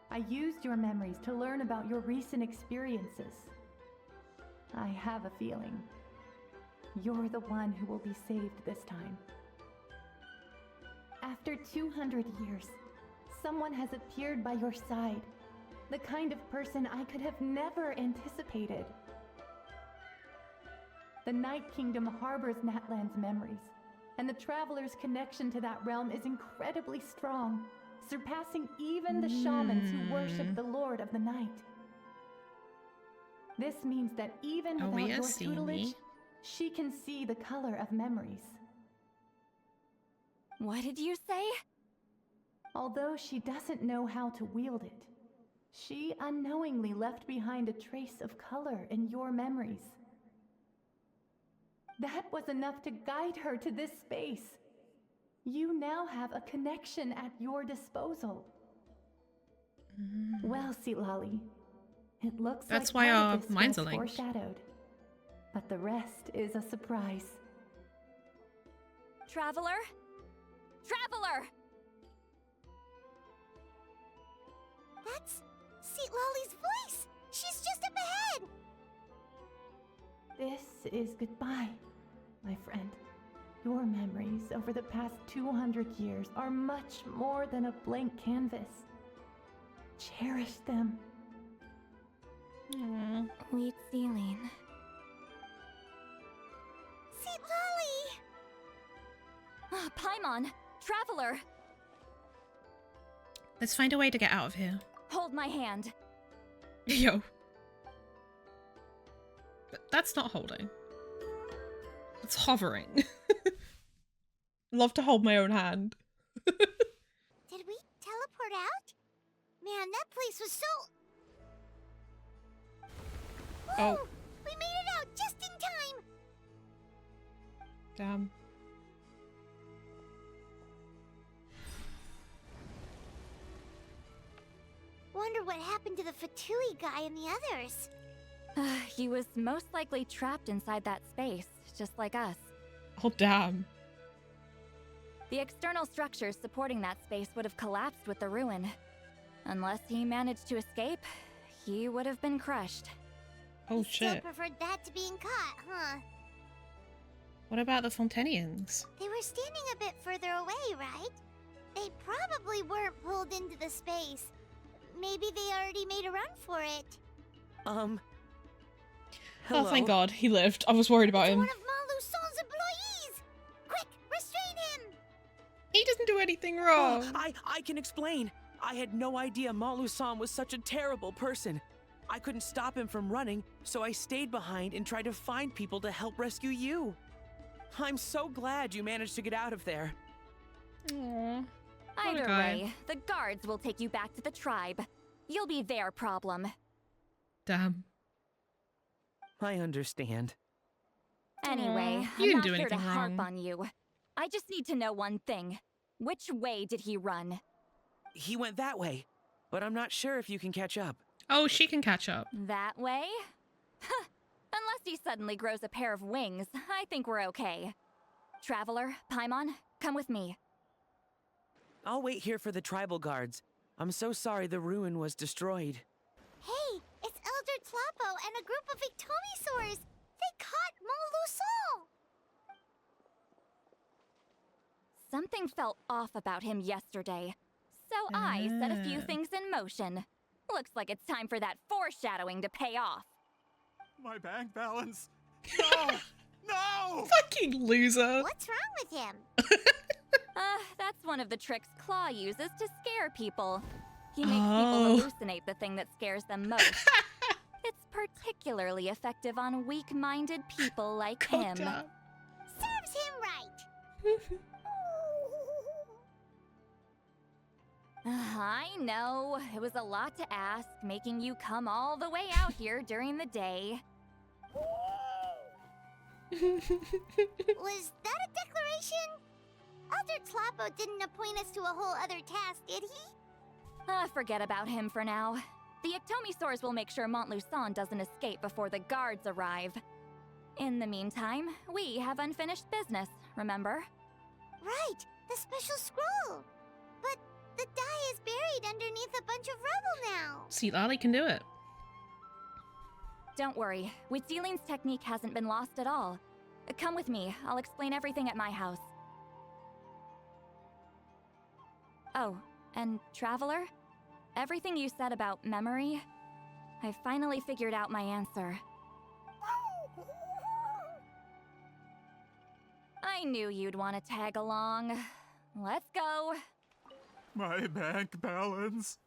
I used your memories to learn about your recent experiences. I have a feeling you're the one who will be saved this time. After 200 years, someone has appeared by your side, the kind of person I could have never anticipated. The Night Kingdom harbors Natlan's memories, and the traveler's connection to that realm is incredibly strong, surpassing even the shamans who worship the Lord of the Night. This means that even without your tutelage, she can see the color of memories. What did you say? Although she doesn't know how to wield it, she unknowingly left behind a trace of color in your memories. That was enough to guide her to this space. You now have a connection at your disposal. Well, Citlali, it looks that's like why our this minds was are linked. foreshadowed, but the rest is a surprise. Traveler? Traveler! That's Citlali's voice! She's just up ahead! This is goodbye, my friend. Your memories over the past 200 years are much more than a blank canvas. Cherish them. Wheat ceiling. Citlali! Paimon! Traveler! Let's find a way to get out of here. Hold my hand. Yo. That's not holding. It's hovering. Love to hold my own hand. Did we teleport out? Man, that place was so... Oh. Whoa, we made it out just in time! Damn. Wonder what happened to the Fatui guy and the others. He was most likely trapped inside that space, just like us. Oh, damn. The external structures supporting that space would have collapsed with the ruin. Unless he managed to escape, he would have been crushed. Oh, Still shit. preferred that to being caught, huh? What about the Fontanians? They were standing a bit further away, right? They probably weren't pulled into the space. Maybe they already made a run for it. Hello? Oh, thank God, he lived. I was worried about him. One of Maluson's employees! Quick, restrain him! He doesn't do anything wrong. I can explain. I had no idea Malu-san was such a terrible person. I couldn't stop him from running, so I stayed behind and tried to find people to help rescue you. I'm so glad you managed to get out of there. Aww. Either way, the guards will take you back to the tribe. You'll be their problem. Damn. I understand. Anyway, you didn't I'm do not here to anything harp wrong. on you. I just need to know one thing. Which way did he run? He went that way, but I'm not sure if you can catch up. Oh, she can catch up. That way? Huh. Unless he suddenly grows a pair of wings, I think we're okay. Traveler, Paimon, come with me. I'll wait here for the tribal guards. I'm so sorry the ruin was destroyed. Hey, it's Elder Tlapo and a group of Victomisaurs! They caught Maluson! Something felt off about him yesterday, so I set a few things in motion. Looks like it's time for that foreshadowing to pay off. My bank balance. No! No! Fucking loser. What's wrong with him? That's one of the tricks Claw uses to scare people. He makes Oh. people hallucinate the thing that scares them most. It's particularly effective on weak-minded people like him. Serves him right! I know, it was a lot to ask, making you come all the way out here during the day. Was that a declaration? Elder Tlapo didn't appoint us to a whole other task, did he? Forget about him for now. The Ectomisaurs will make sure Montluçon doesn't escape before the guards arrive. In the meantime, we have unfinished business, remember? Right, the special scroll. But the die is buried underneath a bunch of rubble now. Citlali can do it. Don't worry, Witzeline's technique hasn't been lost at all. Come with me, I'll explain everything at my house. Oh, and Traveler? Everything you said about memory, I finally figured out my answer. I knew you'd want to tag along. Let's go. My bank balance.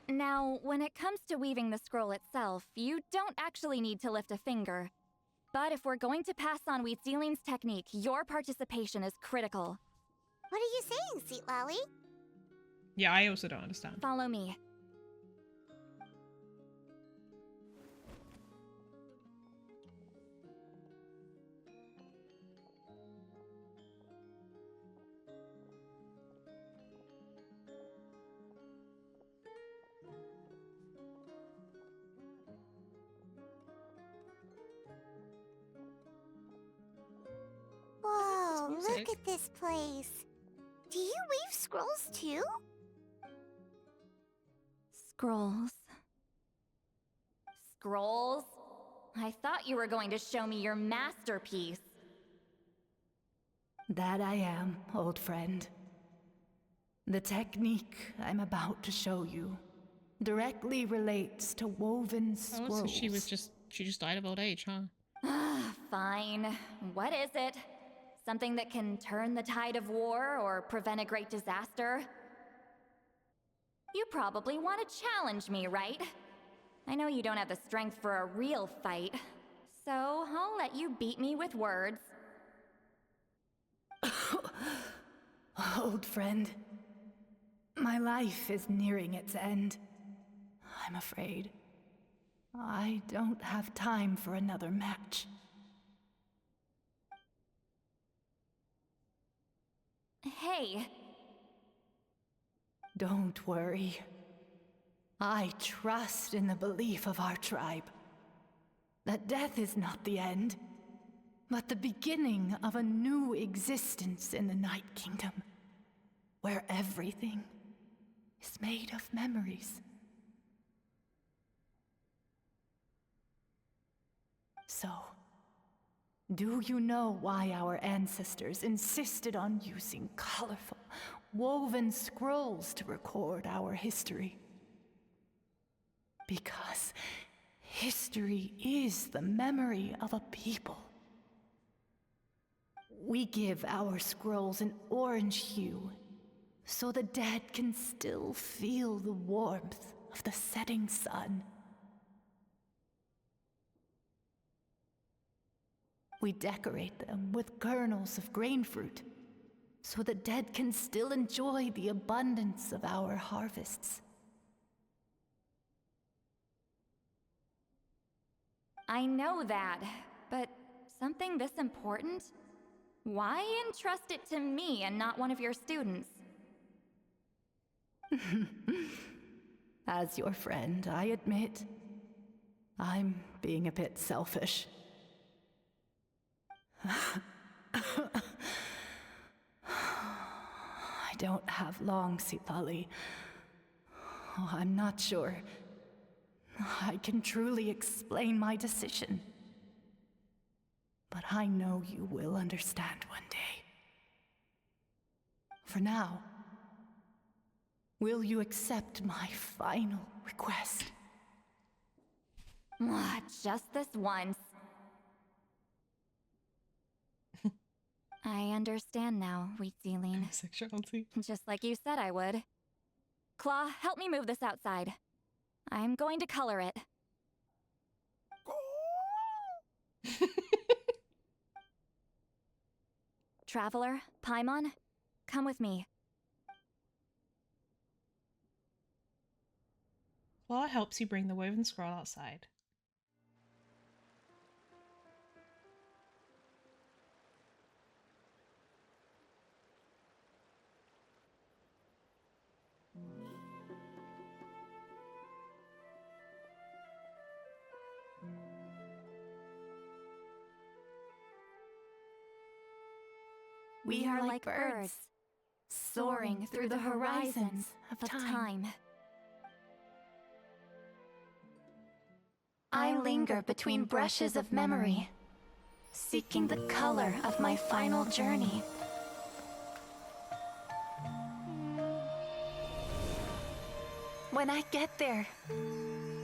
Now, when it comes to weaving the scroll itself, you don't actually need to lift a finger. But if we're going to pass on Witzeline's technique, your participation is critical. What are you saying, Citlali? Yeah, I also don't understand. Follow me. Whoa, Music. look at this place. Do you weave scrolls too? Scrolls. Scrolls? I thought you were going to show me your masterpiece. That I am, old friend. The technique I'm about to show you directly relates to woven scrolls. Oh, so she just died of old age, huh? Fine. What is it? Something that can turn the tide of war or prevent a great disaster? You probably want to challenge me, right? I know you don't have the strength for a real fight, so I'll let you beat me with words. Old friend, my life is nearing its end. I'm afraid I don't have time for another match. Hey. Don't worry. I trust in the belief of our tribe that death is not the end, but the beginning of a new existence in the Night Kingdom, where everything is made of memories. So, do you know why our ancestors insisted on using colorful, woven scrolls to record our history? Because history is the memory of a people. We give our scrolls an orange hue, so the dead can still feel the warmth of the setting sun. We decorate them with kernels of grain fruit, so the dead can still enjoy the abundance of our harvests. I know that, but something this important? Why entrust it to me and not one of your students? As your friend, I admit, I'm being a bit selfish. I don't have long, Citlali. Oh, I'm not sure I can truly explain my decision. But I know you will understand one day. For now, will you accept my final request? Just this once. I understand now, Wheatsealing. Sexuality. Just like you said I would. Claw, help me move this outside. I'm going to color it. Traveler, Paimon, come with me. Claw helps you bring the woven scroll outside. We are like birds, soaring through the horizons of time. I linger between brushes of memory, seeking the color of my final journey. When I get there,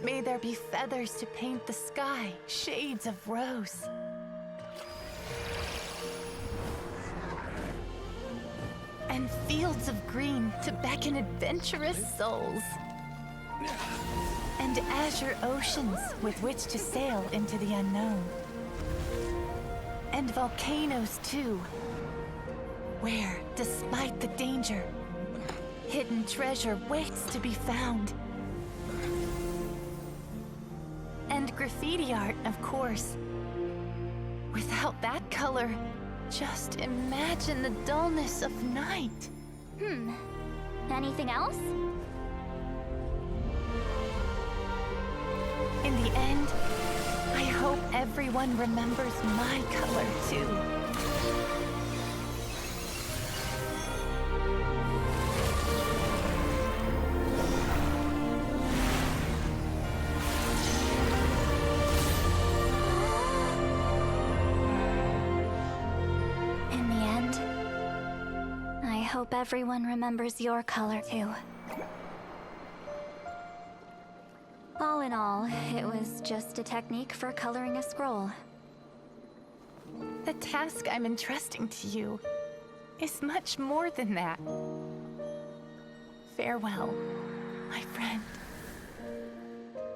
may there be feathers to paint the sky, shades of rose. And fields of green to beckon adventurous souls. And azure oceans with which to sail into the unknown. And volcanoes too, where, despite the danger, hidden treasure waits to be found. And graffiti art, of course. Without that color, just imagine the dullness of night. Anything else? In the end, I hope everyone remembers my color too. I hope everyone remembers your color too. All in all, it was just a technique for coloring a scroll. The task I'm entrusting to you is much more than that. Farewell, my friend.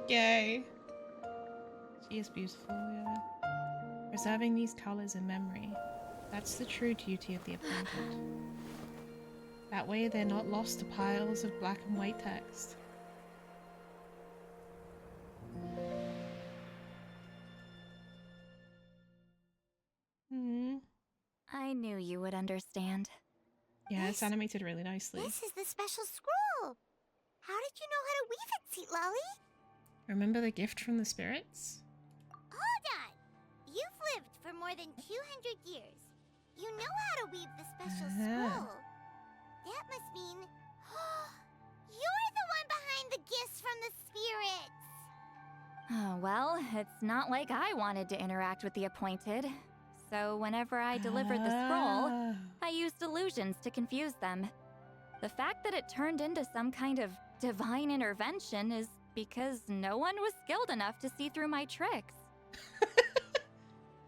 Yay. She is beautiful, yeah. Preserving these colors in memory. That's the true duty of the appointed. That way they're not lost to piles of black and white text. I knew you would understand. Yeah, it's animated really nicely. This is the special scroll. How did you know how to weave it, Citlali? Remember the gift from the spirits? Hold on! You've lived for more than 200 years. You know how to weave the special scroll. That must mean... you're the one behind the gifts from the spirits! Oh, well, it's not like I wanted to interact with the appointed. So whenever I delivered the scroll, I used illusions to confuse them. The fact that it turned into some kind of divine intervention is because no one was skilled enough to see through my tricks.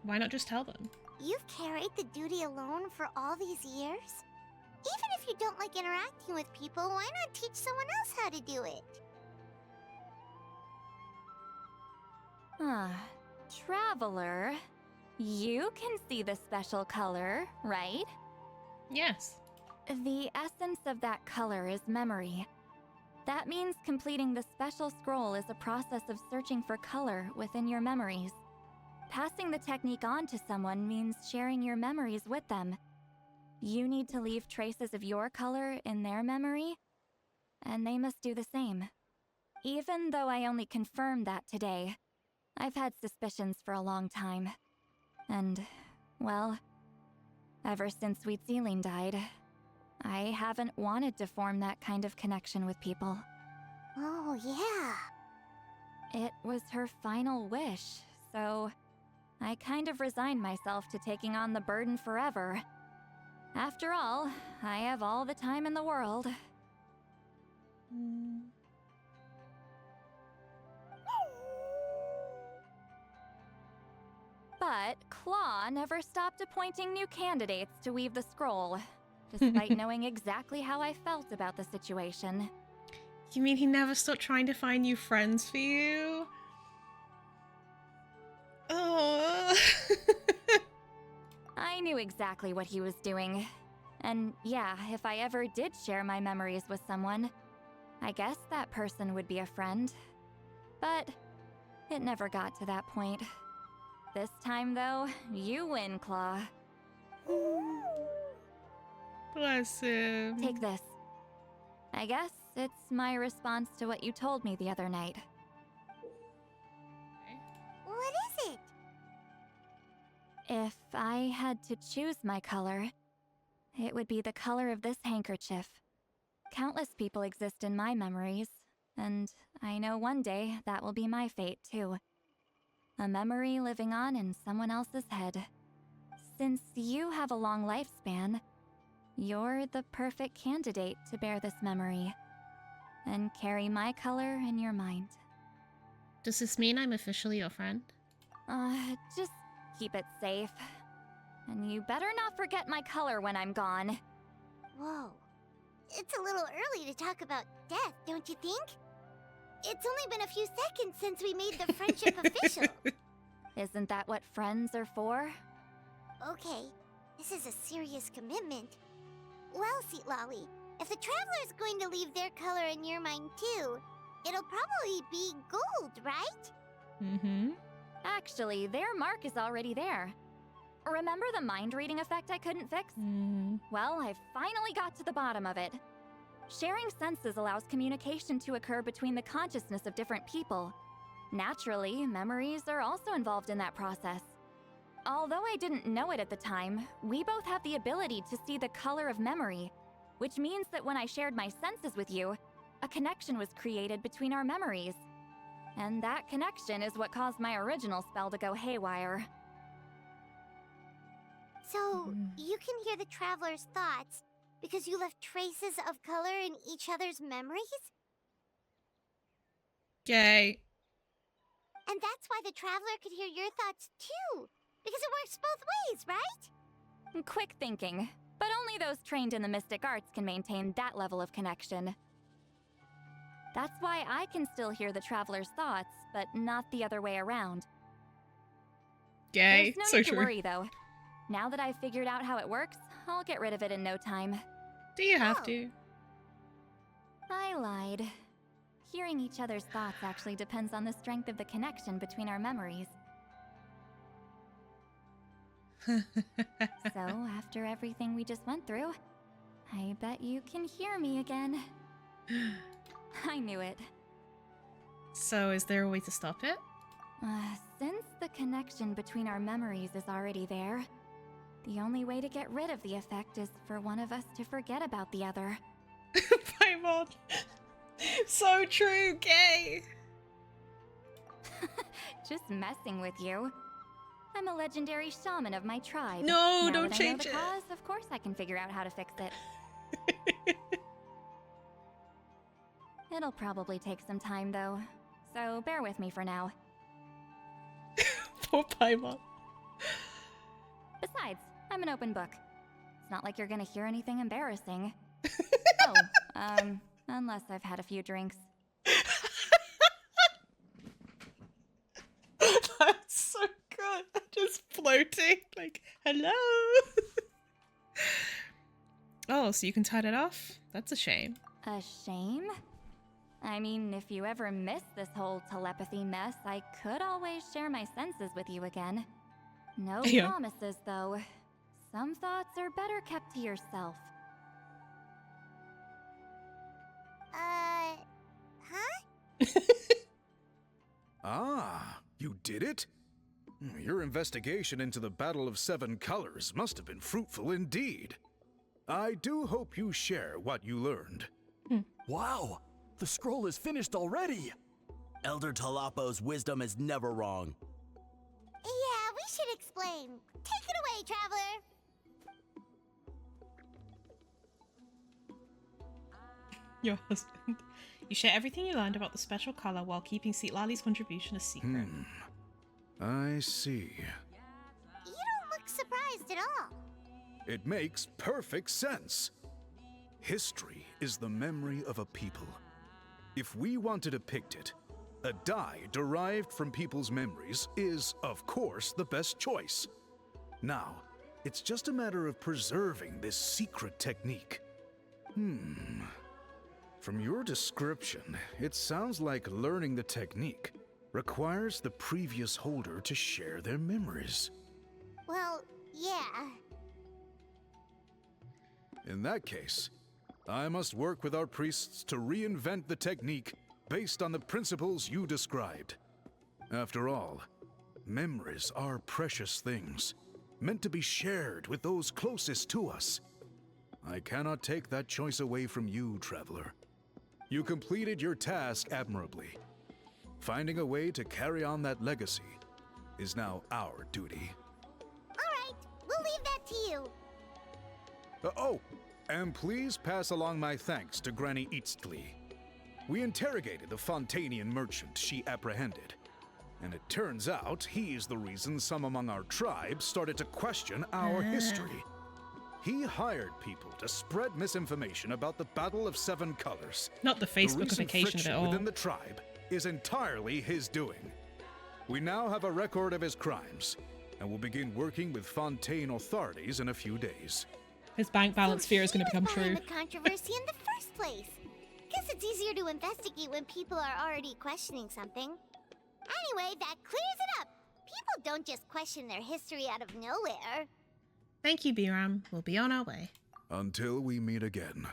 Why not just tell them? You've carried the duty alone for all these years? Even if you don't like interacting with people, why not teach someone else how to do it? Traveler, you can see the special color, right? Yes. The essence of that color is memory. That means completing the special scroll is a process of searching for color within your memories. Passing the technique on to someone means sharing your memories with them. You need to leave traces of your color in their memory, and they must do the same. Even though I only confirmed that today, I've had suspicions for a long time. And, well, ever since Citlali died, I haven't wanted to form that kind of connection with people. Oh, yeah. It was her final wish, so I kind of resigned myself to taking on the burden forever. After all, I have all the time in the world. But Claw never stopped appointing new candidates to weave the scroll, despite knowing exactly how I felt about the situation. You mean he never stopped trying to find new friends for you? Oh. I knew exactly what he was doing. And yeah, if I ever did share my memories with someone, I guess that person would be a friend. But it never got to that point. This time, though, you win, Claw. Bless him. Take this. I guess it's my response to what you told me the other night. What is it? If I had to choose my color, it would be the color of this handkerchief. Countless people exist in my memories, and I know one day that will be my fate, too. A memory living on in someone else's head. Since you have a long lifespan, you're the perfect candidate to bear this memory and carry my color in your mind. Does this mean I'm officially your friend? Just keep it safe. And you better not forget my color when I'm gone. Whoa. It's a little early to talk about death, don't you think? It's only been a few seconds since we made the friendship official. Isn't that what friends are for? Okay, this is a serious commitment. Well, Citlali, if the Traveler's going to leave their color in your mind too, it'll probably be gold, right? Mm-hmm. Actually, their mark is already there. Remember the mind reading effect I couldn't fix? Well, I finally got to the bottom of it. Sharing senses allows communication to occur between the consciousness of different people. Naturally, memories are also involved in that process. Although I didn't know it at the time, we both have the ability to see the color of memory, which means that when I shared my senses with you, a connection was created between our memories. And that connection is what caused my original spell to go haywire. So, you can hear the Traveler's thoughts because you left traces of color in each other's memories? Gay. And that's why the Traveler could hear your thoughts too, because it works both ways, right? Quick thinking, but only those trained in the mystic arts can maintain that level of connection. That's why I can still hear the Traveler's thoughts, but not the other way around. Gay. There's no So need true. to worry, though. Now that I've figured out how it works, I'll get rid of it in no time. Do you have to? I lied. Hearing each other's thoughts actually depends on the strength of the connection between our memories. So, after everything we just went through, I bet you can hear me again. I knew it. So, is there a way to stop it? Since the connection between our memories is already there, the only way to get rid of the effect is for one of us to forget about the other. Paimon! So true, gay! Just messing with you. I'm a legendary shaman of my tribe. No, now don't that change I know the it. cause, of course I can figure out how to fix it. It'll probably take some time though, so bear with me for now. Poor Paimon. Besides, I'm an open book. It's not like you're gonna hear anything embarrassing. Unless I've had a few drinks. That's so good. I'm just floating, like, hello. Oh, so you can turn it off? That's a shame. A shame? I mean, if you ever miss this whole telepathy mess, I could always share my senses with you again. No promises, though. Some thoughts are better kept to yourself. Huh? Ah, you did it? Your investigation into the Battle of Seven Colors must have been fruitful indeed. I do hope you share what you learned. Wow! The scroll is finished already! Elder Talapo's wisdom is never wrong. Yeah, we should explain. Take it away, Traveler! Your husband. You share everything you learned about the special color while keeping Citlali's contribution a secret. I see. You don't look surprised at all. It makes perfect sense. History is the memory of a people. If we want to depict it, a dye derived from people's memories is, of course, the best choice. Now, it's just a matter of preserving this secret technique. From your description, it sounds like learning the technique requires the previous holder to share their memories. Well, yeah. In that case, I must work with our priests to reinvent the technique based on the principles you described. After all, memories are precious things, meant to be shared with those closest to us. I cannot take that choice away from you, Traveler. You completed your task admirably. Finding a way to carry on that legacy is now our duty. Alright, we'll leave that to you. And please pass along my thanks to Granny Citlali. We interrogated the Fontanian merchant she apprehended, and it turns out he's the reason some among our tribe started to question our history. He hired people to spread misinformation about the Battle of Seven Colors. Not the Facebookification of it all. Within the tribe is entirely his doing. We now have a record of his crimes, and will begin working with Fontaine authorities in a few days. His bank balance fear is going to become true. The controversy in the first place. Guess it's easier to investigate when people are already questioning something. Anyway, that clears it up. People don't just question their history out of nowhere. Thank you, Biram. We'll be on our way. Until we meet again.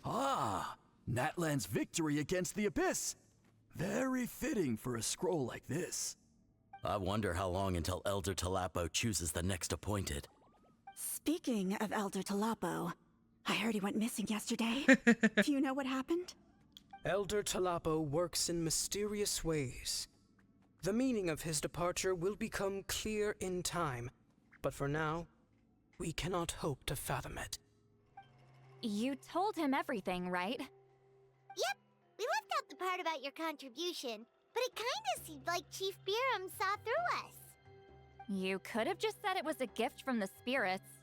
Ah, Natlan's victory against the Abyss. Very fitting for a scroll like this. I wonder how long until Elder Talapo chooses the next appointed. Speaking of Elder Talapo, I heard he went missing yesterday. Do you know what happened? Elder Talapo works in mysterious ways. The meaning of his departure will become clear in time, but for now, we cannot hope to fathom it. You told him everything, right? Yep, we left out the part about your contribution, but it kinda seemed like Chief Biram saw through us. You could have just said it was a gift from the spirits.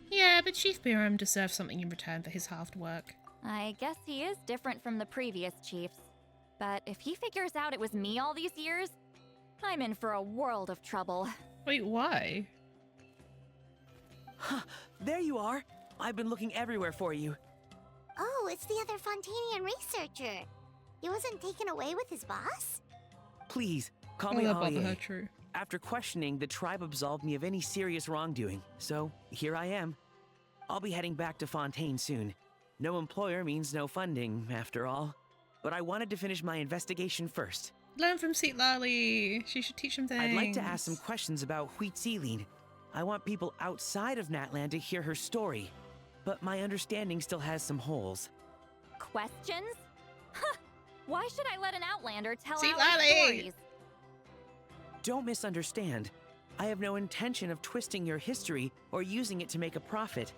Yeah, but Chief Biram deserves something in return for his halved work. I guess he is different from the previous chiefs. But if he figures out it was me all these years, I'm in for a world of trouble. Wait, why? Huh, there you are. I've been looking everywhere for you. Oh, it's the other Fontanian researcher. He wasn't taken away with his boss? Please, call me Ollie. After questioning, the tribe absolved me of any serious wrongdoing, so here I am. I'll be heading back to Fontaine soon. No employer means no funding, after all. But I wanted to finish my investigation first. Learn from Citlali. She should teach him things. I'd like to ask some questions about Citlali. I want people outside of Natlan to hear her story, but my understanding still has some holes. Questions? Huh! Why should I let an Outlander tell our stories? Don't misunderstand. I have no intention of twisting your history or using it to make a profit.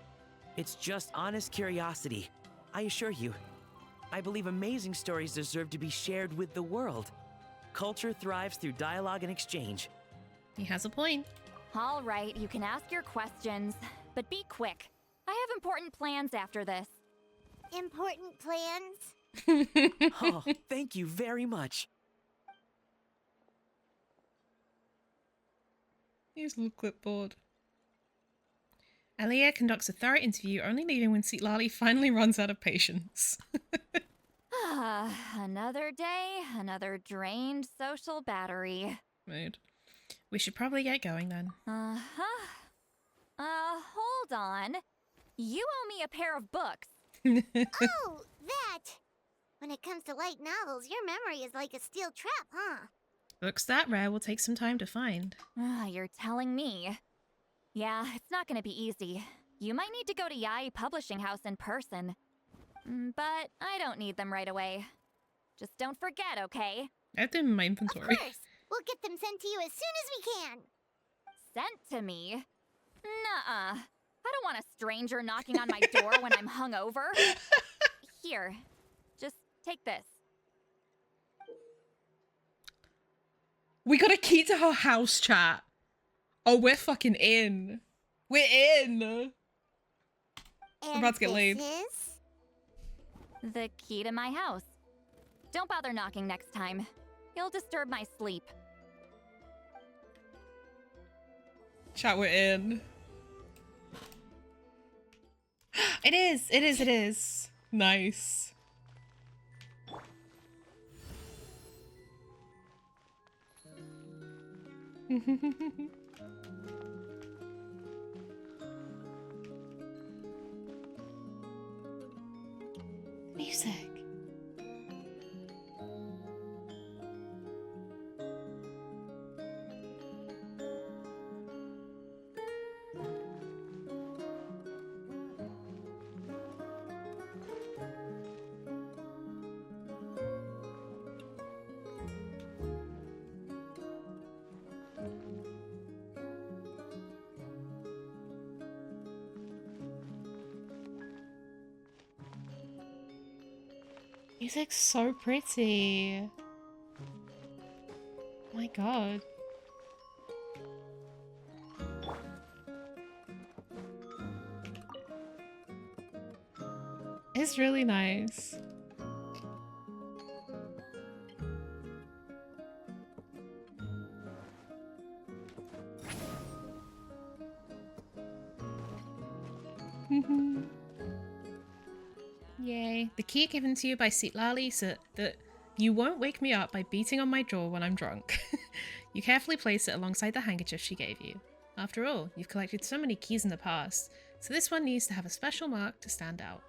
It's just honest curiosity. I assure you. I believe amazing stories deserve to be shared with the world. Culture thrives through dialogue and exchange. He has a point. All right, you can ask your questions, but be quick. I have important plans after this. Important plans? Oh, thank you very much. Here's a little clipboard. Alia conducts a thorough interview, only leaving when Citlali finally runs out of patience. Another day, another drained social battery. Mood. We should probably get going then. Hold on. You owe me a pair of books. Oh, that! When it comes to light novels, your memory is like a steel trap, huh? Books that rare will take some time to find. You're telling me. Yeah, it's not gonna be easy. You might need to go to Yai Publishing House in person. But I don't need them right away. Just don't forget, okay? I have them in my inventory. Of course! We'll get them sent to you as soon as we can! Sent to me? Nuh-uh. I don't want a stranger knocking on my door when I'm hungover. Here, just take this. We got a key to her house, chat. Oh, we're fucking in. We're in. We're about to get laid. The key to my house. Don't bother knocking next time. You'll disturb my sleep. Chat, we're in. It is, it is, it is. Nice. Music. Music's so pretty. Oh my god. It's really nice. Yay. The key given to you by Citlali so that you won't wake me up by beating on my door when I'm drunk. You carefully place it alongside the handkerchief she gave you. After all, you've collected so many keys in the past, so this one needs to have a special mark to stand out.